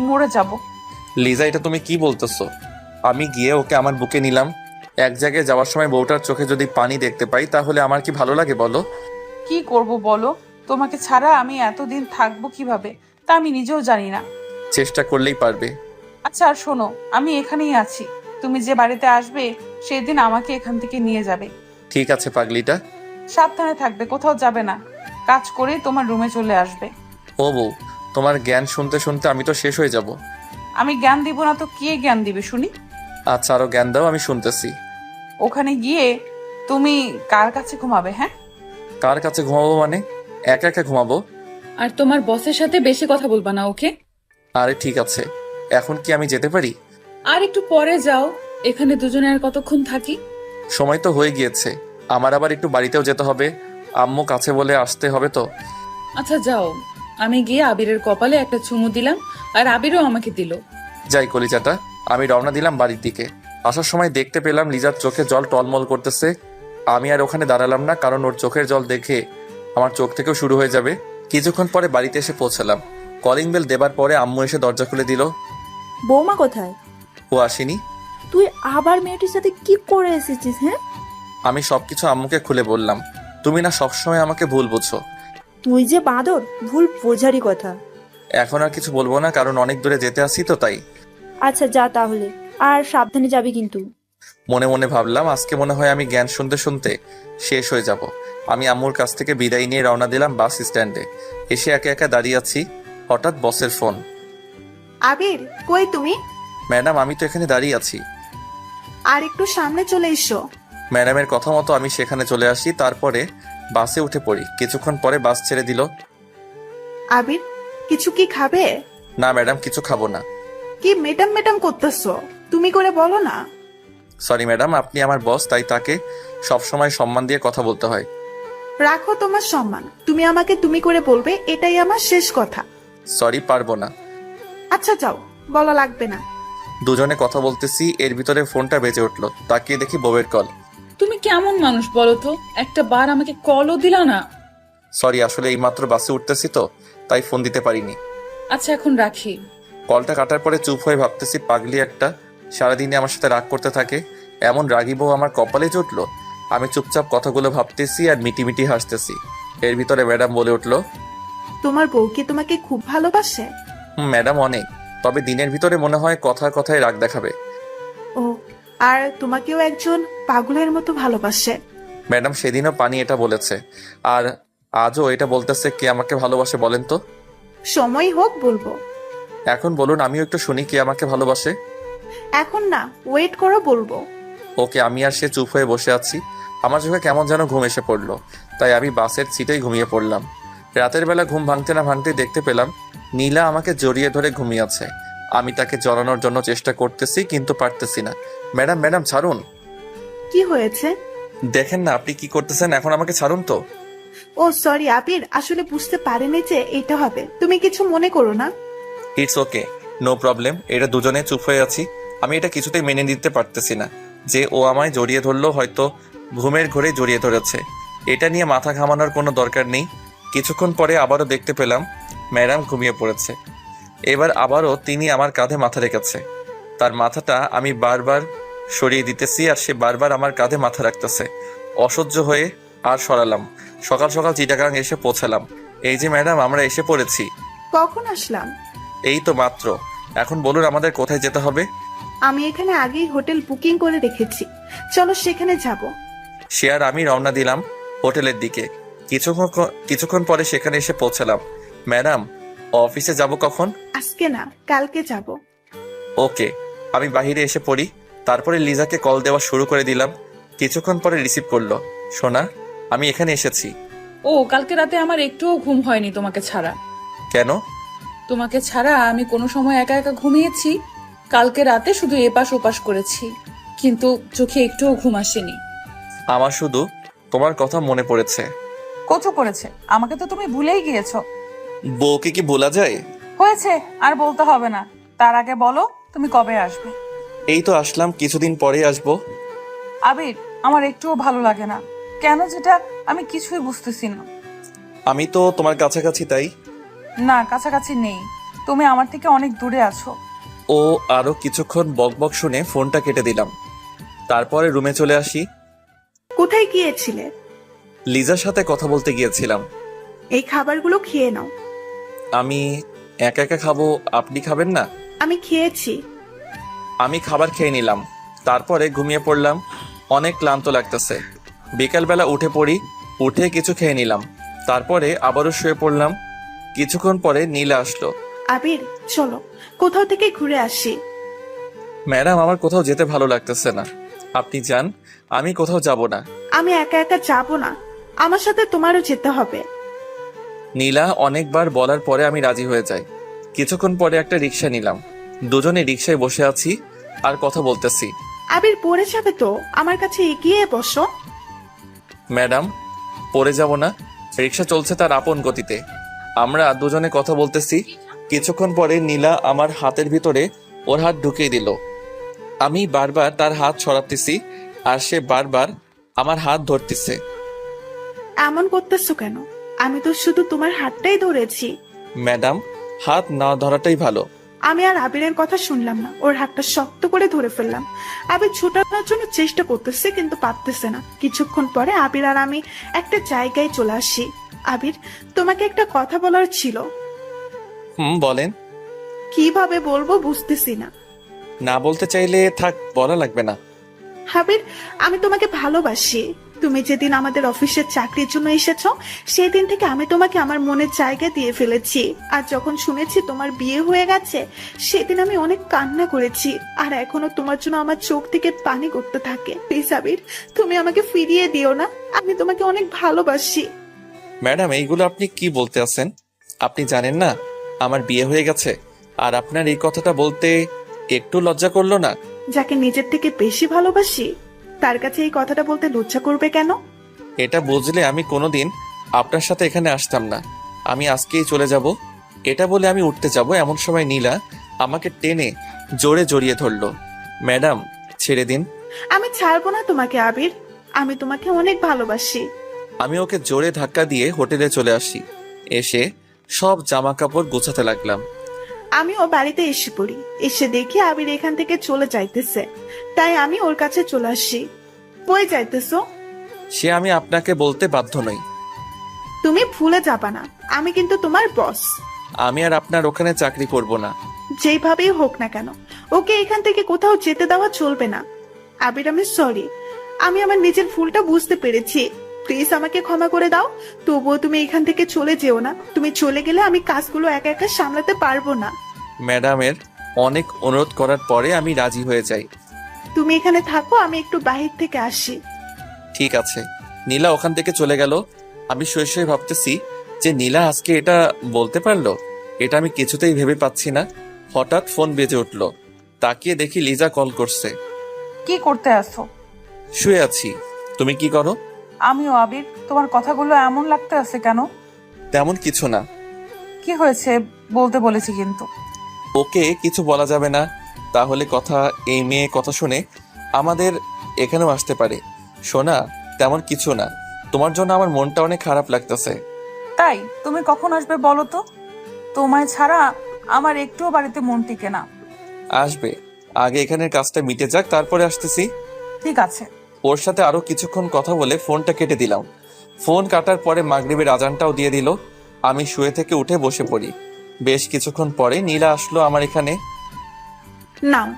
মরে যাব। লিজা, এটা তুমি কি বলতেছো? আমি গিয়ে ওকে আমার বুকে নিলাম। এক জায়গায় যাওয়ার সময় বউটার চোখে যদি পানি দেখতে পাই তাহলে আমার কি ভালো লাগে বলো? কি করব বলো? তোমাকে ছাড়া আমি এতদিন থাকবো কিভাবে তা আমি নিজেও জানি না। চেষ্টা করলেই পারবে। আচ্ছা, আর শোনো, আমি এখানেই আছি। তুমি যে বাড়িতে আসবে সেদিন আমাকে এখান থেকে নিয়ে যাবে। ঠিক আছে পাগলিটা। সাবধানে থাকবে, কোথাও যাবে না। কাজ করে তোমার রুমে চলে আসবে। ও বউ, তোমার জ্ঞান শুনতে শুনতে আমি তো শেষ হয়ে যাব। আমি জ্ঞান দিব না তো কে জ্ঞান দিবে শুনি? আচ্ছা, আরো জ্ঞান দাও, আমি শুনতেছি। ওখানে গিয়ে তুমি কার কাছে ঘুমাবে? হ্যাঁ, কার কাছে ঘুমাবো মানে? একা একা ঘুমাবো? আর তোমার বসের সাথে বেশি কথা বলবা না, ওকে? আরে ঠিক আছে, এখন কি আমি যেতে পারি? আর একটু পরে যাও, এখানে দুজনে আর কতক্ষণ থাকি? সময় তো হয়ে গিয়েছে, আমার আবার একটু বাড়িতেও যেতে হবে। আম্মু কাছে বলে আসতে হবে তো। আচ্ছা যাও, আমি গিয়ে আবিরের কপালে একটা চুমু দিলাম, আর আবিরও আমাকে দিল। যাই কলিজাটা। আমি রওনা দিলাম বাড়ির দিকে। আসার সময় দেখতে পেলাম লিজার চোখে জল টলমল করতেছে। আমি আর ওখানে দাঁড়ালাম না, কারণ ওর চোখের জল দেখে আমার চোখ থেকেও শুরু হয়ে যাবে। কিছুক্ষণ পরে বাড়িতে এসে পৌঁছালাম। কলিং বেল দেবার পরে আম্মু এসে দরজা খুলে দিল। বৌমা কোথায়? ও আসেনি। তুই আবার মেয়েটির সাথে কি করে এসেছিস? হ্যাঁ, আমি সবকিছু আম্মুকে খুলে বললাম। তুমি না সবসময় আমাকে ভুল বুঝো। তুই যে বাঁদর, ভুল বোঝারই কথা। এখন আর কিছু বলবো না, কারণ অনেক দূরে যেতে আসি তো, তাই। আচ্ছা যা তাহলে, আর সাবধানে যাবি কিন্তু। মনে মনে ভাবলাম আজকে মনে হয় আমি জ্ঞান শুনতে শুনতে শেষ হয়ে যাব। আমি আম্মুর কাছ থেকে বিদায় নিয়ে রওনা দিলাম বাস স্ট্যান্ডে। এসে একা একা দাঁড়িয়ে আছি। হঠাৎ বসের ফোন। আবির, কই তুমি? ম্যাডাম, আমি তো এখানে দাঁড়িয়ে আছি। আর একটু সামনে চলে এসো। ম্যাডামের কথা মতো আমি সেখানে চলে আসি, তারপরে বাসে উঠে পড়ি। কিছুক্ষণ পরে বাস ছেড়ে দিল। আবির, কিছু কি খাবে? না ম্যাডাম, কিছু খাবো না। কি মেটাম মেটাম করতেছো? তুমি করে বলো না। সরি ম্যাডাম, আপনি আমার বস, তাই তাকে সবসময় সম্মান দিয়ে কথা বলতে হয়। রাখো তোমার সম্মান, তুমি আমাকে তুমি করে বলবে, এটাই আমার শেষ কথা। সরি, পারবো না। আচ্ছা যাও, বলা লাগবে না। দুজনে কথা বলতেছি, এর ভিতরে ফোনটা বেজে উঠলো। তাকিয়ে দেখি বউয়ের কল। তুমি কেমন মানুষ বলো তো, একটা বার আমাকে কলও দিলা না। সরি, আসলে এইমাত্র বাসে উঠতেছি তো, তাই ফোন দিতে পারিনি। আচ্ছা এখন রাখি। কলটা কাটার পরে চুপ হয়ে ভাবতেছি, পাগলি একটা, সারাদিনে আমার সাথে রাগ করতে থাকে। এমন রাগী বউ আমার কপালে জুটলো। আমি চুপচাপ কথাগুলো ভাবতেছি আর মিটি হাসতেছি। এর ভিতরে ম্যাডাম বলে উঠলো, তোমার বউ কি তোমাকে খুব ভালোবাসে? ম্যাডাম অনেক, তবে দিনের ভিতরে মনে হয় কথায় কথায় রাগ দেখাবে। ও, আর তোমাকেও একজন পাগলের মতো ভালোবাসে। ম্যাডাম সেদিনও পানি এটা বলেছে, আর আজও এটা বলতেছে কে আমাকে ভালোবাসে বলেন তো। সময় হোক বলবো। এখন বলুন, আমিও একটু শুনি কে আমাকে ভালোবাসে। এখন না, ওয়েট করো বলবো। ওকে, আমি আর সে চুপ হয়ে বসে আছি। আমার চোখে কেমন যেন ঘুম এসে পড়লো, তাই আমি বাসের সিটেই ঘুমিয়ে পড়লাম। রাতের বেলা ঘুম ভাঙতে না ভাঙতেই দেখতে পেলাম নীলা আমাকে জড়িয়ে ধরে ঘুমিয়ে আছে। আমি তাকে জড়ানোর জন্য চেষ্টা করতেছি, কিন্তু পারতেছি না। ম্যাডাম ম্যাডাম ছাড়ুন। কি হয়েছে? দেখেন না আপনি কি করতেছেন, এখন আমাকে ছাড়ুন তো। ও সরি আবির, আসলে বুঝতে পারিনি যে এটা হবে। তুমি কিছু মনে করো না। It's okay, no problem. এটা দুজনে চুপ হয়ে আছি। আমি এটা কিছুতেই মেনে নিতে পারতেছি না যে ও আমায় জড়িয়ে ধরলো, হয়তো ঘুমের ঘোরে জড়িয়ে ধরেছে। এটা নিয়ে মাথা ঘামানোর কোনো দরকার নেই। কিছুক্ষণ পরে আবারও দেখতে পেলাম ম্যাডাম ঘুমিয়ে পড়েছে। এবার আবারও তিনি আমার কাঁধে মাথা রেখেছে। তার মাথাটা আমি বারবার সরিয়ে দিতেছি, আর সে বারবার আমার কাঁধে মাথা রাখতেছে। অসহ্য হয়ে আর সরালাম। সকাল সকাল চিটাগাং এসে পৌঁছালাম। এই যে ম্যাডাম, আমরা এসে পড়েছি। কখন আসলাম? এই তো মাত্র। এখন বলুন আমাদের কোথায় যেতে হবে। আমি এখানে আগেই হোটেল বুকিং করে রেখেছি, চলো সেখানে যাব। সে আর আমি রওনা দিলাম হোটেলের দিকে। কিছুক্ষণ পরে সেখানে এসে পৌঁছালাম। ম্যাডাম, অফিসে যাব কখন? আজকে না, কালকে যাব। ওকে। আমি বাহিরে এসে পড়ি, তারপরে লিজাকে কল দেওয়া শুরু করে দিলাম। কিছুক্ষণ পরে রিসিভ করলো। সোনা, আমি এখানে এসেছি। ও, কালকে রাতে আমার একটুও ঘুম হয়নি তোমাকে ছাড়া। কেন? তোমাকে ছাড়া আমি কোনো সময় একা একা ঘুমিয়েছি? কালকে রাতে শুধু এপাশ ওপাশ করেছি, কিন্তু চোখে একটুও ঘুম আসেনি। আমার শুধু তোমার কথা মনে পড়েছে। কচু করেছে, আমাকে তো তুমি ভুলেই গিয়েছো। বউকে কি ভোলা যায়? হয়েছে, আর বলতে হবে না। তার আগে বলো তুমি কবে আসবে? এই তো আসলাম, কিছুদিন পরেই আসবো। আবির, আমার একটুও ভালো লাগে না। কেন যেটা আমি কিছুই বুঝতেছি না। আমি তো তোমার কাছাকাছি, তাই। না, কাছাকাছি নেই, তুমি আমার থেকে অনেক দূরে আছো। ও আরো কিছুক্ষণ বকবক শুনে ফোনটা কেটে দিলাম। তারপরে রুমে চলে আসি। কোথায় গিয়েছিলে? লিজার সাথে কথা বলতে গিয়েছিলাম। এই খাবারগুলো খেয়ে নাও। আমি একা একা খাবো, আপনি খাবেন না? আমি খেয়েছি। আমি খাবার খেয়ে নিলাম, তারপরে ঘুমিয়ে পড়লাম। অনেক ক্লান্ত লাগতেছে। বিকালবেলা উঠে পড়ি, উঠে কিছু খেয়ে নিলাম, তারপরে আবারও শুয়ে পড়লাম। কিছুক্ষণ পরে নীলা আসলো। আবির চলো, কোথাও থেকে ঘুরে আসি। ম্যাডাম, আমার কোথাও যেতে ভালো লাগতেছে না। আপনি যান, আমি কোথাও যাব না। আমি একা একা যাব না, আমার সাথে তোমারও যেতে হবে। নীলা অনেকবার বলার পরে আমি রাজি হয়ে যাই। কিছুক্ষণ পরে একটা রিক্সা নিলাম। দুজনে রিক্সায় বসে আছি আর কথা বলতেছি। আবির পড়ে যাবে তো, আমার কাছে এগিয়ে বসো। ম্যাডাম, পড়ে যাব না। রিক্সা চলছে তার আপন গতিতে। আমরা দুজনে কথা বলতেছি। কিছুক্ষণ পরে নীলা আমার হাতের ভিতরে ওর হাত ঢুকিয়ে দিল। আমি বারবার তার হাত সরাতেছি, আর সে বারবার আমার হাত ধরতেছে। এমন করতেছো কেন? আমি তো শুধু তোমার হাতটাই ধরেছি। ম্যাডাম, হাত না ধরাটাই ভালো। আমি আর আবিরের কথা শুনলাম না, ওর হাতটা শক্ত করে ধরে ফেললাম। আবির ছোটানোর জন্য চেষ্টা করতেছে, কিন্তু পারতেছে না। কিছুক্ষণ পরে আবির আর আমি একটা জায়গায় চলে আসি। আবির, তোমাকে একটা কথা বলার ছিল। বলেন। কিভাবে বলবো বুঝতেছি না। না বলতে চাইলে থাক, বলা লাগবে না। আবির, আমি তোমাকে ভালোবাসি। তুমি যেদিন আমাদের অফিসের চাকরির জন্য এসেছো, সেদিন থেকে আমি তোমাকে আমার মনের জায়গা দিয়ে ফেলেছি। আর যখন শুনেছি তোমার বিয়ে হয়ে গেছে, সেদিন আমি অনেক কান্না করেছি। আর এখনো তোমার জন্য আমার চোখ থেকে পানি করতে থাকে। প্লিজ আবির, তুমি আমাকে ফিরিয়ে দিও না। আমি তোমাকে অনেক ভালোবাসি। ম্যাডাম, এইগুলো আপনি কি বলতে আছেন? আপনি জানেন না আমার বিয়ে হয়ে গেছে? আর আপনার এই কথাটা বলতে একটু লজ্জা করলো না? যাকে নিজের থেকে বেশি ভালোবাসি, তার কাছে এই কথাটা বলতে লজ্জা করবে কেন? এটা বুঝলে আমি কোনোদিন আপনার সাথে এখানে আসতাম না। আমি আজকেই চলে যাব। এটা বলে আমি উঠতে যাব, এমন সময় নীলা আমাকে টেনে জোরে জড়িয়ে ধরলো। ম্যাডাম, ছেড়ে দিন। আমি ছাড়বো না তোমাকে আবির, আমি তোমাকে অনেক ভালোবাসি। আমি ওকে জোরে ধাক্কা দিয়ে হোটেলে চলে আসি। এসে সব জামা কাপড় গোছাতে লাগলাম। আমিও বাড়িতে এসে পড়ি। এসে দেখি আবির এখান থেকে চলে যাইতেছে, তাই আমি ওর কাছে চলে আসি। কই যাইতেছো? সে আমি আপনাকে বলতে বাধ্য নই। তুমি ভুলে যাবা না, আমি কিন্তু তোমার বস। আমি আর আপনার ওখানে চাকরি করব না। যেভাবেই হোক না কেন, ওকে এখান থেকে কোথাও যেতে দেওয়া চলবে না। আবির, আমি সরি। আমি আমার নিজের ভুলটা বুঝতে পেরেছি। প্লিজ আমাকে ক্ষমা করে দাও। তবুও তুমি এখান থেকে চলে যেও না। তুমি চলে গেলে আমি কাজগুলো একা একা সামলাতে পারবো না। ম্যাডামের অনেক অনুরোধ করার পরে আমি রাজি হয়ে যাই। তুমি এখানে থাকো, আমি একটু বাহির থেকে আসি। ঠিক আছে। নীলা ওখান থেকে চলে গেল। আমি শুয়ে শুয়ে ভাবতেছি যে নীলা আজকে এটা বলতে পারলো, এটা আমি কিছুতেই ভেবে পাচ্ছি না। হঠাৎ ফোন বেজে উঠলো। তাকিয়ে দেখি লিজা কল করছে। কি করতে আসো? শুয়ে আছি। তুমি কি করো? আমিও। আবির, তোমার কথাগুলো এমন লাগতে আছে কেন? তেমন কিছু না। কি হয়েছে বলতে বলেছি কিন্তু। ওকে কিছু বলা যাবে না, তাহলে কথা এই মেয়ে কথা শুনে আমাদের এখানেও আসতে পারে। শোনা, তেমন কিছু না। তোমার জন্য আমার মনটা অনেক খারাপ লাগতেছে। তাই তুমি কখন আসবে বলো তো? তোমায় ছাড়া আমার একটুও বাড়িতে মন টিকে না। আসবে, আগে এখানের কাজটা মিটে যাক, তারপরে আসতেছি। ঠিক আছে। ওর সাথে আরো কিছুক্ষণ কথা বলে ফোনটা কেটে দিলাম। ফোন কাটার পরে মাগরিবের আজানটাও দিয়ে দিল। আমি শুয়ে থেকে উঠে বসে পড়ি। বেশ কিছুক্ষণ পরে নীলা আসলো আমার এখানে। নাও,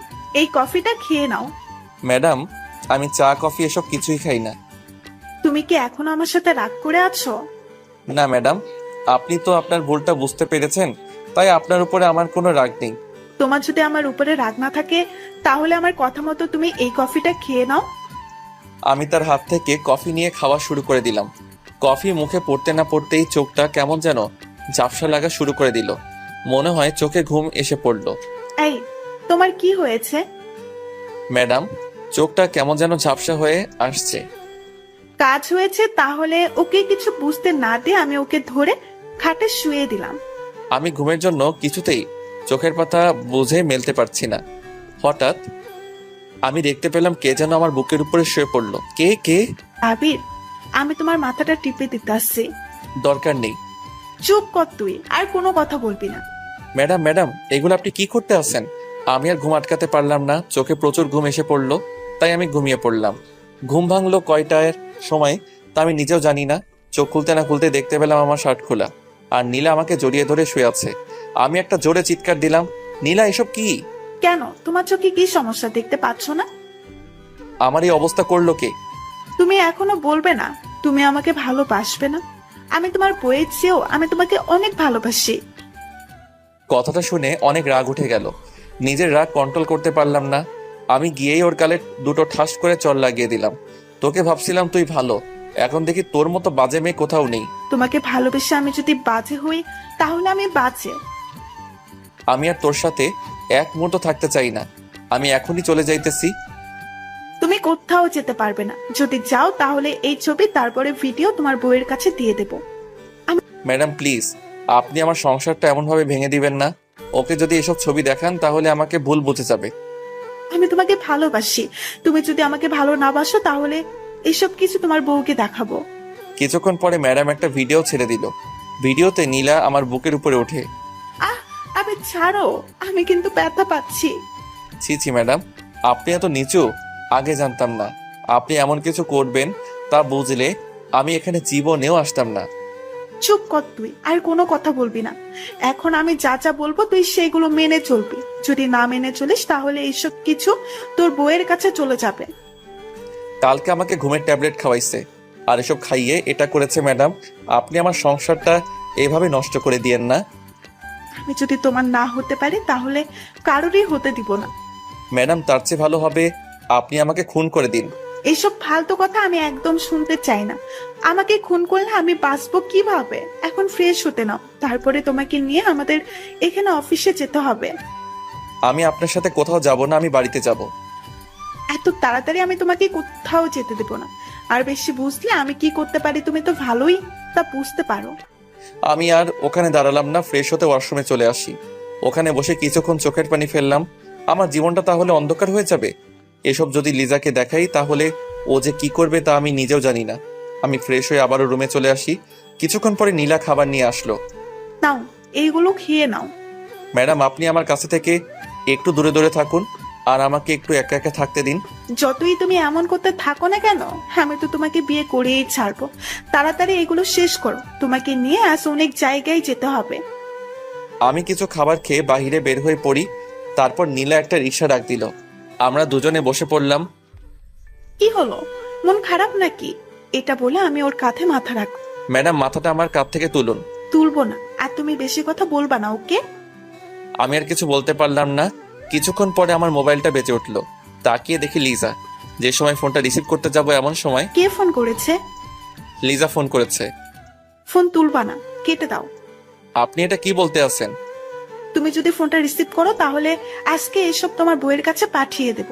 এই কফিটা খেয়ে নাও। ম্যাডাম, আমি চা কফি এসব কিছুই খাই না। তুমি কি এখনো আমার সাথে রাগ করে আছো? না ম্যাডাম, আপনি তো আপনার ভুলটা বুঝতে পেরেছেন, তাই আপনার উপরে আমার কোনো রাগ নেই। তোমার যদি আমার উপরে রাগ না থাকে তাহলে আমার কথা মতো তুমি এই কফিটা খেয়ে নাও। আমি তার হাত থেকে কফি নিয়ে খাওয়া শুরু করে দিলাম। কফি মুখে পড়তে না পড়তেই চোখটা কেমন যেন ঝাপসা লাগা শুরু করে দিল। মনে হয় চোখে ঘুম এসে পড়ল। এই, তোমার কি হয়েছে? ম্যাডাম, চোখটা কেমন যেন ঝাপসা হয়ে আসছে। কাজ হয়েছে তাহলে ওকে কিছু বুঝতে না দিয়ে আমি ওকে ধরে খাটে শুয়ে দিলাম। আমি ঘুমের জন্য কিছুতেই চোখের পাতা বুঝে মেলতে পারছি না। হঠাৎ আমি দেখতে পেলাম কে যেন আমার বুকের উপরে শুয়ে পড়লো। কে কে? আবির, আমি তোমার মাথাটা টিপে দিতে আসছি। দরকার নেই। চুপ কর তুই, আর কোনো কথা বলবি না। ম্যাডাম ম্যাডাম, এগুলো আপনি কি করতে আছেন? আমি আর ঘুম আটকাতে পারলাম না। চোখে প্রচুর ঘুম এসে পড়লো, তাই আমি ঘুমিয়ে পড়লাম। ঘুম ভাঙলো কয়টার সময় তা আমি নিজেও জানি না। চোখ খুলতে না খুলতে দেখতে পেলাম আমার শার্ট খোলা, আর নীলা আমাকে জড়িয়ে ধরে শুয়ে আছে। আমি একটা জোরে চিৎকার দিলাম, নীলা এসব কি? কেন, তোমার চোখে কি সমস্যা, দেখতে পাচ্ছ না? আমার এই অবস্থা করলো কে? তুমি এখনো বলবে না তুমি আমাকে ভালোবাসবে না? আমি তোমার বইয়ের চেয়েও আমি তোমাকে অনেক ভালোবাসি। কথাটা শুনে অনেক রাগ উঠে গেল। নিজের রাগ কন্ট্রোল করতে পারলাম না। আমি গিয়েই ওর গালে দুটো ঠাস করে চড় লাগিয়ে দিলাম। তোকে ভাবছিলাম তুই ভালো, এখন দেখি তোর মতো বাজে মেয়ে কোথাও নেই। তোমাকে ভালোবেসে আমি যদি বাজে হই তাহলে আমি বাজে। আমি আর তোর সাথে এক মুহূর্ত থাকতে চাই না। আমি এখনই চলে যাইতেছি। তুমি কোথাও যেতে পারবে না। যদি যাও তাহলে এই ছবি তারপরে ভিডিও তোমার বউয়ের কাছে দিয়ে দেব। ম্যাডাম প্লিজ, আপনি আমার সংসারটা এমনভাবে ভেঙে দিবেন না। ওকে যদি এসব ছবি দেখান তাহলে আমাকে ভুল বুঝে যাবে। আমি তোমাকে ভালোবাসি। তুমি যদি আমাকে ভালো না বাসো তাহলে এসব কিছু তোমার বউকে দেখাবো। কিছুক্ষণ পরে ম্যাডাম একটা ভিডিও ছেড়ে দিল। ভিডিওতে নীলা আমার বুকের উপরে ওঠে। আহ, আবে ছাড়ো, আমি কিন্তু ব্যথা পাচ্ছি। ছি ছি ম্যাডাম, আপনি এত নিচু আগে জানতাম না। আপনি এমন কিছু করবেন তা বুঝলে আমি এখানে জীবনেও আসতাম না। চুপ কর তুই, আর কোনো কথা বলবি না। এখন আমি যা যা বলবো তুই সেগুলো মেনে চলবি। যদি না মেনে চলিস তাহলে এইসব কিছু তোর বউয়ের কাছে চলে যাবে। কালকে আমাকে ঘুমের ট্যাবলেট খাওয়াইছে, আর এসব খাইয়ে এটা করেছে। ম্যাডাম, আপনি আমার সংসারটা এভাবে নষ্ট করে দিয়েন না। আমি যদি তোমার না হতে পারি তাহলে কারোরই হতে দিব না। ম্যাডাম, তার চেয়ে ভালো হবে আপনি আমাকে খুন করে দিন। এইসব ফালতু কথা আমি একদম শুনতে চাই না। আমাকে খুন করলে আমি বাঁচবো কিভাবে? এখন ফ্রেশ হতে নাও, তারপরে তোমাকে নিয়ে আমাদের এখানে অফিসে যেতে হবে। আমি আপনার সাথে কোথাও যাব না, আমি বাড়িতে যাব। এত তাড়াতাড়ি আমি তোমাকে কোথাও যেতে দেবো না। আর বেশি বুঝলে আমি কি করতে পারি তুমি তো ভালোই তা বুঝতে পারো। আমি আর ওখানে দাঁড়ালাম না, ফ্রেশ হতে ওয়াশরুমে চলে আসি। ওখানে বসে কিছুক্ষণ চোখের পানি ফেললাম। আমার জীবনটা তাহলে অন্ধকার হয়ে যাবে। এসব যদি লিজাকে দেখাই তাহলে ও যে কি করবে তা আমি নিজেও জানি না। আমি ফ্রেশ হয়ে আবারও রুমে চলে আসি। কিছুক্ষণ পরে নীলা খাবার নিয়ে আসলো। নাও, এইগুলো খেয়ে নাও। ম্যাডাম, আপনি আমার কাছে থেকে একটু দূরে দূরে থাকুন, আর আমাকে একটু একা একা থাকতে দিন। যতই তুমি এমন করতে থাকো না কেন, আমি তো তোমাকে বিয়ে করেই ছাড়বো। তাড়াতাড়ি এগুলো শেষ করো, তোমাকে নিয়ে আজ অনেক জায়গায় যেতে হবে। আমি কিছু খাবার খেয়ে বাহিরে বের হয়ে পড়ি। তারপর নীলা একটা রিক্সা ডাক দিল। আমরা দুজনে বসে পড়লাম। কি হলো, মন খারাপ নাকি? এটা বলে আমি ওর কাঁধে মাথা রাখ। ম্যাডাম, মাথাটা আমার কাঁধ থেকে তুলুন। তুলবো না, আর তুমি বেশি কথা বলবা না, ওকে? আমি আর কিছু বলতে পারলাম না। কিছুক্ষণ পরে আমার মোবাইলটা বেজে উঠলো। তাকিয়ে দেখি লিজা। যে সময় ফোনটা রিসিভ করতে যাব এমন সময় কে ফোন করেছে? লিজা ফোন করেছে। ফোন তুলবা না, কেটে দাও। আপনি এটা কি বলতে আছেন? তুমি যদি ফোনটা রিসিভ করো তাহলে আজকে এসব তোমার বইয়ের কাছে পাঠিয়ে দেব।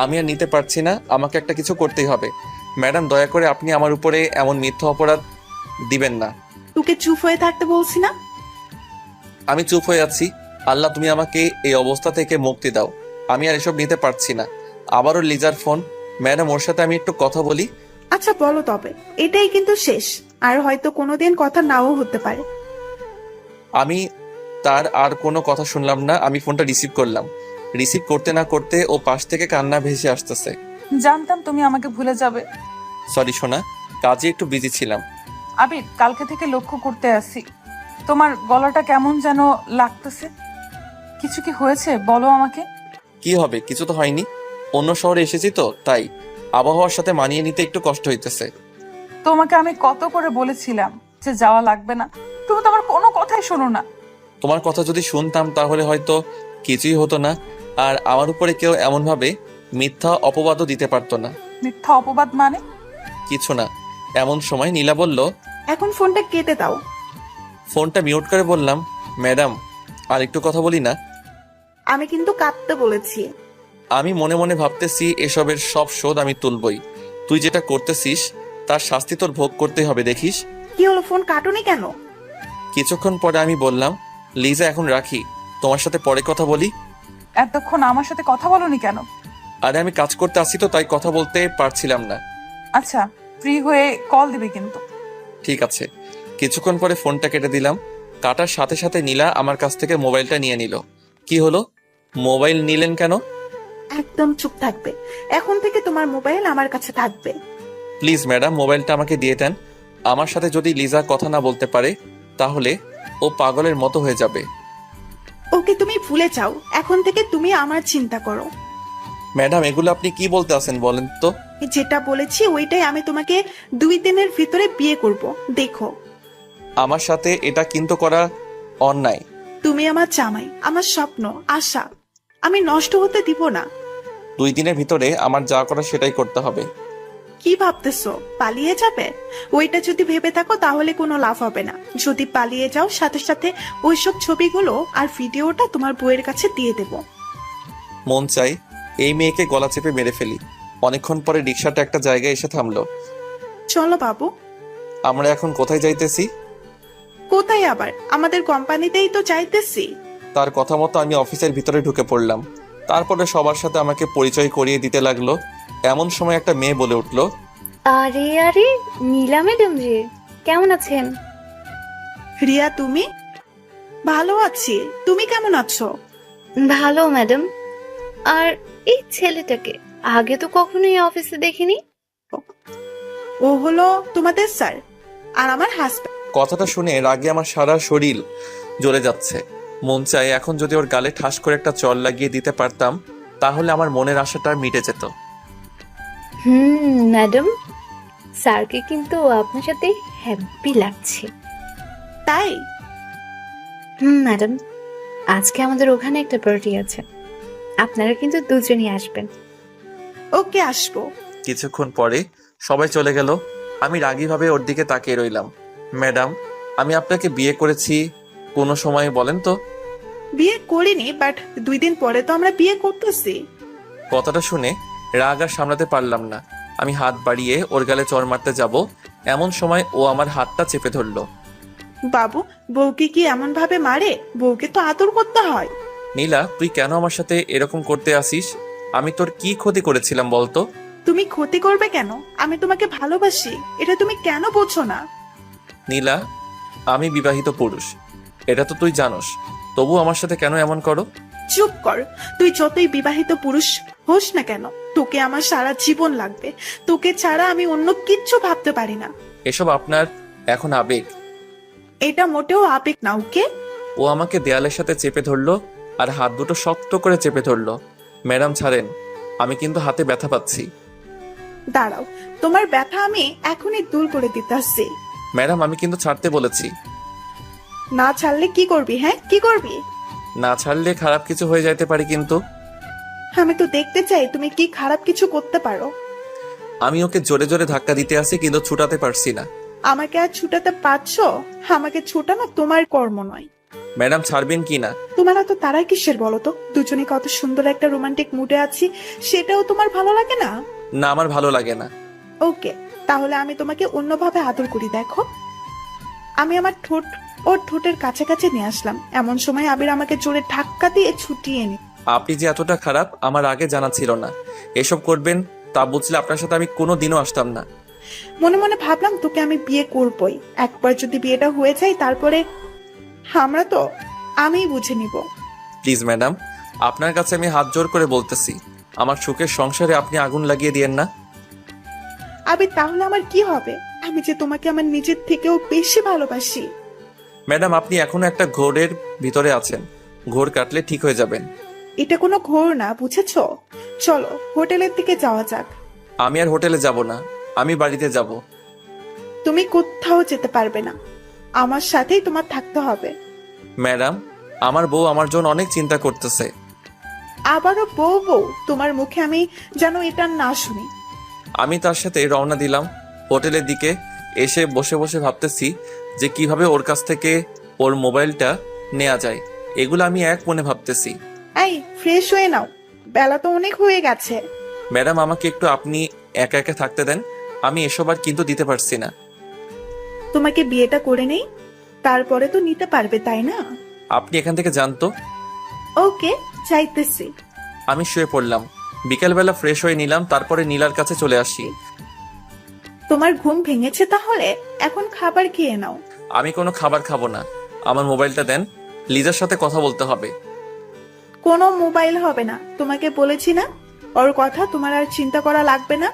আমি আর নিতে পারছি না, আমাকে একটা কিছু করতেই হবে। ম্যাডাম, দয়া করে আপনি আমার উপরে এমন মিথ্যা অপরাধ দিবেন না। তোকে চুপ হয়ে থাকতে বলছি না? আমি চুপ হয়ে আছি। আল্লাহ, তুমি আমাকে এই অবস্থা থেকে মুক্তি দাও। আমি আর এসব নিতে পারছি না। আবারও লিজার ফোন। ম্যাডাম, ওর সাথে আমি একটু কথা বলি। আচ্ছা বলো তবে, এটাই কিন্তু শেষ, আর হয়তো কোনোদিন কথা নাও হতে পারে। আমি তার আর কোনো কথা শুনলাম না। আমি ফোনটা রিসিভ করলাম। রিসিভ করতে না করতে ও পাশ থেকে কান্না ভেসে আসতেছে। জানতাম তুমি আমাকে ভুলে যাবে। সরি সোনা, কাজে একটু বিজি ছিলাম। আবির, কালকে থেকে লক্ষ্য করতে আসি, তোমার গলাটা কেমন যেন লাগতেছে। কিছু কি হয়েছে বলো আমাকে। কি হবে? কিছু তো হয়নি। অন্য শহরে এসেছি তো, তাই আবহাওয়ার সাথে মানিয়ে নিতে একটু কষ্ট হইতেছে। তোমাকে আমি কত করে বলেছিলাম যে যাওয়া লাগবে না, তুমি তো আমার কোনো কথাই শোনো না। তোমার কথা যদি শুনতাম তাহলে হয়তো কিছুই হতো না, আর আমার উপরে কেউ এমনভাবে মিথ্যা অপবাদও দিতে পারতো না। মিথ্যা অপবাদ মানে? কিছু না। এমন সময় নীলা বলল, এখন ফোনটা কেটে দাও। ফোনটা মিউট করে বললাম, ম্যাডাম, আর একটু কথা বলি না? আমি কিন্তু কাঁদতে বলেছি। আমি মনে মনে ভাবতেছি এসবের সব শোধ আমি তুলবই। তুই যেটা করতেছিস তার শাস্তি তোর ভোগ করতে হবে, দেখিস। কি হলো, ফোন কাটুনি কেন? কিছুক্ষণ পরে আমি বললাম, লিজা এখন রাখি, তোমার সাথে পরে কথা বলি। এতক্ষণ আমার সাথে কথা বলনি কেন? আরে আমি কাজ করতে আসি তো, তাই কথা বলতে পারছিলাম না। আচ্ছা, ফ্রি হয়ে কল দিবে কিন্তু। ঠিক আছে। কিছুক্ষণ পরে ফোনটা কেটে দিলাম। কাটার সাথে সাথে নীলা আমার কাছ থেকে মোবাইলটা নিয়ে নিল। কি হলো? মোবাইল নিলেন কেন? একদম চুপ থাকবে। এখন থেকে তোমার মোবাইল আমার কাছে থাকবে। প্লিজ ম্যাডাম, মোবাইলটা আমাকে দিয়ে দেন। আমার সাথে যদি লিজা কথা না বলতে পারে তাহলে ও পাগলের মতো হয়ে যাবে। ওকে তুমি ভুলে যাও, এখন থেকে তুমি আমার চিন্তা করো। ম্যাডাম, এগুলো আপনি কি বলতে আছেন বলেন তো? যেটা বলেছি ওইটাই, আমি তোমাকে 2 দিনের ভিতরে বিয়ে করব, দেখো। আমার সাথে এটা কিন্তু করা অন্যায়। তুমি আমার জামাই, আমার স্বপ্ন, আশা, আমি নষ্ট হতে দিব না। 2 দিনের ভিতরে আমার যা করা সেটাই করতে হবে। কি ভাবতেছো, পালিয়ে যাবে? ওইটা যদি ভেবে থাকো তাহলে কোনো লাভ হবে না। যদি পালিয়ে যাও, সাথে সাথে ওইসব ছবিগুলো আর ভিডিওটা তোমার বউয়ের কাছে দিয়ে দেব। মন চাই এই মেয়েকে গলা চেপে মেরে ফেলি। অনেকক্ষণ পরে রিক্সাটা একটা জায়গায় এসে থামলো। চলো বাবু। আমরা এখন কোথায় যাইতেছি? কোথায় আবার? আমাদের কোম্পানিতেই তো চাইতেছি। তার কথা মতো আমি অফিসের ভিতরে ঢুকে পড়লাম। তারপরে সবার সাথে আমাকে পরিচয় করিয়ে দিতে লাগলো। এমন সময় একটা মেয়ে বলে উঠলো, আরে আরে, নীলা ম্যাডাম যে, কেমন আছেন? রিয়া তুমি? ভালো আছি, তুমি কেমন আছো? ভালো ম্যাডাম। আর এই ছেলেটাকে আগে তো কখনোই অফিসে দেখিনি। ও হলো তোমাদের স্যার, আর আমার হাজব্যান্ড। কথাটা শুনে রাগে আমার সারা শরীর জ্বলে যাচ্ছে। মন চায় এখন যদি ওর গালে ঠাস করে একটা চড় লাগিয়ে দিতে পারতাম তাহলে আমার মনের আশাটা মিটে যেত। ম্যাডাম, স্যারকে কিন্তু আপনার সাথে হ্যাপি লাগছে। তাই? ম্যাডাম, আজকে আমাদের ওখানে একটা পার্টি আছে, আপনারা কিন্তু দুজনই আসবেন। ওকে, আসবো। কিছুক্ষণ পরে সবাই চলে গেল। আমি রাগীভাবে ওর দিকে তাকিয়ে রইলাম। ম্যাডাম, আমি আপনাকে বিয়ে করেছি কোনো সময় বলেন তো? বিয়ে করিনি, বাট 2 দিন পরে তো আমরা বিয়ে করতেছি। কথাটা শুনে রাগ আর সামলাতে পারলাম না। আমি হাত বাড়িয়ে ওর গালে চড় মারতে যাব এমন সময় ও আমার হাতটা চেপে ধরলো। বাবু, বউকে কি এমন ভাবে মারে? বউকে তো আদর করতে হয়। নীলা, তুই কেন আমার সাথে এরকম করতে আসিস? আমি তোর কি ক্ষতি করেছিলাম বলতো? তুমি ক্ষতি করবে কেন? আমি তোমাকে ভালোবাসি, এটা তুমি কেন বোঝো না? নীলা, আমি বিবাহিত পুরুষ, এটা তো তুই জানোস, তবু আমার সাথে কেন এমন করো? চুপ কর। তুই যতই বিবাহিত পুরুষ হোস না কেন, তোকে আমার সারা জীবন লাগবে। তোকে ছাড়া আমি অন্য কিচ্ছু ভাবতে পারি না। এসব আপনার এখন আবেগ। এটা মোটেও আবেগ না, ওকে? ও আমাকে দেয়ালের সাথে চেপে ধরলো আর হাত দুটো শক্ত করে চেপে ধরলো। ম্যাডাম ছাড়েন, আমি কিন্তু হাতে ব্যথা পাচ্ছি। দাঁড়াও, তোমার ব্যথা আমি এখনই দূর করে দিতেছি। ম্যাডাম আমি কিন্তু ছাড়তে বলেছি। না ছাড়লে কি করবি? হ্যাঁ, কি করবি? না ছাড়লে খারাপ কিছু হয়ে যাইতে পারে কিন্তু। আমি তো দেখতে চাই তুমি কি খারাপ কিছু করতে পারো। আমি ওকে জোরে জোরে ধাক্কা দিতে আসি কিন্তু ছুটাতে পারছি না। আমাকে আর ছুটাতে পারছো? আমাকে ছুটানো তোমার কর্ম নয়। ম্যাডাম ছাড়বেন কি না? তোমার এত তারা কিসের বলো তো? দুজনে কত সুন্দর একটা রোমান্টিক মুডে আছি, সেটাও তোমার ভালো লাগে না? না আমার ভালো লাগে না। ওকে, তাহলে আমি তোমাকে অন্যভাবে আদর করি। দেখো, আমি আমার ঠোঁট ওর ঠোঁটের কাছাকাছি নিয়ে আসলাম, এমন সময় আবির আমাকে জোরে ধাক্কা দিয়ে ছুটিয়ে নি। আপনি যে এতটা খারাপ আমার আগে জানা ছিল না। এসব করবেন তা বুঝলে আপনার সাথে আমি কোনো দিনও আসতাম না। মনে মনে ভাবলাম তোকে আমি বিয়ে করবই, একবার যদি বিয়েটা হয়ে যায় তারপরে আমরা তো আমিই বুঝে নিব। প্লিজ ম্যাডাম, আপনার কাছে আমি হাত জোর করে বলতেছি, আমার সুখের সংসারে আপনি আগুন লাগিয়ে দিয়েন না। আবির, তাহলে আমার কি হবে? আমি যে তোমাকে আমার নিজের থেকেও বেশি ভালোবাসি। ম্যাডাম আপনি এখনো একটা ঘোরের ভিতরে আছেন, ঘোর কাটলে ঠিক হয়ে যাবেন। এটা কোনো ঘোর না, বুঝেছো? চলো হোটেলের দিকে যাওয়া যাক। আমি আর হোটেলে যাব না, আমি বাড়িতে যাব। তুমি কোথাও যেতে পারবে না, আমার সাথেই তোমার থাকতে হবে। ম্যাডাম আমার বউ আমার জন্য অনেক চিন্তা করতেছে। আবারও বউ বউ? তোমার মুখে আমি যেন এটা না শুনি। আমি তার সাথে রওনা দিলাম হোটেলের দিকে। এসে বসে বসে ভাবতেছি যে কিভাবে ওর কাছ থেকে ওর মোবাইলটা নেওয়া যায়। এগুলো আমি এক মনে ভাবতেছি। এই, ফ্রেশ হয়ে নাও, বেলা তো অনেক হয়ে গেছে। ম্যাডাম আমাকে একটু আপনি একা একা থাকতে দেন, আমি এসব আর কিন্তু দিতে পারছি না। তোমাকে বিয়েটা করে নেই, তারপরে তো নিতে পারবে, তাই না? আপনি এখান থেকে জানতো। ওকে, চাইতেছি। আমি শুয়ে পড়লাম। বিকালবেলা ফ্রেশ হয়ে নিলাম, তারপরে নীলার কাছে চলে আসি। তোমার ঘুম ভেঙেছে তাহলে? এখন খাবার খেয়ে নাও। আমি কোনো খাবার খাবো না, আমার মোবাইলটা দেন, লিজার সাথে কথা বলতে হবে। কোনো মোবাইল হবে না, তোমাকে বলেছি না? ওর কথা তোমার আর চিন্তা করা লাগবে না।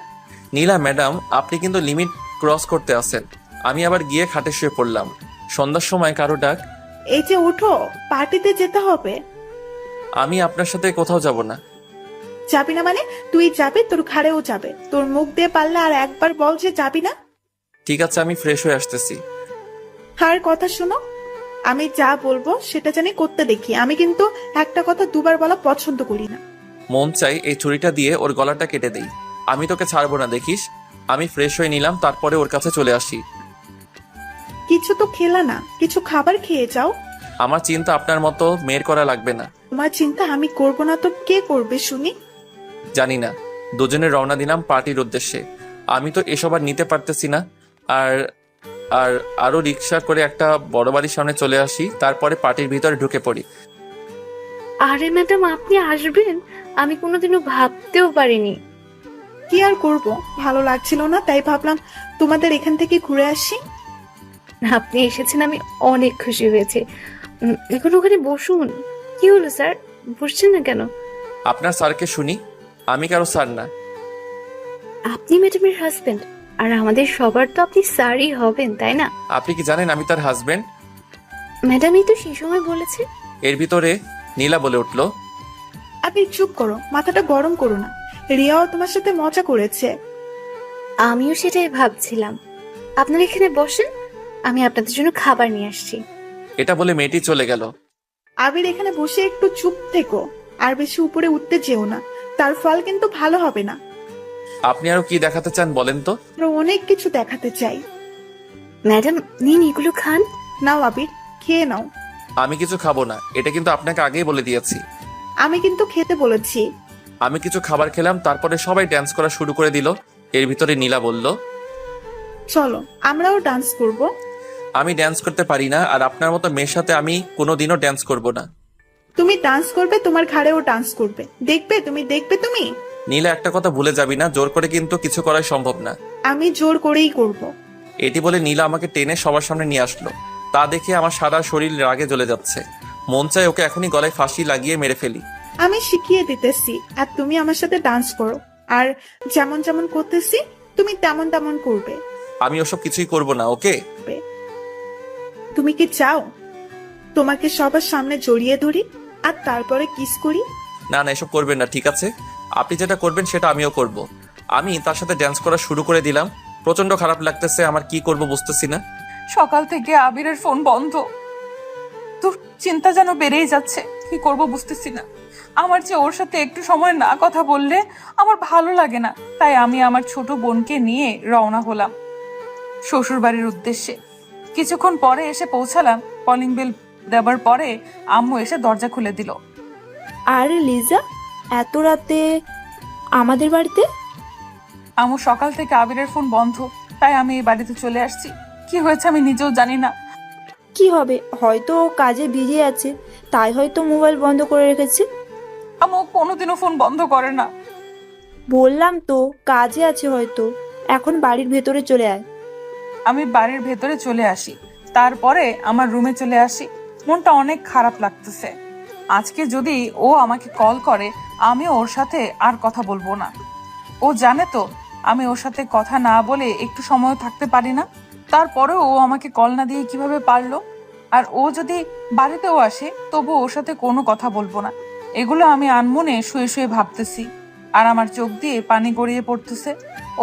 নীলা ম্যাডাম আপনি কিন্তু লিমিট ক্রস করতে আসেন। আমি আবার গিয়ে খাটে শুয়ে পড়লাম। সন্ধ্যার সময় কারো ডাক। এই যে উঠো, পার্টিতে যেতে হবে। আমি আপনার সাথে কোথাও যাব না। যাবি না মানে? তুই যাবে, তোর ঘাড়েও যাবে। তোর মুখ দিয়ে পারলে আর একবার বল যে যাবি না। ঠিক আছে আমি ফ্রেশ হয়ে আসতেছি। আর কথা শোনো, আমি যা বলবো সেটা জানি করতে দেখি। আমি কিন্তু একটা কথা দুবার বলা পছন্দ করি না। মন চাই এই ছুরিটা দিয়ে ওর গলাটা কেটে দেই। আমি তোকে ছাড়বো না দেখিস। আমি ফ্রেশ হয়ে নিলাম, তারপরে ওর কাছে চলে আসি। কিছু তো খেলা না, কিছু খাবার খেয়ে যাও। আমার চিন্তা আপনার মতো মেয়ের করা লাগবে না। তোমার চিন্তা আমি করব না তো কে করবে শুনি? জানি না। দুজনে রওনা দিলাম পার্টির উদ্দেশ্যে। আমি তো এসব আর নিতে পারতেছি না। আর আর আরো রিক্সা করে একটা বড় বাড়ির সামনে চলে আসি, তারপরে পার্টির ভিতরে ঢুকে পড়ি। আরে ম্যাডাম, আপনি আসবেন আমি কোনোদিনও ভাবতেও পারিনি। কি আর করব, ভালো লাগছিল না, তাই ভাবলাম তোমাদের এখান থেকে ঘুরে আসি। আপনি এসেছেন আমি অনেক খুশি হয়েছি। এখন ওখানে বসুন। কি হলো স্যার, বসছেন না কেন? আপনার স্যারকে শুনি, আমি কারো স্যার না। আপনি ম্যাডামের হাজবেন্ড, আর আমাদের সবার তো আপনি স্যারই হবেন, তাই না? আপনি কি জানেন আমি তার হাজবেন্ড? ম্যাডামই তো সেই সময় বলেছে। এর ভিতরে নীলা বলে উঠল, আপনি চুপ করো, মাথাটা গরম করো না। রিয়াও তোমার সাথে মজা করেছে। আমিও সেটাই ভাবছিলাম। আপনারা এখানে বসেন, আমি আপনাদের জন্য খাবার নিয়ে আসছি। এটা বলে মেয়েটি চলে গেল। আবির, এখানে বসে একটু চুপ থেকো, আর বেশি উপরে উঠতে যেও না, তার ফল কিন্তু ভালো হবে না। আপনি আরো কি দেখাতে চান বলেন তো? আরো অনেক কিছু দেখাতে চাই। ম্যাডাম নিন, এগুলো খান। নাও আবির, খেয়ে নাও। আমি কিছু খাবো না, এটা কিন্তু আপনাকে আগেই বলে দিয়েছি। আমি কিন্তু খেতে বলেছি। আমি কিছু খাবার খেলাম, তারপরে সবাই ড্যান্স করা শুরু করে দিল। এর ভিতরে নীলা বলল, চলো আমরাও ডান্স করব। আমি ড্যান্স করতে পারি না, আর আপনার মতো মেয়ের সাথে আমি কোনোদিনও ড্যান্স করব না। তুমি ডান্স করবে, তোমার ঘাড়েও ডান্স করবে, দেখবে তুমি, দেখবে তুমি। নীলা একটা কথা ভুলে যাবি না, জোর করে কিন্তু কিছু করাই সম্ভব না। আমি জোর করেই করব। এটি বলে নীলা আমাকে টেনে সবার সামনে নিয়ে আসলো। তা দেখে আমার সারা শরীর রাগে জ্বলে যাচ্ছে। মন চায় ওকে এখনই গলায় ফাঁসি লাগিয়ে মেরে ফেলি। আমি শিখিয়ে দিতেছি, আর তুমি আমার সাথে ডান্স করো, আর যেমন যেমন করতেছি তুমি তেমন তেমন করবে। আমি ওসব কিছুই করব না, ওকে? তুমি কি চাও তোমাকে সবার সামনে জড়িয়ে ধরি আর তারপরে কিস করি? না না, এসব করবেন না, ঠিক আছে? আপনি যেটা করবেন সেটা আমিও করব। আমি তার সাথে ড্যান্স করা শুরু করে দিলাম। প্রচন্ড খারাপ লাগতেছে, আমার কি করব বুঝতেছি না। সকাল থেকে আবিরের ফোন বন্ধ। তোর চিন্তা যেন বেড়েই যাচ্ছে, কি করব বুঝতেছি না। আমার যে ওর সাথে একটু সময় না কথা বললে আমার ভালো লাগে না, তাই আমি আমার ছোট বোনকে নিয়ে রওনা হলাম শ্বশুর বাড়ির উদ্দেশ্যে। কিছুক্ষণ পরে এসে পৌঁছালাম। কলিং বেল দেবার পরে আম্মু এসে দরজা খুলে দিল। আরে লিজা, এত রাতে আমাদের বাড়িতে? আম্মু সকাল থেকে আবিরের ফোন বন্ধ, তাই আমি এই বাড়িতে চলে আসছি। কি হয়েছে আমি নিজেও জানি না। কি হবে, হয়তো ও কাজে বিজি আছে, তাই হয়তো মোবাইল বন্ধ করে রেখেছে। আম্মু কোনোদিনও ফোন বন্ধ করে না। বললাম তো কাজে আছে হয়তো। এখন বাড়ির ভেতরে চলে আয়। আমি বাড়ির ভেতরে চলে আসি, তারপরে আমার রুমে চলে আসি। মনটা অনেক খারাপ লাগতেছে। আজকে যদি ও আমাকে কল করে, আমি ওর সাথে আর কথা বলবো না। ও জানে তো আমি ওর সাথে কথা না বলে একটু সময় থাকতে পারি না। তারপরেও ও আমাকে কল না দিয়ে কিভাবে পারলো? আর ও যদি বাড়িতেও আসে, তবু ওর সাথে কোনো কথা বলবো না। এগুলো আমি আনমনে শুয়ে শুয়ে ভাবতেছি, আর আমার চোখ দিয়ে পানি গড়িয়ে পড়তেছে।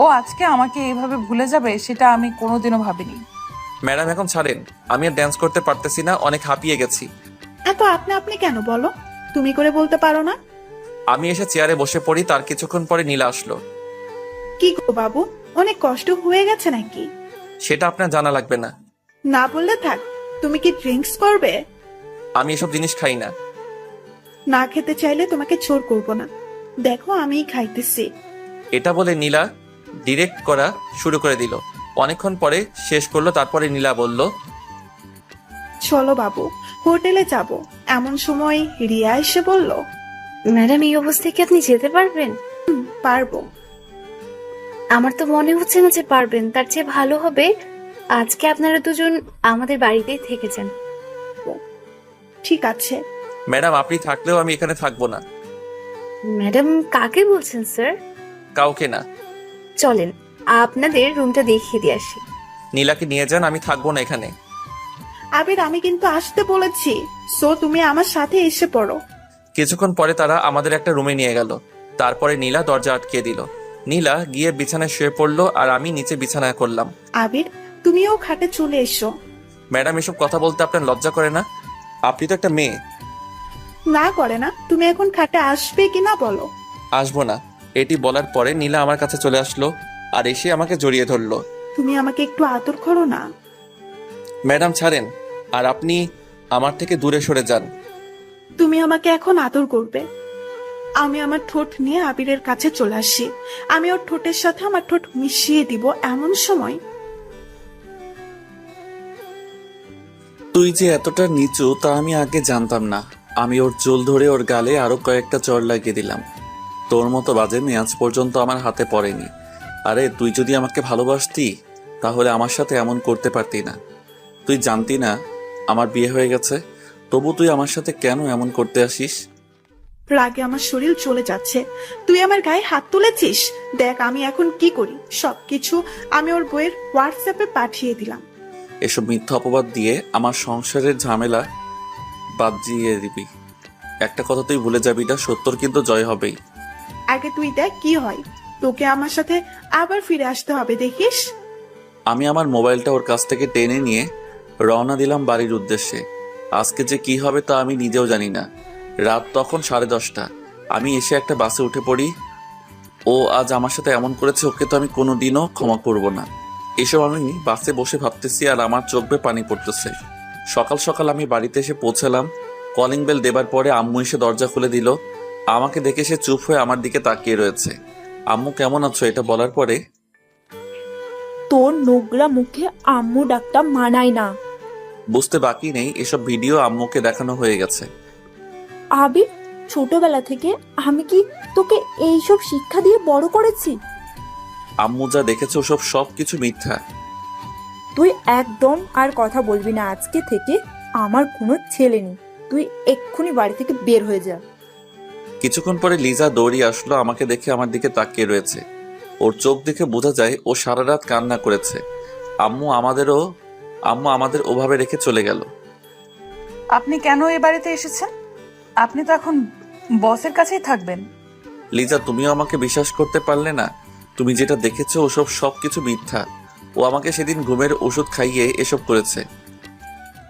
ও আজকে আমাকে এইভাবে ভুলে যাবে, সেটা আমি কোনোদিনও ভাবিনি। ম্যাডাম এখন ছাড়েন, আমি আর ড্যান্স করতে পারতেছি না, অনেক হাঁপিয়ে গেছি। এত আপনি আপনি কেন বলো? তুমি করে বলতে পারো না? আমি এসে চেয়ারে বসে পড়ি, তার কিছুক্ষণ পরে নীলা আসলো। কি গো বাবু, অনেক কষ্ট হয়ে গেছে নাকি? সেটা আপনার জানা লাগবে না। না বললে থাক। তুমি কি ড্রিঙ্কস করবে? আমি এসব জিনিস খাই না। না খেতে চাইলে তোমাকে জোর করব না। দেখো আমিই খাইতেছি। এটা বলে নীলা ডিরেক্ট করা শুরু করে দিল। অনেকক্ষণ পরে শেষ করলো, তারপরে নীলা বলল, চলো বাবু, হোটেলে যাব। এমন সময় রিয়া এসে বলল, ম্যাডাম এই অবস্থায় কি আপনি যেতে পারবেন? পারবো। আমার তো মনে হচ্ছে না যে পারবেন। তার চেয়ে ভালো হবে আজকে আপনারা দুজন আমাদের বাড়িতেই থেকে যান। ঠিক আছে। ম্যাডাম আপনি থাকলেও আমি এখানে থাকবো না। ম্যাডাম কাকে বলছেন স্যার? কাউকে না। চলেন আপনাদের রুমটা দেখিয়ে দিয়ে আসি। নীলাকে নিয়ে যান, আমি থাকবো না এখানে। আবির, আমি কিন্তু আসতে বলেছি, সো তুমি আমার সাথে এসে পড়ো। কিছুক্ষণ পরে তারা আমাদের একটা রুমে নিয়ে গেল। তারপরে নীলা দরজা আটকে দিল। নীলা গিয়ে বিছানায় শুয়ে পড়লো, আর আমি নিচে বিছানায় করলাম। আবির, তুমিও খাটে চলে এসো। ম্যাডাম এসব কথা বলতে আপনার লজ্জা করে না? আপনি তো একটা মেয়ে। না করে না। তুমি এখন খাটে আসবে কিনা বলো? আসবো না। এটি বলার পরে নীলা আমার কাছে চলে আসলো, আর এসে আমাকে জড়িয়ে ধরলো। তুমি আমাকে একটু আদর করো না। ম্যাডাম ছাড়েন, আর আপনি আমার থেকে দূরে সরে যান। তুমি আমাকে এখন আদর করবে। আমি আমার ঠোঁট নিয়ে আবিরের কাছে চলে আসি। আমি ওর ঠোঁটের সাথে আমার ঠোঁট মিশিয়ে দিব। এমন সময় তুই যে এতটা নিচু তা আমি আগে জানতাম না। আমি ওর চুল ধরে ওর গালে আরো কয়েকটা চড় লাগিয়ে দিলাম। তোর মতো বাজে মেয়ে আজ পর্যন্ত আমার হাতে পড়েনি। আরে তুই যদি আমাকে ভালোবাসতি তাহলে আমার সাথে এমন করতে পারতি না। তুই জানতি না আমার বিয়ে হয়ে গেছে, তবু তুই আমার সাথে কেন এমন করতে আসিস? রাগে আমার শরীর চলে যাচ্ছে। তুই আমার গায়ে হাত তুলেছিস। দেখ আমি এখন কি করি। সবকিছু আমি ওর বইয়ের হোয়াটসঅ্যাপে পাঠিয়ে দিলাম। এসব মিথ্যা অপবাদ দিয়ে আমার সংসারের ঝামেলা বাজিয়ে দিবি। একটা কথা তুই ভুলে যাবি না, সত্যর কিন্তু জয় হবেই। আগে তুই দেখ কি হয়। তোকে আমার সাথে আবার ফিরে আসতে হবে, দেখিস। আমি আমার মোবাইলটা ওর কাছ থেকে টেনে নিয়ে রওনা দিলাম বাড়ির উদ্দেশ্যে। আজকে যে কি হবে তা আমি নিজেও জানি না। রাত তখন 10:30। আমি এসে একটা বাসে উঠে পড়ি। ও আজ আমার সাথে এমন করেছে, ওকে তো আমি কোনোদিনও ক্ষমা করব না। এসব আমি বাসে বসে ভাবতেছি, আর আমার চোখ বেয়ে পানি পড়তেছে। সকাল সকাল আমি বাড়িতে এসে পৌঁছালাম। কলিং বেল দেবার পরে আম্মু এসে দরজা খুলে দিল। আমাকে দেখে সে চুপ হয়ে আমার দিকে তাকিয়ে রয়েছে। আম্মু কেমন আছো এটা বলার পরে, তোর নোংরা মুখে আম্মু ডাকটা মানায় না। বুঝতে বাকি নেই এসব ভিডিও আম্মুকে দেখানো হয়ে গেছে। আবির, ছোটবেলা থেকে আমি কি তোকে এইসব শিক্ষা দিয়ে বড় করেছি? আম্মু যা দেখেছে ওসব সব কিছু মিথ্যা। তুই একদম আর কথা বলবি না আজকে থেকে। আমার কোনো ছেলে নেই। তুই এক্ষুনি বাড়ি থেকে বের হয়ে যা। কিছুক্ষণ পরে লিজা দৌড়িয়ে আসলো। আমাকে দেখে আমার দিকে তাকিয়ে রয়েছে। ওর চোখ দেখে বোঝা যায় ও সারা রাত কান্না করেছে। আম্মু আমাদের ওভাবে রেখে চলে গেল। আপনি কেন এ বাড়িতে এসেছেন? আপনি তো এখন বসের কাছেই থাকবেন। লিজা তুমিও আমাকে বিশ্বাস করতে পারলে না? তুমি যেটা দেখেছো ওসব সব কিছু মিথ্যা। ও আমাকে সেদিন ঘুমের ওষুধ খাইয়ে এসব করেছে।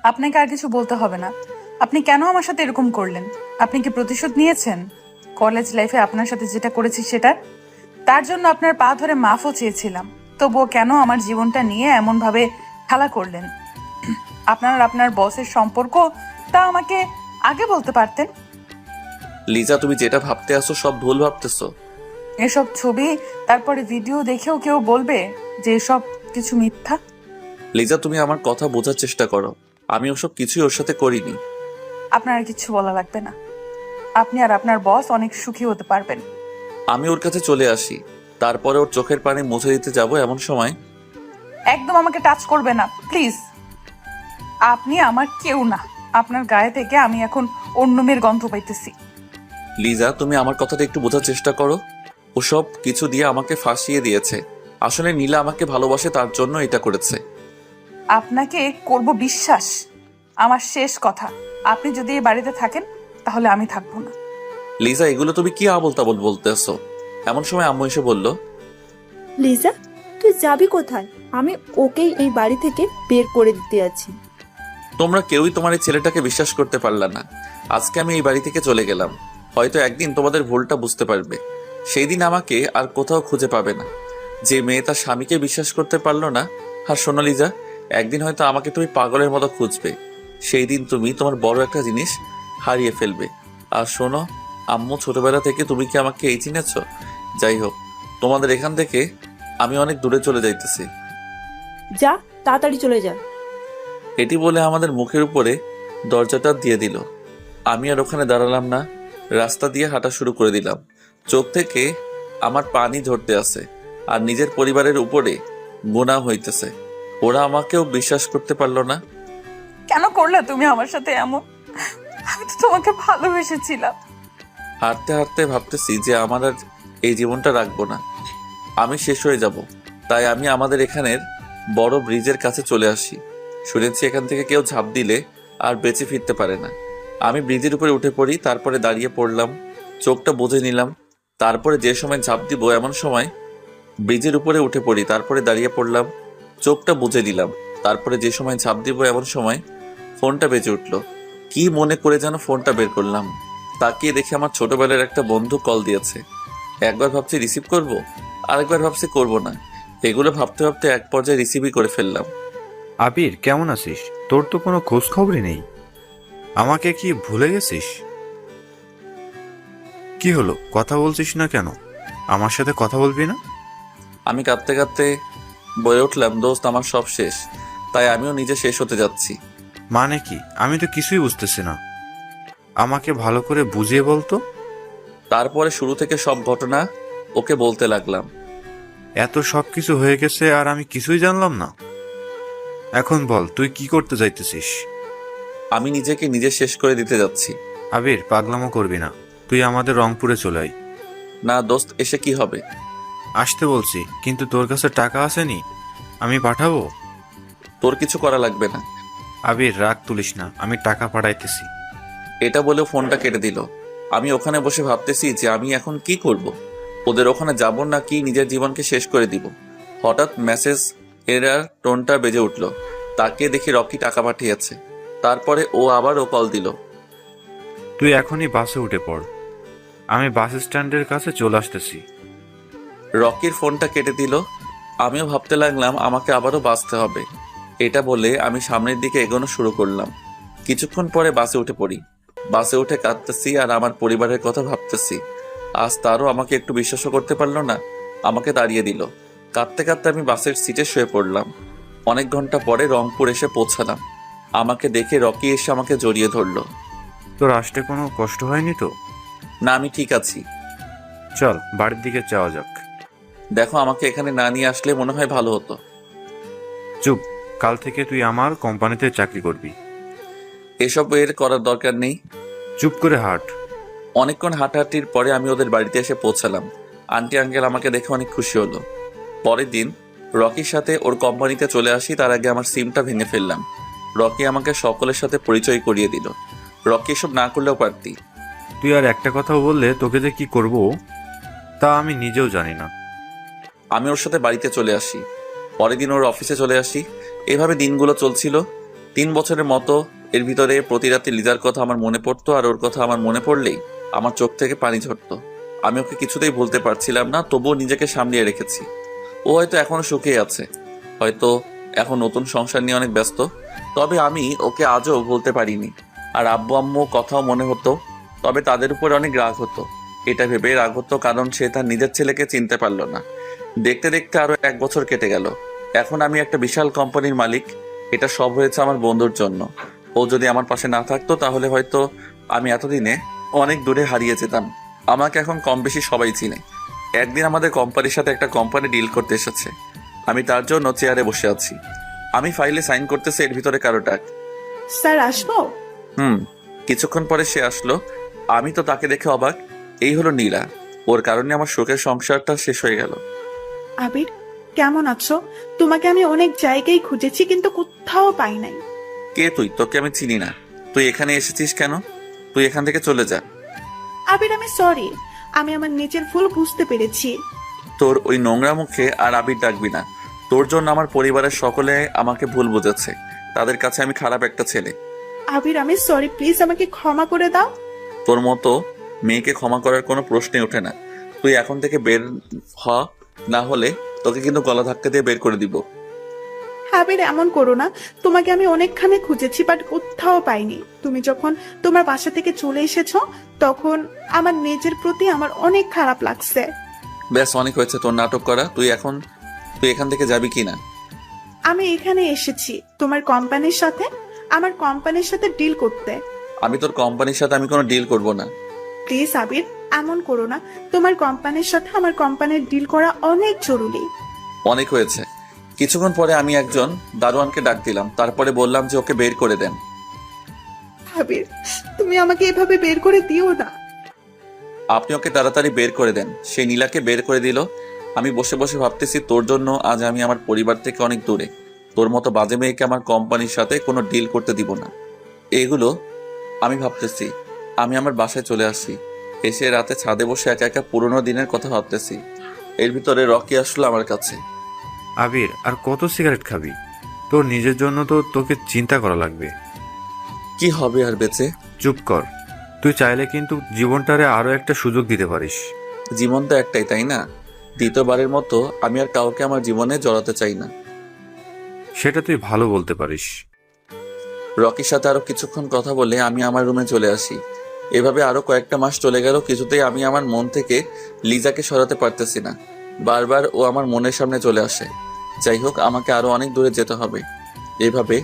আপনাকে আর কিছু বলতে হবে না। আপনি কেন আমার সাথে এরকম করলেন? আপনি কি প্রতিশোধ নিয়েছেন? কলেজ লাইফে আপনার সাথে যেটা করেছি সেটা, তার জন্য আপনার পা ধরে মাফও চেয়েছিলাম। তবুও কেন আমার জীবনটা নিয়ে এমনভাবে খেলা করলেন? আপনার আর আপনার বসের সম্পর্ক, তা আমাকে আগে বলতে পারতেন। লিজা, তুমি যেটা ভাবতে আসো সব ভুল ভাবতেছো। এসব ছবি তারপরে ভিডিও দেখেও কেউ বলবে যে এসব কিছু মিথ্যা? লিজা, তুমি আমার কথা বোঝার চেষ্টা করো। আমি ওসব কিছুই ওর সাথে করিনি। আপনার আর কিছু বলা লাগবে না। আপনি আর আপনার বস অনেক সুখী হতে পারবেন। আমি ওর কাছে চলে আসি, তারপরে ওর চোখের পানি মুছে দিতে যাব এমন সময় একদম আমাকে টাচ করবে না প্লিজ। আপনি আমার কেউ না। আপনার গায়ে থেকে আমি এখন অন্য মেয়ের গন্ধ পাইতেছি। লিজা, তুমি আমার কথাটা একটু বোঝার চেষ্টা করো। ওসব কিছু দিয়ে আমাকে ফাঁসিয়ে দিয়েছে। আসলে নীলা আমাকে ভালোবাসে, তার জন্য এটা করেছে। আপনাকে করব বিশ্বাস? আমার শেষ কথা, আপনি যদি এই বাড়িতে থাকেন তাহলে আমি থাকবো না। লিজা, এগুলো তুমি কি আবল তাবল বলতেছো? এমন সময় আম্মু এসে বলল, লিজা, তুই যাবি কোথায়? আমি ওকেই এই বাড়ি থেকে বের করে দিতে আছি। তোমরা কেউই তোমার এই ছেলেটাকে বিশ্বাস করতে পারলা না। আজকে আমি এই বাড়ি থেকে চলে গেলাম। হয়তো একদিন তোমাদের ভুলটা বুঝতে পারবে। সেই দিন আমাকে আর কোথাও খুঁজে পাবে না। যে মেয়ে তার স্বামীকে বিশ্বাস করতে পারলো না। আর শোনো লিজা, একদিন হয়তো আমাকে তুমি পাগলের মতো খুঁজবে। সেই দিন তুমি তোমার বড় একটা জিনিস হারিয়ে ফেলবে। আর শোনো আম্মু, ছোটবেলা থেকে তুমি কি আমাকে এই চিনেছ? যাই হোক, তোমাদের এখান থেকে আমি অনেক দূরে চলে যাইতেছি। যা, তাড়াতাড়ি চলে যা। এটি বলে আমাদের মুখের উপরে দরজাটা দিয়ে দিল। আমি আর ওখানে দাঁড়ালাম না, রাস্তা দিয়ে হাঁটা শুরু করে দিলাম। চোখ থেকে আমার পানি ঝরতে আছে, আর নিজের পরিবারের উপরে গুনাহ হইতেছে। ওরা আমাকেও বিশ্বাস করতে পারলো না। কেন করলে তুমি আমার সাথে এমন? আমি তো তোমাকে ভালোবেসেছিলাম। হাঁটতে হাঁটতে ভাবতেছি যে আমার আর এই জীবনটা রাখবো না, আমি শেষ হয়ে যাব। তাই আমি আমাদের এখানের বড় ব্রিজের কাছে চলে আসি। শুনেছি এখান থেকে কেউ ঝাঁপ দিলে আর বেঁচে ফিরতে পারে না। আমি ব্রিজের উপরে উঠে পড়ি, তারপরে দাঁড়িয়ে পড়লাম, চোখটা বুজে নিলাম। তারপরে যে সময় ঝাঁপ দিব এমন সময় ব্রিজের উপরে উঠে পড়ি, তারপরে দাঁড়িয়ে পড়লাম, চোখটা বুজে নিলাম। তারপরে যে সময় ঝাঁপ দিব এমন সময় ফোনটা বেজে উঠলো। কি মনে করে যেন ফোনটা বের করলাম, তাকিয়ে দেখি আমার ছোটবেলার একটা বন্ধু কল দিয়েছে। একবার ভাবছি রিসিভ করব, আরেকবার ভাবছি করব না। এগুলো ভাবতে ভাবতে এক পর্যায়ে রিসিভই করে ফেললাম। আবির, কেমন আছিস? তোর তো কোনো খোঁজ খবরই নেই। আমাকে কি ভুলে গেছিস? কি হলো, কথা বলছিস না কেন? আমার সাথে কথা বলবি না? আমি কাঁদতে কাঁদতে বলে উঠলাম, দোস্ত আমার সব শেষ, তাই আমিও নিজে শেষ হতে যাচ্ছি। মানে কি? আমি তো কিছুই বুঝতেছি না। আমাকে ভালো করে বুঝিয়ে বলতো। তারপরে শুরু থেকে সব ঘটনা ওকে বলতে লাগলাম। এত সব কিছু হয়ে গেছে আর আমি কিছুই জানলাম না। এখন বল, তুই কি করতে চাইতেছিস? আমি নিজেকে নিজে শেষ করে দিতে যাচ্ছি। আবির, পাগলামো করবি না। তুই আমাদের রংপুরে চলে আয়। না দোস্ত, এসে কি হবে? আসতে বলছি, কিন্তু তোর কাছে টাকা আসেনি। আমি পাঠাবো। তোর কিছু করা লাগবে না। আবির, রাগ তুলিস না, আমি টাকা পাঠাইতেছি। এটা বলেও ফোনটা কেটে দিল। আমি ওখানে বসে ভাবতেছি যে আমি এখন কি করব। ওদের ওখানে যাব না কি নিজের জীবনকে শেষ করে দিব। হঠাৎ মেসেজ এরার টোনটা বেজে উঠল। তাকিয়ে দেখি রকি টাকা পাঠিয়েছে। তারপরে ও আবারও কল দিল। তুই এখনই বাসে উঠে পড়, আমি বাস স্ট্যান্ডের কাছে চলে আসতেছি। রকির ফোনটা কেটে দিল। আমিও ভাবতে লাগলাম আমাকে আবারও বাঁচতে হবে। এটা বলে আমি সামনের দিকে এগোনো শুরু করলাম। কিছুক্ষণ পরে বাসে উঠে পড়ি। বাসে উঠে কাঁদতেছি আর আমার পরিবারের কথা ভাবতেছি। আজ তারও আমাকে একটু বিশ্বাসও করতে পারলো না, আমাকে তাড়িয়ে দিল। কাঁদতে কাঁদতে আমি বাসের সিটে শুয়ে পড়লাম। অনেক ঘন্টা পরে রংপুর এসে পৌঁছালাম। আমাকে দেখে রকি এসে আমাকে জড়িয়ে ধরলো। তোর আসতে কোনো কষ্ট হয়নি তো? না, আমি ঠিক আছি। চল বাড়ির দিকে যাওয়া যাক। দেখো, আমাকে এখানে না নিয়ে আসলে মনে হয় ভালো হতো। চুপ, কাল থেকে তুই আমার কোম্পানিতে চাকরি করবি। এসব এর করার দরকার নেই। চুপ করে হাঁট। অনেকক্ষণ হাঁটাহাঁটির পরে আমি ওদের বাড়িতে এসে পৌঁছালাম। আন্টি আঙ্কেল আমাকে দেখে অনেক খুশি হলো। পরের দিন রকির সাথে ওর কোম্পানিতে চলে আসি। তার আগে আমার সিমটা ভেঙে ফেললাম। রকি আমাকে সকলের সাথে পরিচয় করিয়ে দিল। রকি এসব না করলেও পারতি। তুই আর একটা কথাও বললে তোকে যে কি করব তা আমি নিজেও জানি না। আমি ওর সাথে বাড়িতে চলে আসি, পরের দিন ওর অফিসে চলে আসি। এভাবে দিনগুলো চলছিল 3 বছরের মতো। এর ভিতরে প্রতি রাতে লিজার কথা আমার মনে পড়তো, আর ওর কথা আমার মনে পড়লেই আমার চোখ থেকে পানি ঝরতো। আমি ওকে কিছুতেই ভুলতে পারছিলাম না, তবুও নিজেকে সামলিয়ে রেখেছি। ও হয়তো এখনো সুখে আছে, হয়তো এখন নতুন সংসার নিয়ে অনেক ব্যস্ত, তবে আমি ওকে আজও ভুলতে পারিনি। আর আব্বু আম্মু কথাও মনে হতো, তবে তাদের উপর অনেক রাগ হতো। এটা ভেবে রাগ হতো কারণ সে তার নিজের ছেলেকে চিনতে পারলো না। দেখতে দেখতে আরো 1 বছর কেটে গেল। এখন আমি একটা বিশাল কোম্পানির মালিক। এটা সব হয়েছে আমার বন্ধুর জন্য। ও যদি আমার পাশে না থাকতো তাহলে হয়তো আমি এতদিনে অনেক দূরে হারিয়ে যেতাম। আমাকে এখন কম বেশি সবাই চিনে। একদিন আমাদের কোম্পানির সাথে একটা কোম্পানি ডিল করতে এসেছে। আমি তার জন্য চেয়ারে বসে আছি। আমি ফাইলে সাইন করতেছি, এর ভিতরে কারো ডাক। স্যার আসবো? কিছুক্ষণ পরে সে আসলো। আমি তো তাকে দেখে অবাক। এই হলো নীলা। ওর কারণে আমার শোকের সংসারটা শেষ হয়ে গেল। আবির, কেমন আছো? তোমাকে আমি অনেক জায়গায় খুঁজেছি কিন্তু কোথাও পাই নাই। কে তুই? তোকে আমি চিনি না। তুই এখানে এসেছিস কেন? তুই এখান থেকে চলে যা। আবির, আমি সরি। আমি আমার নিজের ভুল বুঝতে পেরেছি। তোর ওই নোংরা মুখে আর আবির ডাকবি না। তোর জন্য আমার পরিবারের সকলে আমাকে ভুল বুঝেছে। তাদের কাছে আমি খারাপ একটা ছেলে। আবির, আমি সরি, প্লিজ আমাকে ক্ষমা করে দাও। তোর মতো মেয়েকে ক্ষমা করার কোনো প্রশ্নই ওঠে না। তুই এখন থেকে বের হ, না হলে তোকে কিন্তু গলা ধাক্কা দিয়ে বের করে দিব। আবির, এমন করো না। তোমাকে আমি অনেকখানি খুঁজেছি বাট কোথাও পাইনি। তুমি যখন তোমার বাসা থেকে চলে এসেছো তখন আমার নিজের প্রতি আমার অনেক খারাপ লাগছে। ব্যাস, অনেক হয়েছে তোর নাটক করা। তুই এখান থেকে যাবি কি না? আমি এখানে এসেছি তোমার কোম্পানির সাথে, আমার কোম্পানির সাথে ডিল করতে। আমি তোর কোম্পানির সাথে আমি কোনো ডিল করব না। প্লিজ আবির, এমন করো না। তোমার কোম্পানির সাথে আমার কোম্পানির ডিল করা অনেক জরুরি। অনেক হয়েছে। কিছুক্ষণ পরে আমি একজন দারোয়ানকে ডাক দিলাম, তারপরে বললাম যে ওকে বের করে দেন। আবির, তুমি আমাকে এভাবে বের করে দিও না। আপনি ওকে তাড়াতাড়ি বের করে দেন। সেই নীলাকে বের করে দিল। আমি বসে বসে ভাবতেছি, তোর জন্য আজ আমি আমার পরিবার থেকে অনেক দূরে। তোর মতো বাজে মেয়েকে আমার কোম্পানির সাথে কোনো ডিল করতে দিব না। এগুলো আমি ভাবতেছি। আমি আমার বাসায় চলে আসি। এসে রাতে ছাদে বসে একা একা পুরোনো দিনের কথা ভাবতেছি। এর ভিতরে রকি আসলো আমার কাছে। আবির, আর কত সিগারেট খাবি? তোর নিজের জন্য তো তোকে চিন্তা করা লাগবে। কি হবে আর বেঁচে? চুপ কর। তুই চাইলে কিন্তু জীবনটারে আরো একটা সুযোগ দিতে পারিস। জীবন তো একটাই, তাই না? দ্বিতীয়বারের মতো আমি আর কাউকে আমার জীবনে জড়াতে চাই না। সেটা তুই ভালো বলতে পারিস। রকির সাথে আরো কিছুক্ষণ কথা বলে আমি আমার রুমে চলে আসি। এভাবে আরো কয়েকটা মাস চলে গেল। কিছুতেই আমি আমার মন থেকে লিজাকে সরাতে পারতেছি না। বারবার ও আমার মনের সামনে চলে আসে। যাই হোক, আমাকে আরো অনেক দূরে যেতে হবে। এভাবে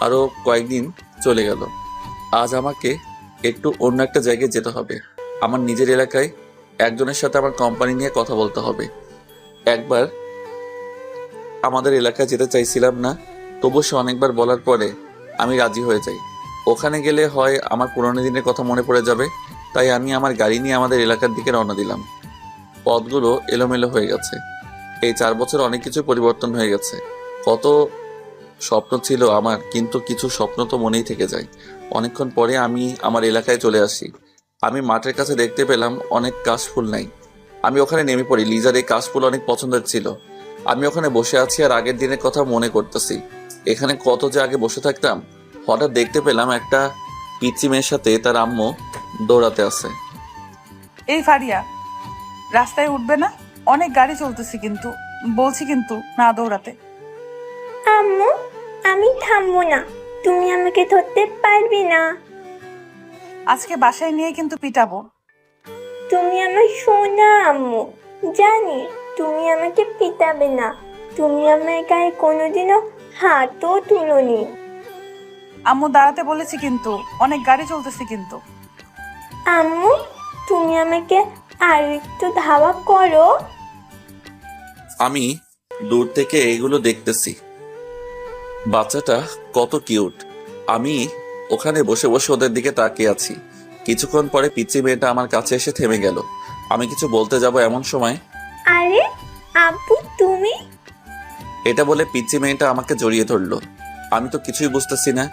আরো কয়েকদিন চলে গেল। আজ আমাকে একটু অন্য একটা জায়গায় যেতে হবে। আমার নিজের এলাকায় একজনের সাথে আমার কোম্পানি নিয়ে কথা বলতে হবে। একবার আমাদের এলাকায় যেতে চাইছিলাম না, তবু সে অনেকবার বলার পরে আমি রাজি হয়ে যাই। ওখানে গেলে হয় আমার পুরনো দিনের কথা মনে পড়ে যাবে, তাই আমি আমার গাড়ি নিয়ে আমাদের এলাকার দিকে রওনা দিলাম। পথগুলো এলোমেলো হয়ে গেছে। এই 4 বছর অনেক কিছু পরিবর্তন হয়ে গেছে। কত স্বপ্ন ছিল আমার, কিন্তু কিছু স্বপ্ন তো মনেই থেকে যায়। অনেকক্ষণ পরে আমি আমার এলাকায় চলে আসি। আমি মাঠের কাছে দেখতে পেলাম অনেক কাশফুল নাই। আমি ওখানে নেমে পড়ি। লিজার এই কাশফুল অনেক পছন্দের ছিল। আমি ওখানে বসে আছি আর আগের দিনের কথা মনে করতেছি। এখানে কত যে আগে বসে থাকতাম। হঠাৎ দেখতে পেলাম একটা পিচ্চি মেয়ের সাথে তার আম্মু দৌড়াতে আছে। এই ফারিয়া, রাস্তায় উঠবে না? অনেক গাড়ি চলতেছে কিন্তু। বলছি কিন্তু না দৌড়াতে। আম্মু, আমি থামবো না। তুমি আমাকে ধরতে পারবে না। আজকে বাসায় নিয়ে কিন্তু পিটাবো। তুমি আমার সোনা আম্মু। জানি তুমি আমাকে পিটাবে না। তুমি আমার গায়ে কোনোদিনও হাতও তুলোনি। আম্মু দাঁড়াতে বলেছি কিন্তু, অনেক গাড়ি চলতেছে কিন্তু। আম্মু, তুমি আমাকে আর একটু ধাওয়া করো। আমি দূর থেকে এগুলো দেখতেছি। বাচ্চাটা কত কিউট। আমি ওখানে বসে বসে ওদের দিকে তাকিয়ে আছি। কিছুক্ষণ পরে পিচ্চি মেয়েটা আমার কাছে এসে থেমে গেল। আমি কিছু বলতে যাব এমন সময়, আরে আব্বু, তুমি? এটা বলে পিচ্চি মেয়েটা আমাকে জড়িয়ে ধরলো। আমি তো কিছুই বুঝতেছি না।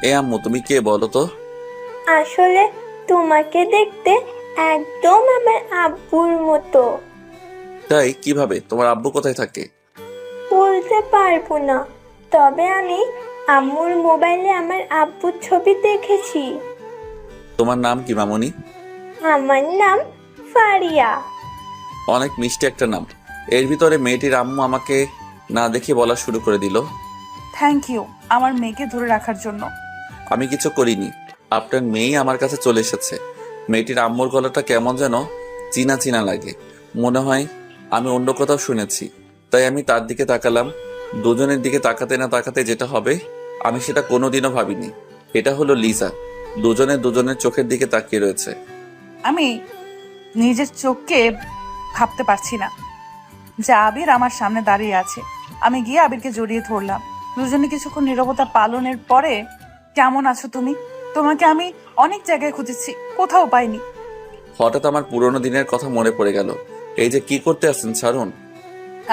এ আম্মু, তুমি কে বলো তো? আসলে তোমাকে দেখতে একদম আমার আব্বুর মতো। তাই কিভাবে? তোমার আব্বু কোথায় থাকে? বলতে পারবো না, তবে আমি আম্মুর মোবাইলে আমার আব্বুর ছবি দেখেছি। তোমার নাম কি মামুনি? আমার নাম ফারিয়া। অনেক মিষ্টি একটা নাম। এর ভিতরে মেয়েটির আম্মু আমাকে না দেখে বলা শুরু করে দিল, থ্যাংক ইউ আমার মেয়েকে ধরে রাখার জন্য। আমি কিছু করিনি, আপনার মেয়েই আমার কাছে চলে এসেছে। মেয়েটির আম্মুর গলাটা কেমন যেন চিনা চিনা লাগে, মনে হয় আমি অন্য কোথাও শুনেছি। তাই আমি তার দিকে তাকালাম। দুজনের দিকে তাকাতে না তাকাতে যেটা হবে আমি সেটা কোনোদিনও ভাবিনি। এটা হলো লিজা। দুজনের চোখের দিকে তাকিয়ে রয়েছে। আমি নিজের চোখকে ভাবতে পারছি না যে আবির আমার সামনে দাঁড়িয়ে আছে। আমি গিয়ে আবিরকে জড়িয়ে ধরলাম। দুজনে কিছুক্ষণ নীরবতা পালনের পরে, কেমন আছো তুমি? তোমাকে আমি অনেক জায়গায় খুঁজেছি, কোথাও পাইনি। হঠাৎ আমার পুরোনো দিনের কথা মনে পড়ে গেল। এই যে কি করতে আসছেন, ছাড়ুন।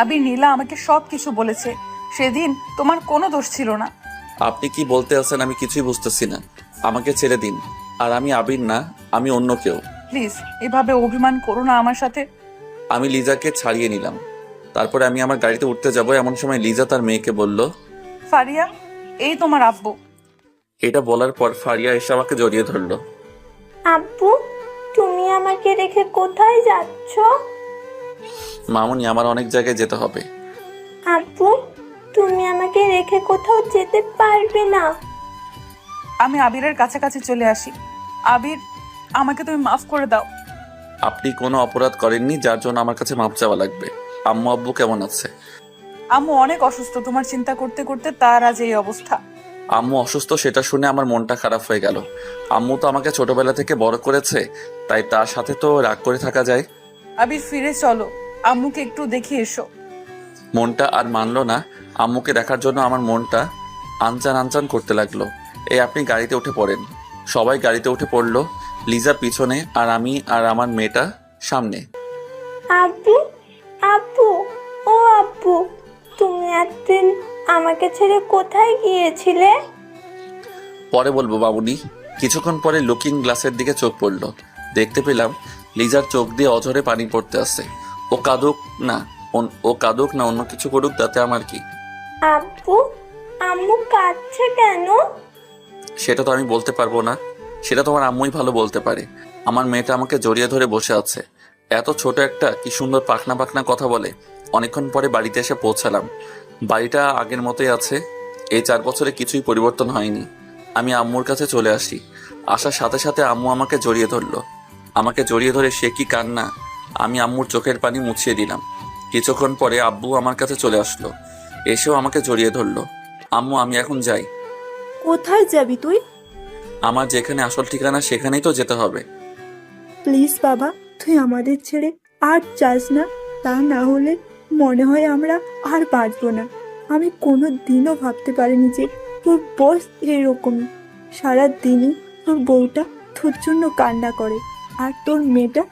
আবির নীলা আমাকে সব কিছু বলেছে। সেদিন তোমার কোনো দোষ ছিল না। আপনি কি বলতে আছেন আমি কিছুই বুঝতেছি না। আমাকে ছেড়ে দিন। আর আমি আবির না, আমি অন্য কেউ। প্লিজ এভাবে অভিমান করো না আমার সাথে। আমি লিজাকে ছাড়িয়ে নিলাম। তারপরে আমি আমার গাড়িতে উঠতে যাব, এমন সময় লিজা তার মেয়েকে বলল, ফারিয়া, এই তোমার আব্বু। এটা বলার পর ফারিয়া এসে আমাকে জড়িয়ে ধরলো। আব্বু, তুমি আমাকে রেখে কোথায় যাচ্ছ? মামুনি, আমার অনেক জায়গায় যেতে হবে। আব্বু, তুমি আমাকে রেখে কোথাও যেতে পারবে না। আমি আবিরের কাছাকাছি চলে আসি। আবির, আমাকে তুমি মাফ করে দাও। আপনি কোনো অপরাধ করেননি যার জন্য আমার কাছে মাপ চাওয়া লাগবে। আম্মু আব্বু কেমন আছে? আম্মু অনেক অসুস্থ, তোমার চিন্তা করতে করতে তার আজ এই অবস্থা। আম্মু অসুস্থ সেটা শুনে আমার মনটা খারাপ হয়ে গেল। আম্মু তো আমাকে ছোটবেলা থেকে বড় করেছে, তাই তার সাথে তো রাগ করে থাকা যায়। আবির, ফিরে চলো, আম্মুকে একটু দেখে এসো। মনটা আর মানলো না। আম্মুকে দেখার জন্য আমার মনটা আনচান আনচান করতে লাগলো। এই আপনি গাড়িতে উঠে পড়েন। সবাই গাড়িতে উঠে পড়লো। লিজা পিছনে আর আমি আর আমার মেয়েটা সামনে। আব্বু, আব্বু, ও আব্বু, তুমি একদিন আমাকে ছেড়ে কোথায় গিয়েছিলে? পরে বলবো বাবুনি। কিছুক্ষণ পরে লুকিং গ্লাসের দিকে চোখ পড়লো। দেখতে পেলাম লিজার চোখ দিয়ে অঝরে পানি পড়তে আসে। ও কাঁদুক না অন্য কিছু করুক, তাতে আমার কি? আব্বু, আম্মু কাঁদছে কেন? সেটা তো আমি বলতে পারবো না, সেটা তোমার আম্মুই ভালো বলতে পারে। আমার মেয়েটা আমাকে জড়িয়ে ধরে বসে আছে। এত ছোট একটা, কি সুন্দর পাখনা পাখনা কথা বলে। অনেকক্ষণ পরে বাড়িতে এসে পৌঁছালাম। বাড়িটা আগের মতোই আছে। এই 4 বছরে কিছুই পরিবর্তন হয়নি। আমি আম্মুর কাছে চলে আসি। আসার সাথে সাথে আম্মু আমাকে জড়িয়ে ধরলো। আমাকে জড়িয়ে ধরে সে কি কান্না! আমি আম্মুর চোখের পানি মুছিয়ে দিলাম। কিছুক্ষণ পরে আব্বু আমার কাছে চলে আসলো। এসেও আমাকে জড়িয়ে ধরলো। আম্মু, আমি এখন যাই। কোথায় যাবি তুই? আমার যেখানে আসল ঠিকানা সেখানেই তো যেতে হবে। প্লিজ বাবা, তুই আমাদের ছেড়ে আর যাস না। তা না হলে মনে হয় আমরা আর বাঁচবো না। আমি কোনো দিনও ভাবতে পারিনি যে তোর বস এরকমই। সারা দিনই তোর বউটা তোর জন্য কান্না করে, আর তোর মেয়েটা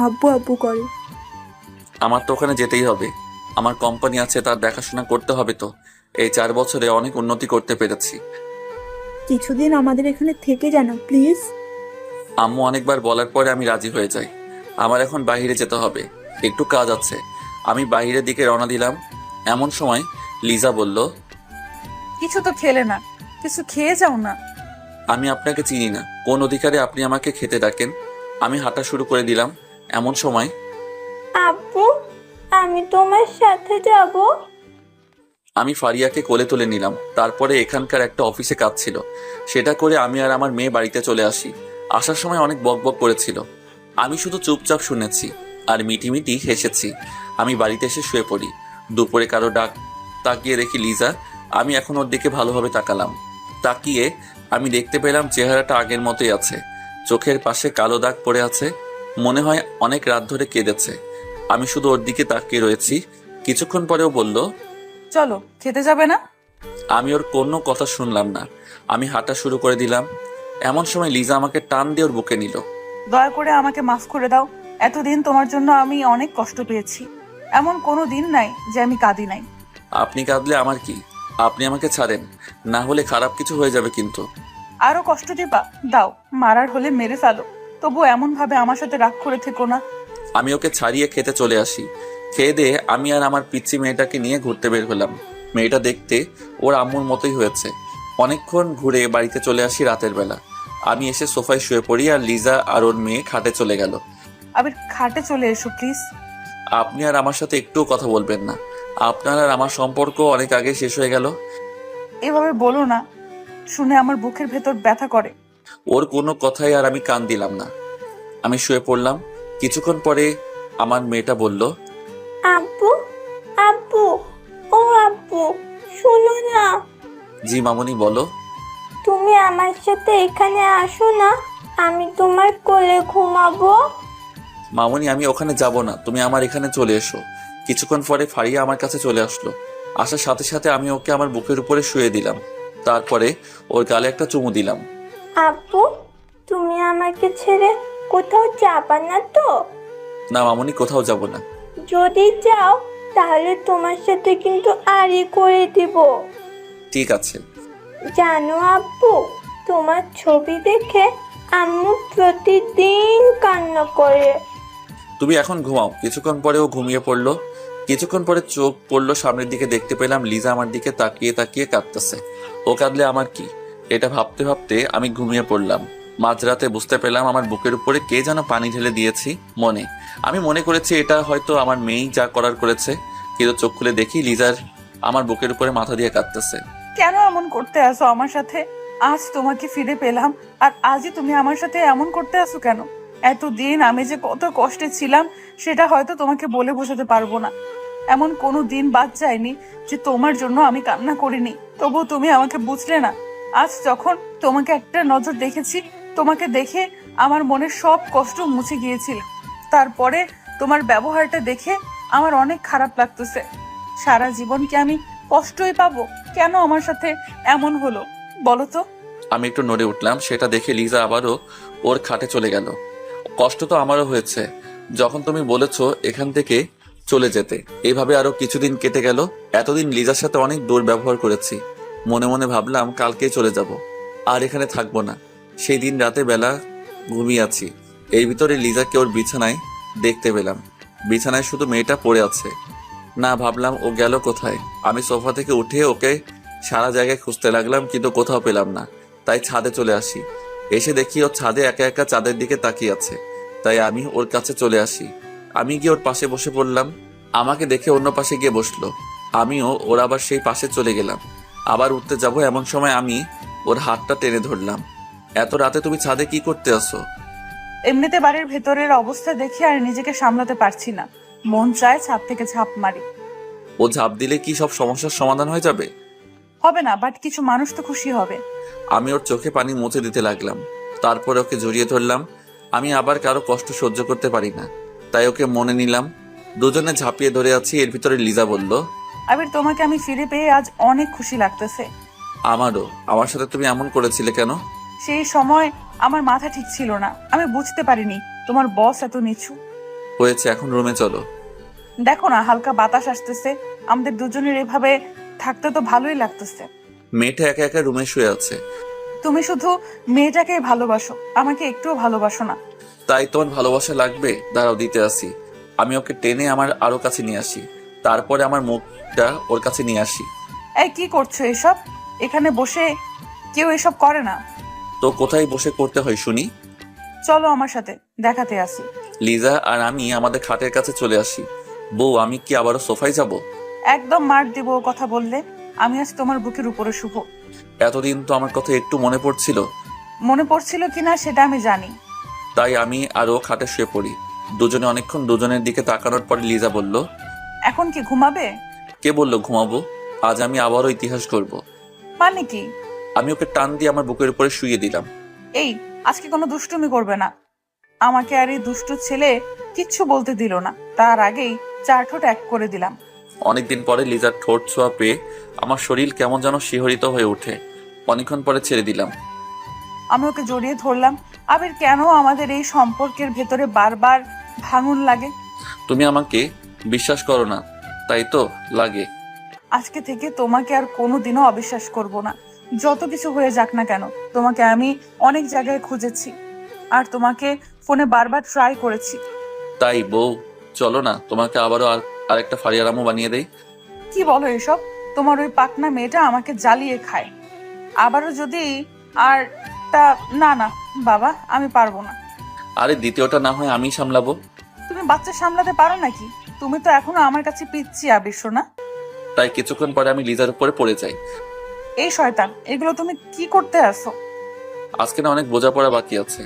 আব্বু আব্বু করে। আমার তো ওখানে যেতেই হবে। আমার কোম্পানি আছে, তার দেখাশোনা করতে হবে তো। এই 4 বছরে অনেক উন্নতি করতে পেরেছি। কিছুদিন আমাদের এখানে থেকে জানা প্লিজ। আম্মু অনেকবার বলার পরে আমি রাজি হয়ে যাই। আমার এখন বাইরে যেতে হবে, একটু কাজ আছে। আমি বাইরের দিকে রওনা দিলাম। এমন সময় লিজা বলল, কিছু তো খেলে না, কিছু খেয়ে যাও না। আমি আপনাকে চিনি না, কোন অধিকারে আপনি আমাকে খেতে ডাকেন? আমি হাঁটা শুরু করে দিলাম। এমন সময় আব্বু, আমি তোমার সাথে যাব। আমি ফারিয়াকে কোলে তুলে নিলাম। তারপরে এখানকার একটা অফিসে কাজ ছিল, সেটা করে আমি আর আমার মেয়ে বাড়িতে চলে আসি। আসার সময় অনেক বকবক করেছিল, আমি শুধু চুপচাপ শুনেছি আর মিটিমিটি হেসেছি। আমি বাড়িতে এসে শুয়ে পড়ি। দুপুরে কারো ডাক তাকিয়ে দেখি লিজা। আমি এখন ওর দিকে ভালোভাবে তাকালাম। তাকিয়ে আমি দেখতে পেলাম চেহারাটা আগের মতোই আছে। চোখের পাশে কালো দাগ পড়ে আছে। মনে হয় অনেক রাত ধরে কেঁদেছে। আমি শুধু ওর দিকে তাকিয়ে রয়েছি। কিছুক্ষণ পরেও বলল, চলো, খেতে যাবে না? আমি ওর কোনো কথা শুনলাম না। আমি হাঁটা শুরু করে দিলাম। এমন সময় লিজা আমাকে টান দিয়ে ওর বুকে নিল। দয়া করে আমাকে মাফ করে দাও। এতদিন তোমার জন্য আমি অনেক কষ্ট পেয়েছি। এমন কোনো দিন নাই যে আমি কাঁদি নাই। আপনি কাঁদলে আমার কি? আপনি আমাকে ছাড়েন, না হলে খারাপ কিছু হয়ে যাবে কিন্তু। আরো কষ্ট দিবা? দাও, মারার হলে মেরে ফেলো, তবু এমন ভাবে আমার সাথে রাগ করে থেকো না। আমি ওকে ছাড়িয়ে খেতে চলে আসি। খেয়ে দিয়ে আমি আর আমার পিচ্চি মেয়েটাকে নিয়ে ঘুরতে বের হলাম। মেয়েটা দেখতে ওর আম্মুর মতোই হয়েছে। অনেকক্ষণ ঘুরে বাড়িতে চলে আসি রাতের বেলা। আমি এসে সোফায় শুয়ে পড়ি আর লিজা আর ওর মেয়ে খাটে চলে গেল। আবির খাটে চলে এসো প্লিজ। আপনি আর আমার সাথে একটুও কথা বলবেন না? আপনার আর আমার সম্পর্ক অনেক আগে শেষ হয়ে গেল। এভাবে বলো না, শুনে আমার বুকের ভেতর ব্যথা করে। ওর কোনো কথাই আর আমি কান দিলাম না। আমি শুয়ে পড়লাম। কিছুক্ষণ পরে আমার মেয়েটা বলল, আব্বু, আব্বু, ও আব্বু, শোনো না। জি মামুনি বলো। তুমি আমার সাথে এখানে আসো না, আমি তোমার কোলে ঘুমাবো। মামুনি আমি ওখানে যাব না, তুমি আমার এখানে চলে এসো। কিছুক্ষণ পরে ফারিয়া আমার কাছে চলে আসলো। আসার সাথে সাথে আমি ওকে আমার বুকের উপরে শুয়ে দিলাম। তারপরে ওর গালে একটা চুমু দিলাম। আব্বু, তুমি আমাকে ছেড়ে কোথাও যাবা না তো? না মামুনি, কোথাও যাব না। যদি যাও তাহলে তোমার সাথে কিন্তু আড়ি করে দিব। ঠিক আছে। জানো আব্বু, তোমার ছবি দেখে আম্মু প্রতিদিন কান্না করে। তুমি এখন ঘুমাও। কিছুক্ষণ পরে ও ঘুমিয়ে পড়লো। কিছুক্ষণ পরে চোখ পড়লো সামনের দিকে, দেখতে পেলাম লিজা আমার দিকে তাকিয়ে তাকিয়ে কাঁদতেছে। ও কাঁদলে আমার কি, এটা ভাবতে ভাবতে আমি ঘুমিয়ে পড়লাম। মাঝরাতে বুঝতে পেলাম আমার বুকের উপরে কে যেন পানি ঢেলে দিয়েছি। আমি মনে করেছি এটা হয়তো আমার মেয়েই যা করার করেছে, কিন্তু চোখ খুলে দেখি লিজার আমার বুকের উপরে মাথা দিয়ে কাঁদতেছে। কেন এমন করতে আসো আমার সাথে? আজ তোমাকে ফিরে পেলাম আর আজই তুমি আমার সাথে এমন করতে আসো কেন? এতদিন আমি যে কত কষ্টে ছিলাম সেটা হয়তো তোমাকে বলে বোঝাতে পারবো না। এমন কোনো দিন বাদ যায়নি যে তোমার জন্য আমি কান্না করিনি, তবুও তুমি আমাকে বুঝলে না। আজ যখন তোমাকে একটা নজর দেখেছি, তোমাকে দেখে আমার মনের সব কষ্ট মুছে গিয়েছিল। তারপরে তোমার ব্যবহারটা দেখে আমার অনেক খারাপ লাগতেছে। সারা জীবন কি আমি কষ্টই পাবো? কেন আমার সাথে এমন হলো বলো তো? আমি একটু নড়ে উঠলাম। সেটা দেখে লিজা আবারও ওর খাটে চলে গেল। কষ্ট তো আমারও হয়েছে যখন তুমি বলেছো এখান থেকে চলে যেতে। এইভাবে আরো কিছুদিন কেটে গেল। এতদিন লিজার সাথে অনেক দুর্ব্যবহার করেছি। মনে মনে ভাবলাম কালকেই চলে যাব, আর এখানে থাকবো না। সেই দিন রাতে বেলা ঘুমিয়ে আছি, এর ভিতরে লিজাকে ওর বিছানায় দেখতে পেলাম। বিছানায় শুধু মেয়েটা পড়ে আছে। না, ভাবলাম ও গেল কোথায়। আমি সোফা থেকে উঠে ওকে সারা জায়গায় খুঁজতে লাগলাম, কিন্তু কোথাও পেলাম না। তাই ছাদে চলে আসি। এসে দেখি ও ছাদে একা একা চাঁদের দিকে তাকিয়ে আছে। তাই আমি ওর কাছে চলে আসি। আমি গিয়ে ওর পাশে বসে পড়লাম। আমাকে দেখে অন্য পাশে গিয়ে বসলো। আমিও ওর আবার সেই পাশে চলে গেলাম। আবার উঠতে যাব, এমন সময় আমি ওর হাতটা টেনে ধরলাম। এত রাতে তুমি ছাদে কি করতে আসো? এমনিতে বাড়ির ভেতরের অবস্থা দেখে আর নিজেকে সামলাতে পারছি না, মন চায় ছাদ থেকে ঝাঁপ মারি। ও ঝাঁপ দিলে কি সব সমস্যার সমাধান হয়ে যাবে? হবে না, বাট কিছু মানুষ তো খুশি হবে। আমি ওর চোখে পানি মুছে দিতে লাগলাম। তারপরে ওকে জড়িয়ে ধরলাম। আমি আবার কারো কষ্ট সহ্য করতে পারি না, তাই ওকে মনে নিলাম। দুজনে ঝাঁপিয়ে ধরে আছি। এর ভিতরে লিজা বলল, আবির, তোমাকে আমি ফিরে পেয়ে আজ অনেক খুশি লাগতেছে। আমারও। আমার সাথে তুমি এমন করেছিলে কেন? সেই সময় আমার মাথা ঠিক ছিল না, আমি বুঝতে পারিনি তোমার বস এত নিচু। হয়েছে, এখন রুমে চলো। দেখো না, হালকা বাতাস আসতেছে, আমাদের দুজনের এভাবে থাকতে তো ভালোই লাগতেছে। মেয়েটা একা একা রুমে শুয়ে আছে। তুমি শুধু মেয়েটাকে ভালোবাসো, আমাকে একটুও ভালোবাসো না। তাই তোমার ভালোবাসা লাগবে? দাঁড়াও, দিতে আসি। আমি ওকে টেনে আমার আরো কাছে নিয়ে আসি। তারপরে আমার মুখটা ওর কাছে নিয়ে আসি। এই কি করছো এসব? এখানে বসে কেউ এসব করে না। তো কোথায় বসে করতে হয় শুনি? চলো আমার সাথে, দেখাতে আসি। লিজা আর আমি আমাদের খাটের কাছে চলে আসি। বউ, আমি কি আবারও সোফায় যাব? একদম মার দিব ও কথা বললে। আমি আজ তোমার বুকের উপরে শুভ। এতদিন তো আমার কথা একটু মনে পড়ছিল। মনে পড়ছিল কিনা সেটা আমি জানি। তাই আমি আরো খাটে শুয়ে পড়ি। দুজনে অনেকক্ষণ দুজনের দিকে তাকানোর পরে লিজা বলল, এখন কি ঘুমাবে? কে বললো ঘুমাবো? আজ আমি আবারও ইতিহাস করব। মানে কি? আমি ওকে টান দিয়ে আমার বুকের উপরে শুয়ে দিলাম। এই, আজকে কোনো দুষ্টুমি করবে না। আমাকে আর এই দুষ্টু ছেলে কিচ্ছু বলতে দিল না, তার আগেই চার ঠোঁট এক করে দিলাম। অনেকদিন পরে লিজার ঠোঁট ছোঁয়া পেয়ে আমার শরীর কেমন যেন শিহরিত হয়ে ওঠে। অনেকক্ষণ পরে ছেড়ে দিলাম। আমি ওকে জড়িয়ে ধরলাম। আবির, কেন আমাদের এই সম্পর্কের ভেতরে বারবার ভাঙন লাগে? তুমি আমাকে বিশ্বাস করো না, তাই তো লাগে। আজকে থেকে তোমাকে আর কোনোদিনও অবিশ্বাস করব না। যত কিছু হয়ে যাক না কেন, তোমাকে আমি অনেক জায়গায় খুঁজেছি আর তোমাকে ফোনে বারবার ট্রাই করেছি। তাই বউ, চলো না, তোমাকে আবারও আর একটা ফারিয়ার আম্মু বানিয়ে দেই। কি বলো এসব? তোমার ওই পাকনা মেয়েটা আমাকে জ্বালিয়ে খায়। আবারও যদি আর তা না না বাবা, আমি পারবো না। আরে দ্বিতীয়টা না হয় আমি সামলাবো। তুমি বাচ্চা সামলাতে পারো নাকি? তুমি তো এখনো আমার কাছে পিচ্ছি আবির সোনা। তাই কিছুক্ষণ পরে আমি লিজার উপরে পড়ে যাই। এই শয়তান, এগুলো তুমি কি করতে আসো? আজকে না অনেক বোঝাপড়া বাকি আছে।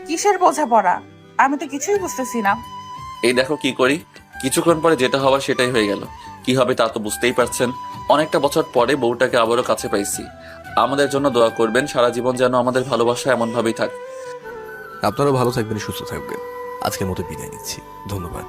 কিসের বোঝাপড়া? আমি তো কিছুই বুঝতেছি না। এই দেখো কি করি। কিছুক্ষণ পরে যেটা হওয়ার সেটাই হয়ে গেল। কি হবে তা তো বুঝতেই পারছেন। অনেকটা বছর পরে বউটাকে আবারও কাছে পাইছি। আমাদের জন্য দোয়া করবেন, সারা জীবন যেন আমাদের ভালোবাসা এমন ভাবেই থাকে। আপনারাও ভালো থাকবেন, সুস্থ থাকবেন। আজকের মতো বিদায় নিচ্ছি, ধন্যবাদ।